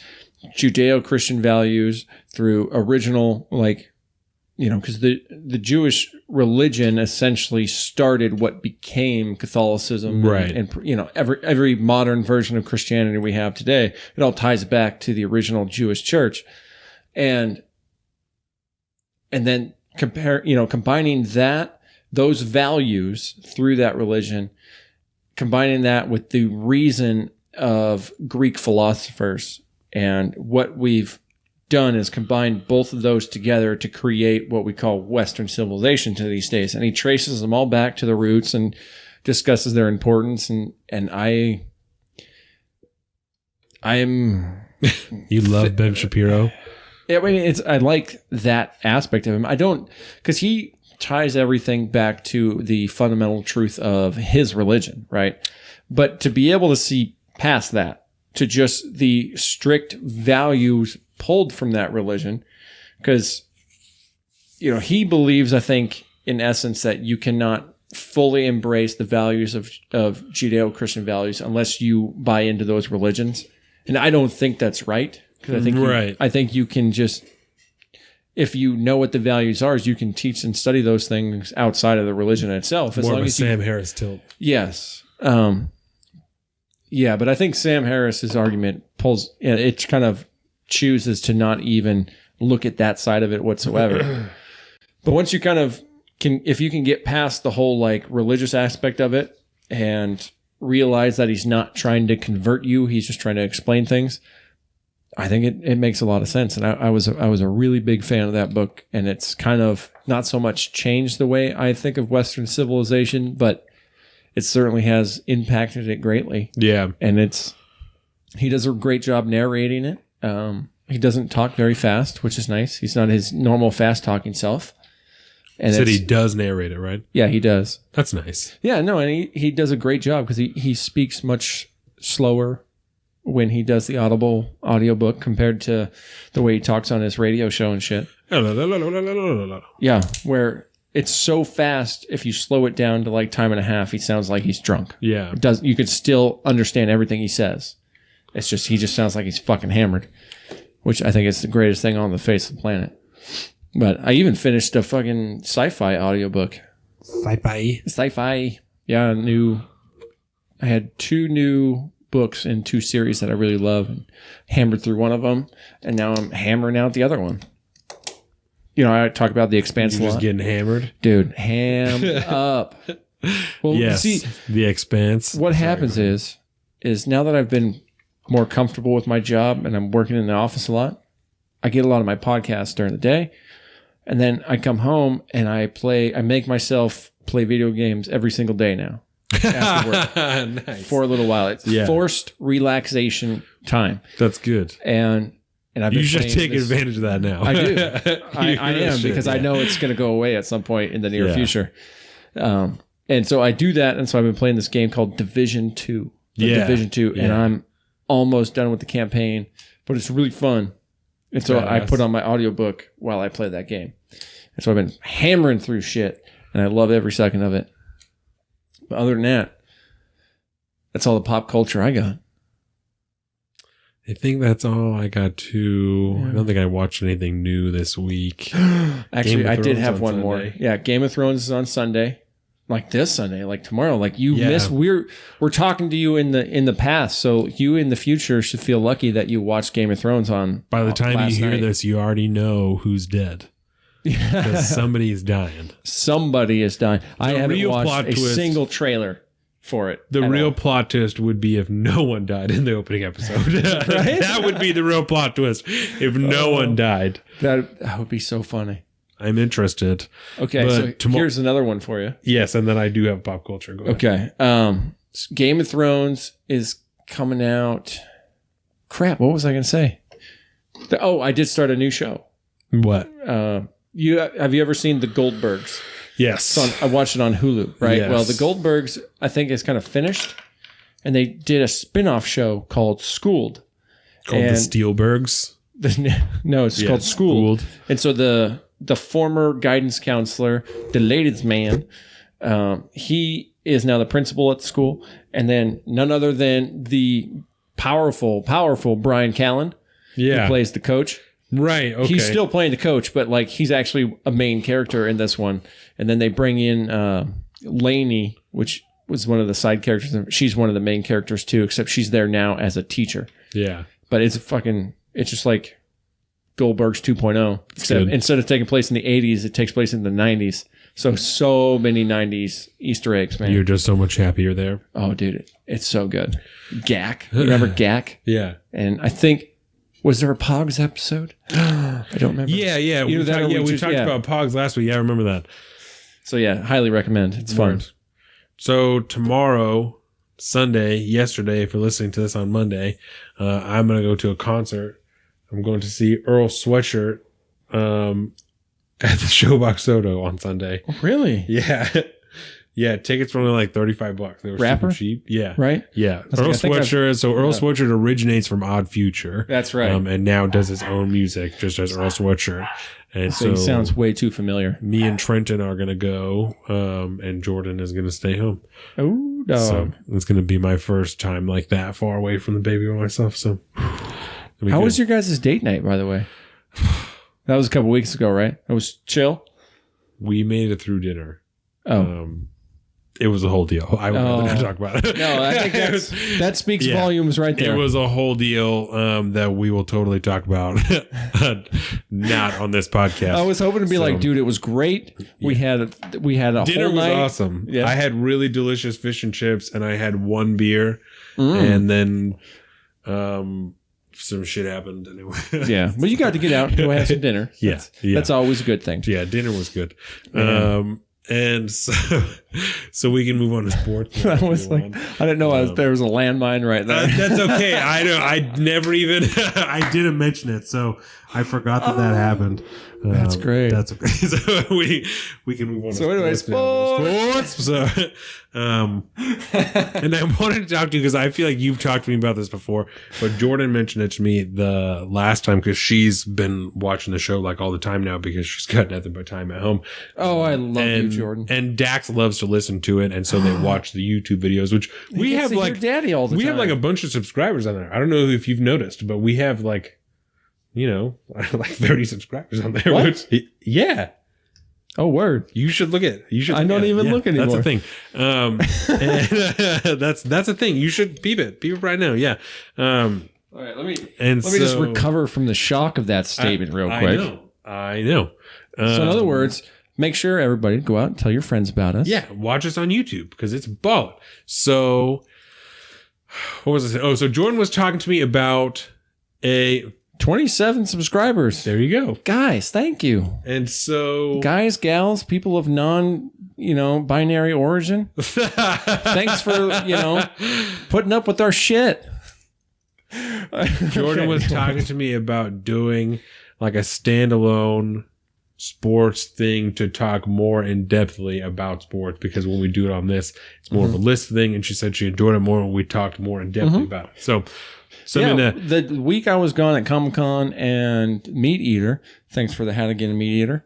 Judeo-Christian values through original, like, you know, because the Jewish religion essentially started what became Catholicism, right? And you know, every modern version of Christianity we have today, it all ties back to the original Jewish church, and then combining those values through that religion, combining that with the reason of Greek philosophers, and what we've done is combine both of those together to create what we call Western civilization to these days. And he traces them all back to the roots and discusses their importance. And I'm you love Ben Shapiro? Yeah, I mean, I like that aspect of him. I don't, because he ties everything back to the fundamental truth of his religion, right? But to be able to see past that to just the strict values pulled from that religion, because, you know, he believes, I think, in essence, that you cannot fully embrace the values of Judeo-Christian values unless you buy into those religions. And I don't think that's right. Because I think you can just, if you know what the values are, you can teach and study those things outside of the religion itself. As More long of a as Sam Harris tilt. Yes. Yeah, but I think Sam Harris's argument it kind of chooses to not even look at that side of it whatsoever. But once you kind of if you can get past the whole like religious aspect of it and realize that he's not trying to convert you, he's just trying to explain things, I think it makes a lot of sense. And I was a really big fan of that book, and it's kind of not so much changed the way I think of Western civilization, but it certainly has impacted it greatly. Yeah. And he does a great job narrating it. He doesn't talk very fast, which is nice. He's not his normal fast talking self. And said he does narrate it, right? Yeah, he does. That's nice. Yeah, no, and he does a great job because he speaks much slower when he does the Audible audiobook compared to the way he talks on his radio show and shit. Yeah, where it's so fast, if you slow it down to like time and a half, he sounds like he's drunk. Yeah. You could still understand everything he says. It's just, he just sounds like he's fucking hammered, which I think is the greatest thing on the face of the planet. But I even finished a fucking sci-fi audiobook. Sci-fi. Yeah, I had 2 new books in 2 series that I really love, and hammered through one of them, and now I'm hammering out the other one. You know, I talk about The Expanse a lot. Just getting hammered? Dude, hammed up. Well, yes, see, The Expanse. What happens is now that I've been more comfortable with my job and I'm working in the office a lot, I get a lot of my podcasts during the day, and then I come home and I make myself play video games every single day now after work. Nice. For a little while. It's forced relaxation time. That's good. And I've been you should take advantage of that now. I do. I am, because I know it's going to go away at some point in the near future. And so I do that, and so I've been playing this game called Division 2. Division 2, and I'm almost done with the campaign, but it's really fun. And so I put on my audiobook while I play that game. And so I've been hammering through shit, and I love every second of it. But other than that, that's all the pop culture I got. I think that's all I got too. I don't think I watched anything new this week. Actually, I did have one more. Yeah, Game of Thrones is on Sunday. Like this Sunday, like tomorrow. Like you miss. We're talking to you in the past, so you in the future should feel lucky that you watched Game of Thrones on. By the time you hear this, you already know who's dead. Because somebody's dying. Somebody is dying. I haven't watched a single trailer for it. The real plot twist would be if no one died in the opening episode. Right? That would be the real plot twist if no one died. That would be so funny. I'm interested. Okay, so here's another one for you. Yes, and then I do have pop culture. Go ahead. Okay. Game of Thrones is coming out. Crap, what was I going to say? I did start a new show. What? Have you ever seen The Goldbergs? Yes. I watched it on Hulu, right? Yes. Well, The Goldbergs, I think, is kind of finished. And they did a spin-off show called Schooled. Called The Steelbergs? No, it's called Schooled. And so the former guidance counselor, the ladies man, he is now the principal at the school. And then none other than the powerful Brian Callen, who plays the coach. Right. Okay. He's still playing the coach, but like he's actually a main character in this one. And then they bring in Lainey, which was one of the side characters. She's one of the main characters too, except she's there now as a teacher. Yeah. But it's just like Goldberg's 2.0. Except instead of taking place in the 80s, it takes place in the 90s. So many 90s Easter eggs, man. You're just so much happier there. Oh, dude, it's so good. Gak. You remember Gak? Yeah. And I think, was there a Pogs episode? I don't remember. Yeah. We talked about Pogs last week. Yeah, I remember that. So yeah, highly recommend. It's fun. So tomorrow, yesterday, if you're listening to this on Monday, I'm going to go to a concert. I'm going to see Earl Sweatshirt at the Showbox Soto on Sunday. Oh, really? Yeah. Yeah, tickets were only like $35. They were Rapper? super cheap. Yeah. Right? Yeah. Earl Sweatshirt originates from Odd Future. That's right. And now does his own music, just as Earl Sweatshirt. And so he sounds way too familiar. Me and Trenton are going to go, and Jordan is going to stay home. Oh, dog. So it's going to be my first time like that far away from the baby by myself. So how was your guys' date night, by the way? That was a couple weeks ago, right? It was chill? We made it through dinner. Oh. It was a whole deal. I would rather not talk about it. No, I think that speaks volumes right there. It was a whole deal that we will totally talk about, not on this podcast. I was hoping to be like, dude, it was great. We had a dinner whole night. Was awesome. Yeah. I had really delicious fish and chips, and I had one beer, and then some shit happened anyway. Yeah, but you got to get out and go have some dinner. That's always a good thing. Yeah, dinner was good. And so we can move on to sports. I was like, I didn't know there was a landmine right there. That's okay. I know. I never even. I didn't mention it, so I forgot that happened. That's great. That's okay. So we can move on. So anyway, sports. So, and I wanted to talk to you because I feel like you've talked to me about this before, but Jordan mentioned it to me the last time because she's been watching the show like all the time now because she's got nothing but time at home. Oh, I love you, Jordan. And Dax loves to listen to it, and so they watch the YouTube videos, which we have like your daddy all the time. We have like a bunch of subscribers on there. I don't know if you've noticed, but we have like like 30 subscribers on there. What? Yeah. Oh, word. You should look at. You should. I don't even look anymore. That's the thing. And that's the thing. You should peep it. Peep it right now. Yeah. All right. Let me just recover from the shock of that statement real quick. I know. So in other words, make sure everybody go out and tell your friends about us. Yeah. Watch us on YouTube because it's ballin'. So what was I saying? Oh, so Jordan was talking to me about 27 subscribers. There you go. Guys, thank you. And so guys, gals, people of binary origin. Thanks for, putting up with our shit. Jordan was talking to me about doing like a standalone sports thing to talk more in depthly about sports, because when we do it on this, it's more of a list thing. And she said she enjoyed it more when we talked more in depthly about it. So the week I was gone at Comic-Con and Meat Eater, thanks for the hat again, Meat Eater.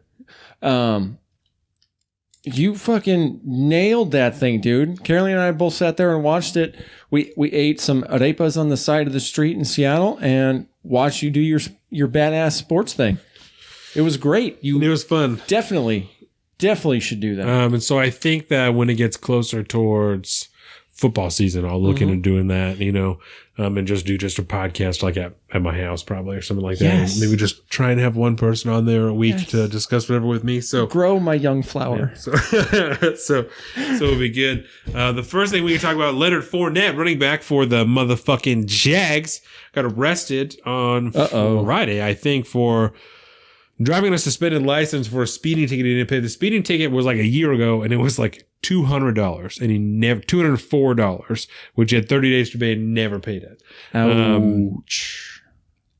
You fucking nailed that thing, dude. Caroline and I both sat there and watched it. We ate some arepas on the side of the street in Seattle and watched you do your badass sports thing. It was great. It was fun. Definitely should do that. And so I think that when it gets closer towards football season, I'll look into doing that, and just do a podcast like at my house probably or something like that. Yes. And maybe just try and have one person on there a week to discuss whatever with me. So grow my young flower. Yeah, so it'll be good. The first thing we can talk about, Leonard Fournette, running back for the motherfucking Jags, got arrested on Friday, I think, for driving on a suspended license for a speeding ticket he didn't pay. The speeding ticket was like a year ago, and it was like $200, and he never $204, which he had 30 days to pay and never paid it. Ouch.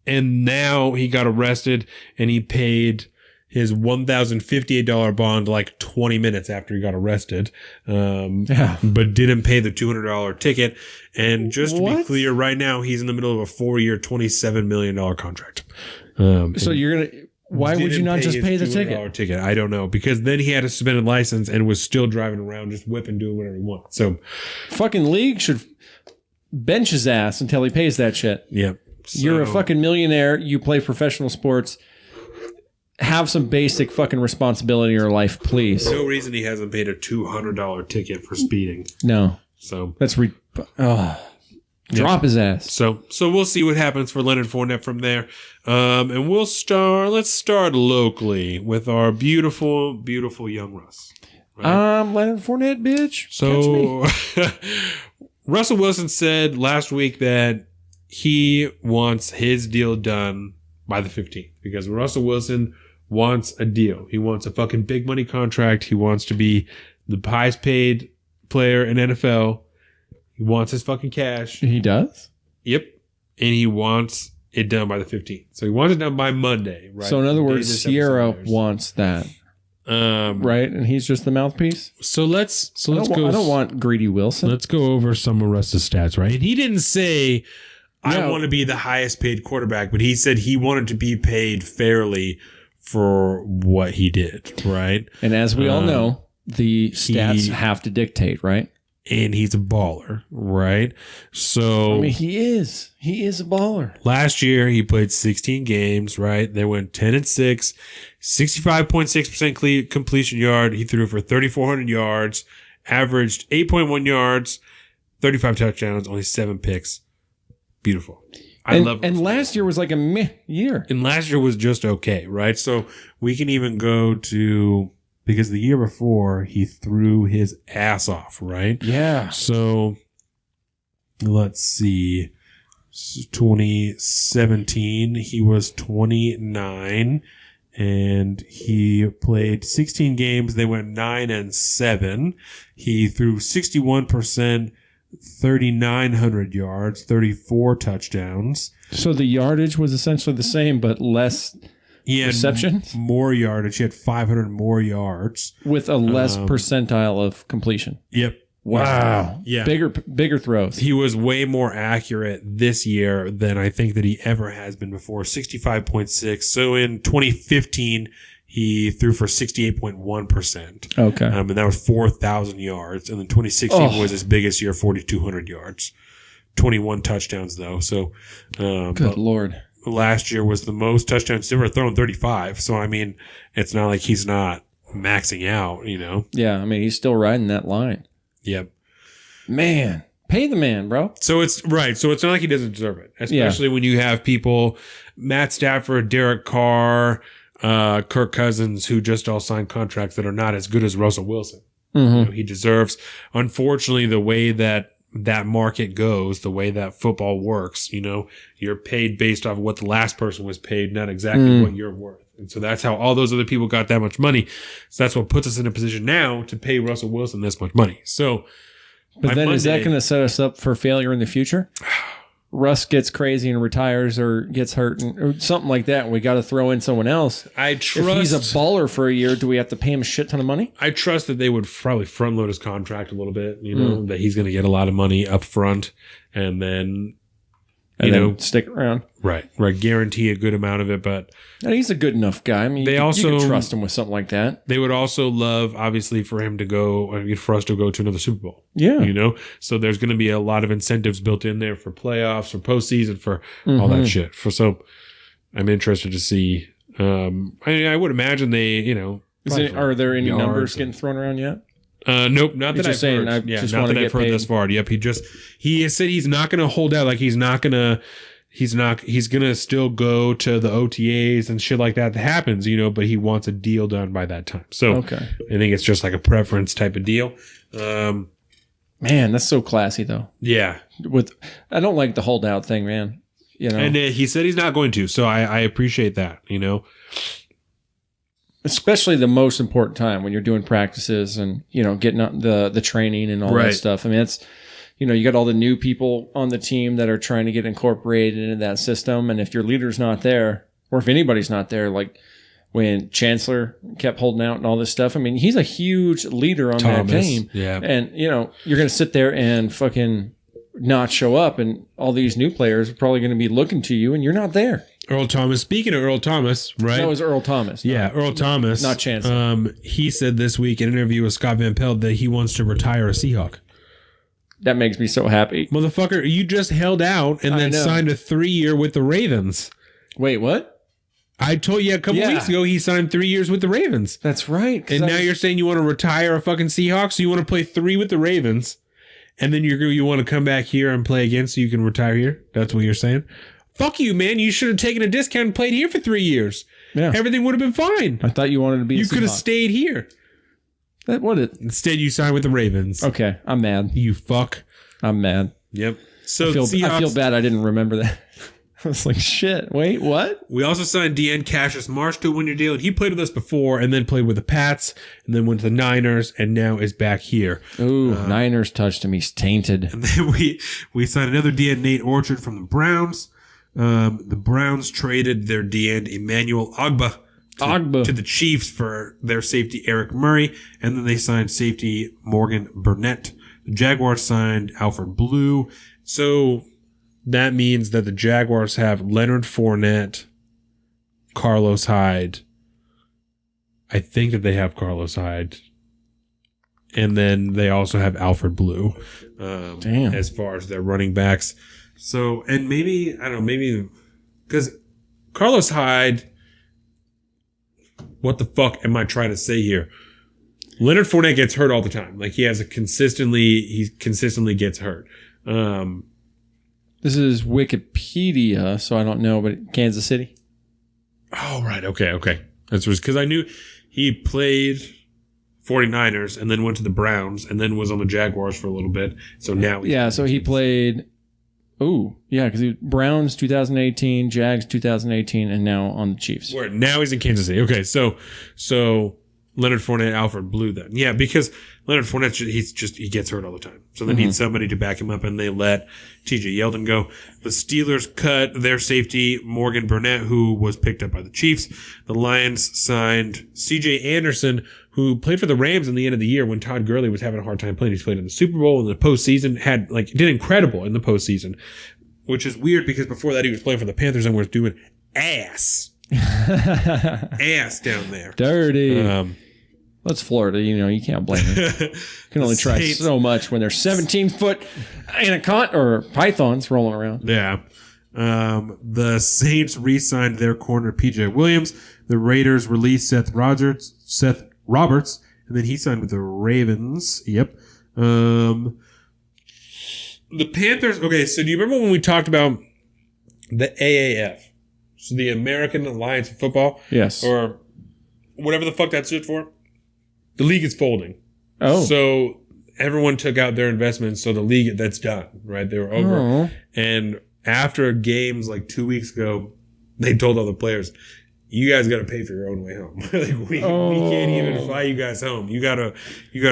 And now he got arrested, and he paid his $1,058 bond like 20 minutes after he got arrested, but didn't pay the $200 ticket. And just to be clear, right now he's in the middle of a 4-year, $27 million contract. So you're gonna. Why would you not just pay the ticket? I don't know, because then he had a suspended license and was still driving around, just whipping, doing whatever he wants. So, fucking league should bench his ass until he pays that shit. Yep. So, you're a fucking millionaire. You play professional sports. Have some basic fucking responsibility in your life, please. No reason he hasn't paid a $200 ticket for speeding. No. So that's drop his ass. So we'll see what happens for Leonard Fournette from there. And let's start locally with our beautiful, beautiful young Russ. Right? Leonard Fournette, bitch. So Russell Wilson said last week that he wants his deal done by the 15th, because Russell Wilson wants a deal. He wants a fucking big money contract. He wants to be the highest paid player in NFL. He wants his fucking cash. He does? Yep. And he wants it done by the 15th. So he wants it done by Monday, right? So in other words, Sierra wants that. Right? And he's just the mouthpiece? So let's go. I don't want greedy Wilson. Let's go over some of Russ's stats, right? He didn't say, I want to be the highest paid quarterback, but he said he wanted to be paid fairly for what he did, right? And as we all know, the stats have to dictate, right? And he's a baller, right? So I mean, he is a baller. Last year he played 16 games, right? They went 10-6, 65.6% completion yard. He threw for 3,400 yards, averaged 8.1 yards, 35 touchdowns, only 7 picks. Beautiful. I love it. And last year was like a meh year. And last year was just okay, right? So we can even go to, because the year before he threw his ass off, right? Yeah. So let's see. 2017, he was 29 and he played 16 games. They went 9-7. He threw 61%, 3,900 yards, 34 touchdowns. So the yardage was essentially the same, but less receptions? More yardage. He had 500 more yards. With a less percentile of completion. Yep. Wow. Yeah. Bigger throws. He was way more accurate this year than I think that he ever has been before. 65.6. So in 2015, he threw for 68.1%. Okay. And that was 4,000 yards. And then 2016 was his biggest year, 4,200 yards. 21 touchdowns though. So, good Lord. last year was the most touchdowns ever thrown, 35. So, I mean, it's not like he's not maxing out, you know? Yeah, I mean, he's still riding that line. Yep. Man, pay the man, bro. So it's right. So it's not like he doesn't deserve it, especially when you have people, Matt Stafford, Derek Carr, Kirk Cousins, who just all signed contracts that are not as good as Russell Wilson. Mm-hmm. You know, he deserves, unfortunately, the way that market goes, the way that football works, you know, you're paid based off of what the last person was paid, not exactly what you're worth. And so that's how all those other people got that much money. So that's what puts us in a position now to pay Russell Wilson this much money. So, but then is that going to set us up for failure in the future? Russ gets crazy and retires or gets hurt or something like that, and we got to throw in someone else. If he's a baller for a year, do we have to pay him a shit ton of money? I trust that they would probably front load his contract a little bit, you know, that he's going to get a lot of money up front and then, you know, stick around. Right. Guarantee a good amount of it. But he's a good enough guy. I mean, you can trust him with something like that. They would also love, obviously, for him to go, for us to go to another Super Bowl. Yeah. You know, so there's going to be a lot of incentives built in there for playoffs, for postseason, for all that shit. So I'm interested to see. I would imagine they, you know. Are there any numbers getting thrown around yet? Nope, not that I've heard. Not that I've heard thus far. Yep, he has said he's not going to hold out. Like he's going to still go to the OTAs and shit like that happens, you know, but he wants a deal done by that time. So I think it's just like a preference type of deal. Man, that's so classy though. Yeah. I don't like the holdout thing, man. You know, and he said he's not going to. So I appreciate that, you know. Especially the most important time when you're doing practices and, you know, getting the training and all that stuff. I mean, it's, you know, you got all the new people on the team that are trying to get incorporated into that system. And if your leader's not there, or if anybody's not there, like when Chancellor kept holding out and all this stuff, I mean, he's a huge leader on that team. Yeah. And, you know, you're going to sit there and fucking not show up, and all these new players are probably going to be looking to you, and you're not there. Earl Thomas. Speaking of Earl Thomas, right? That was Earl Thomas. Yeah, Earl Thomas. Not Chancellor. He said this week in an interview with Scott Van Pelt that he wants to retire a Seahawk. That makes me so happy. Motherfucker, you just held out and then signed a 3-year with the Ravens. Wait, what? I told you a couple weeks ago he signed 3 years with the Ravens. That's right. And now you're saying you want to retire a fucking Seahawk, so you want to play 3 with the Ravens, and then you want to come back here and play again so you can retire here? That's what you're saying? Fuck you, man. You should have taken a discount and played here for 3 years. Yeah. Everything would have been fine. I thought you wanted to be You could have stayed here. Instead, you signed with the Ravens. Okay, I'm mad. You fuck. I'm mad. Yep. So I feel bad I didn't remember that. I was like, shit, wait, what? We also signed Deanne Cassius Marsh to a 1-year deal, and he played with us before and then played with the Pats and then went to the Niners and now is back here. Ooh, Niners touched him. He's tainted. And then we signed another DN, Nate Orchard, from the Browns. The Browns traded their DN, Emmanuel Ogbah, to the Chiefs for their safety, Eric Murray, and then they signed safety Morgan Burnett. The Jaguars signed Alfred Blue. So that means that the Jaguars have Leonard Fournette, Carlos Hyde. I think that they have Carlos Hyde. And then they also have Alfred Blue. As far as their running backs. So, and maybe, I don't know, maybe, because Carlos Hyde, what the fuck am I trying to say here? Leonard Fournette gets hurt all the time. Like he consistently gets hurt. This is Wikipedia, so I don't know, but Kansas City. Oh, right. Okay. That's because I knew he played 49ers and then went to the Browns and then was on the Jaguars for a little bit. So now he played. Oh, yeah, because Browns 2018, Jags 2018, and now on the Chiefs. Now he's in Kansas City. Okay, so Leonard Fournette, Alfred Blue then. Yeah, because Leonard Fournette, he gets hurt all the time. So they need somebody to back him up, and they let TJ Yeldon go. The Steelers cut their safety, Morgan Burnett, who was picked up by the Chiefs. The Lions signed CJ Anderson, who played for the Rams in the end of the year when Todd Gurley was having a hard time playing. He's played in the Super Bowl in the postseason, did incredible in the postseason, which is weird because before that he was playing for the Panthers and was doing ass down there. Dirty. That's Florida. You know, you can't blame them. You can only try so much when there's 17-foot anaconda or pythons rolling around. Yeah. The Saints re-signed their corner PJ Williams. The Raiders released Seth Roberts, and then he signed with the Ravens. Yep. The Panthers. Okay, so do you remember when we talked about the AAF? So the American Alliance of Football? Yes. Or whatever the fuck that stood for? The league is folding. Oh. So everyone took out their investments, so the league, that's done, right? They were over. Oh. And after games like 2 weeks ago, they told all the players, you guys got to pay for your own way home. we can't even fly you guys home. You gotta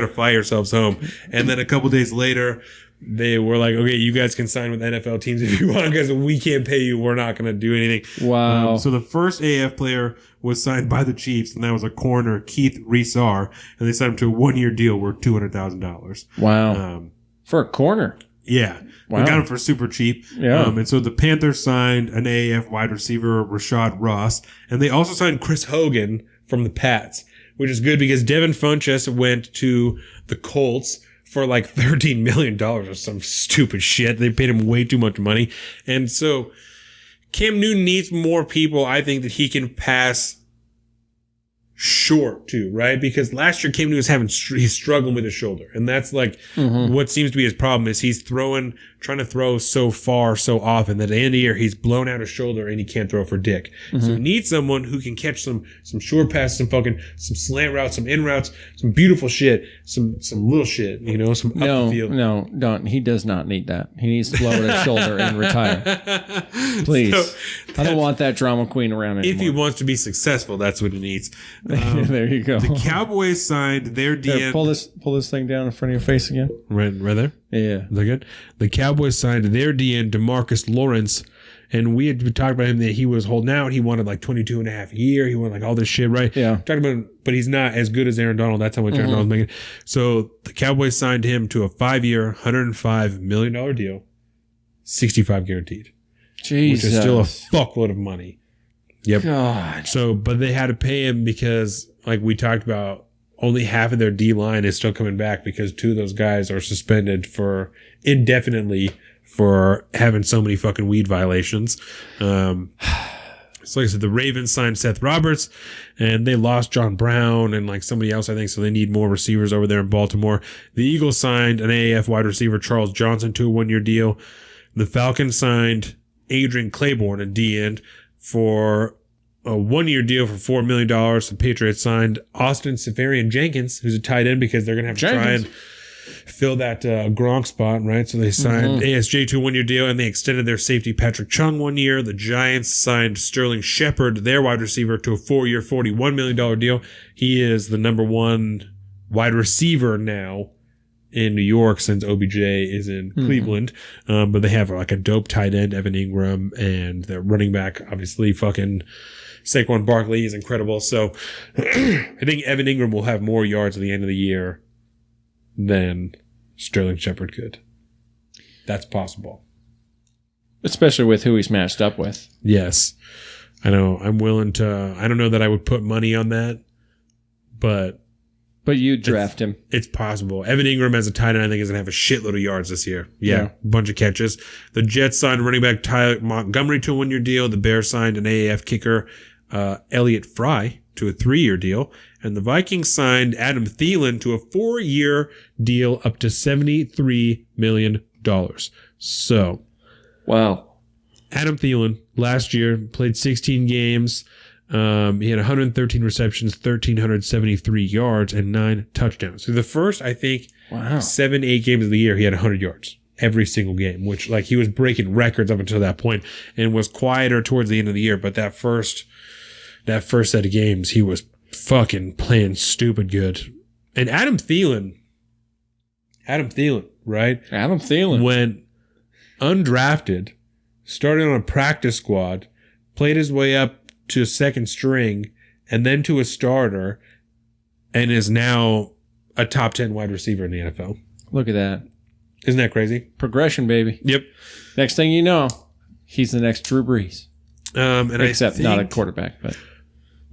fly yourselves home. And then a couple days later, they were like, okay, you guys can sign with NFL teams if you want, because we can't pay you. We're not going to do anything. Wow. So the first AF player was signed by the Chiefs, and that was a corner, Keith Resar, and they signed him to a 1-year deal worth $200,000. Wow. For a corner. Yeah. Wow. We got him for super cheap. Yeah. And so the Panthers signed an AAF wide receiver, Rashad Ross, and they also signed Chris Hogan from the Pats, which is good because Devin Funchess went to the Colts for like $13 million or some stupid shit. They paid him way too much money. And so Cam Newton needs more people, I think, that he can pass short to, right? Because last year Cam Newton he's struggling with his shoulder, and that's like what seems to be his problem is he's trying to throw so far so often that at the end of the year he's blown out his shoulder and he can't throw for dick. So he needs someone who can catch some short passes, some slant routes, some in routes, some beautiful shit, some little shit, some up the field. No, don't. He does not need that. He needs to blow out his shoulder and retire. Please. So I don't want that drama queen around anymore. if he wants to be successful, that's what he needs. There you go. The Cowboys signed their DN. There, pull this thing down in front of your face again. Right there. Yeah. Is that good? The Cowboys signed their DN, DeMarcus Lawrence, and we had talked about him that he was holding out. He wanted like 22 and a half a year. He wanted like all this shit, right? Yeah. Talked about him, but he's not as good as Aaron Donald. That's how much Aaron Donald's making. So the Cowboys signed him to a 5-year, $105 million deal, 65 guaranteed. Jesus. Which is still a fuckload of money. Yep. God. So, but they had to pay him because, like we talked about, only half of their D line is still coming back because 2 of those guys are suspended for indefinitely for having so many fucking weed violations. So like I said, the Ravens signed Seth Roberts, and they lost John Brown and like somebody else, I think, so they need more receivers over there in Baltimore. The Eagles signed an AAF wide receiver, Charles Johnson, to a 1-year deal. The Falcons signed Adrian Claiborne, a D-end, for a 1-year deal for $4 million. The Patriots signed Austin Seferian-Jenkins, who's a tight end, because they're going to have to try and fill that Gronk spot, right? So they signed ASJ to a 1-year deal, and they extended their safety Patrick Chung 1 year. The Giants signed Sterling Shepard, their wide receiver, to a 4-year, $41 million deal. He is the number 1 wide receiver now in New York since OBJ is in Cleveland. But they have like a dope tight end, Evan Ingram, and their running back, obviously fucking Saquon Barkley is incredible. So I think Evan Ingram will have more yards at the end of the year than Sterling Shepard could. That's possible. Especially with who he's matched up with. Yes. I know. I'm willing to, I don't know that I would put money on that, but you draft him. It's possible. Evan Ingram as a tight end, I think, is going to have a shitload of yards this year. Yeah. A bunch of catches. The Jets signed running back Tyler Montgomery to a 1-year deal. The Bears signed an AAF kicker, Elliott Fry, to a 3-year deal. And the Vikings signed Adam Thielen to a 4-year deal up to $73 million. So. Wow. Adam Thielen last year played 16 games. He had 113 receptions, 1,373 yards, and 9 touchdowns. So the first, I think, 7-8 games of the year, he had 100 yards every single game, which like he was breaking records up until that point and was quieter towards the end of the year. But that first set of games, he was fucking playing stupid good. And Adam Thielen, right? Adam Thielen went undrafted, started on a practice squad, played his way up to a second string, and then to a starter, and is now a top 10 wide receiver in the NFL. Look at that. Isn't that crazy? Progression, baby. Yep. Next thing you know, he's the next Drew Brees. Except not a quarterback, but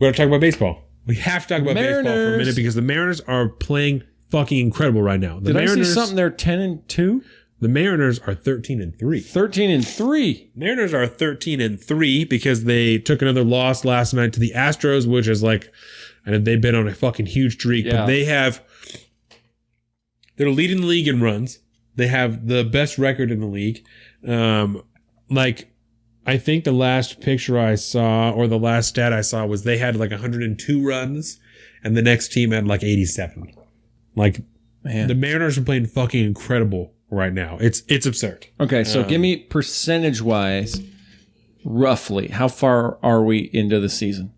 we're going to talk about baseball. We have to talk about Mariners. baseball for a minute because the Mariners are playing fucking incredible right now. Did I see something? They're 10-2? The Mariners are 13-3. 13-3. Mariners are 13-3 because they took another loss last night to the Astros, which is like, I know they've been on a fucking huge streak, but they're leading the league in runs. They have the best record in the league. I think the last picture I saw, or the last stat I saw, was they had like 102 runs, and the next team had like 87. Like, man, the Mariners are playing fucking incredible right now. It's absurd. Okay, so give me percentage-wise, roughly, how far are we into the season?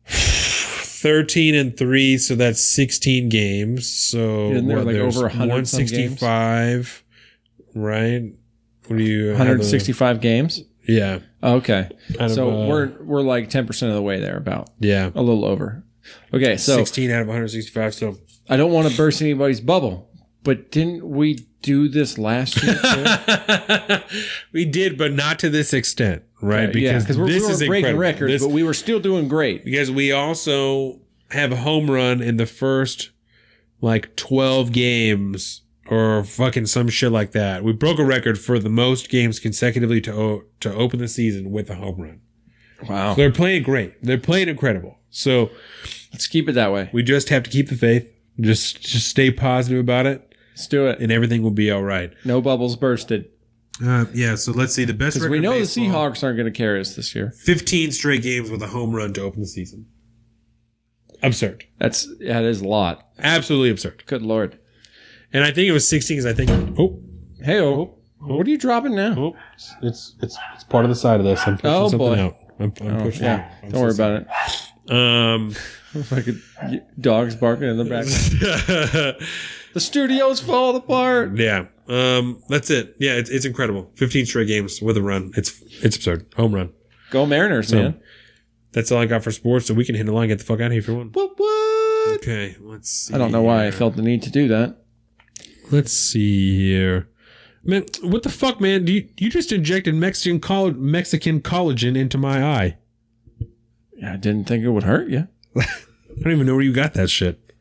13-3, so that's 16 games. So isn't there like over 165, right? What do you 165 games? Yeah. Okay. So we're like 10% of the way there, about. Yeah. A little over. Okay, so 16 out of 165. So I don't want to burst anybody's bubble, but didn't we do this last year too? We did, but not to this extent, right? Okay, because we were breaking records, but we were still doing great. Because we also have a home run in the first like 12 games or fucking some shit like that. We broke a record for the most games consecutively to open the season with a home run. Wow. So they're playing great. They're playing incredible. So let's keep it that way. We just have to keep the faith. Just stay positive about it. Let's do it. And everything will be all right. No bubbles bursted. Yeah, so let's see. The best record we know baseball, the Seahawks aren't going to carry us this year. 15 straight games with a home run to open the season. Absurd. That is a lot. Absolutely absurd. Good Lord. And I think it was 16 because I think... What are you dropping now? It's part of the side of this. I'm pushing something out. I'm pushing it. Don't worry about it. Fucking dogs barking in the background. The studio's falling apart. Yeah. That's it. Yeah, it's incredible. 15 straight games with a run. It's absurd. Home run. Go Mariners, man. That's all I got for sports, so we can hit the line and get the fuck out of here if you want. What? Okay, let's see. I don't know why I felt the need to do that. Let's see here. Man, what the fuck, man? You just injected Mexican collagen into my eye. Yeah, I didn't think it would hurt you. I don't even know where you got that shit.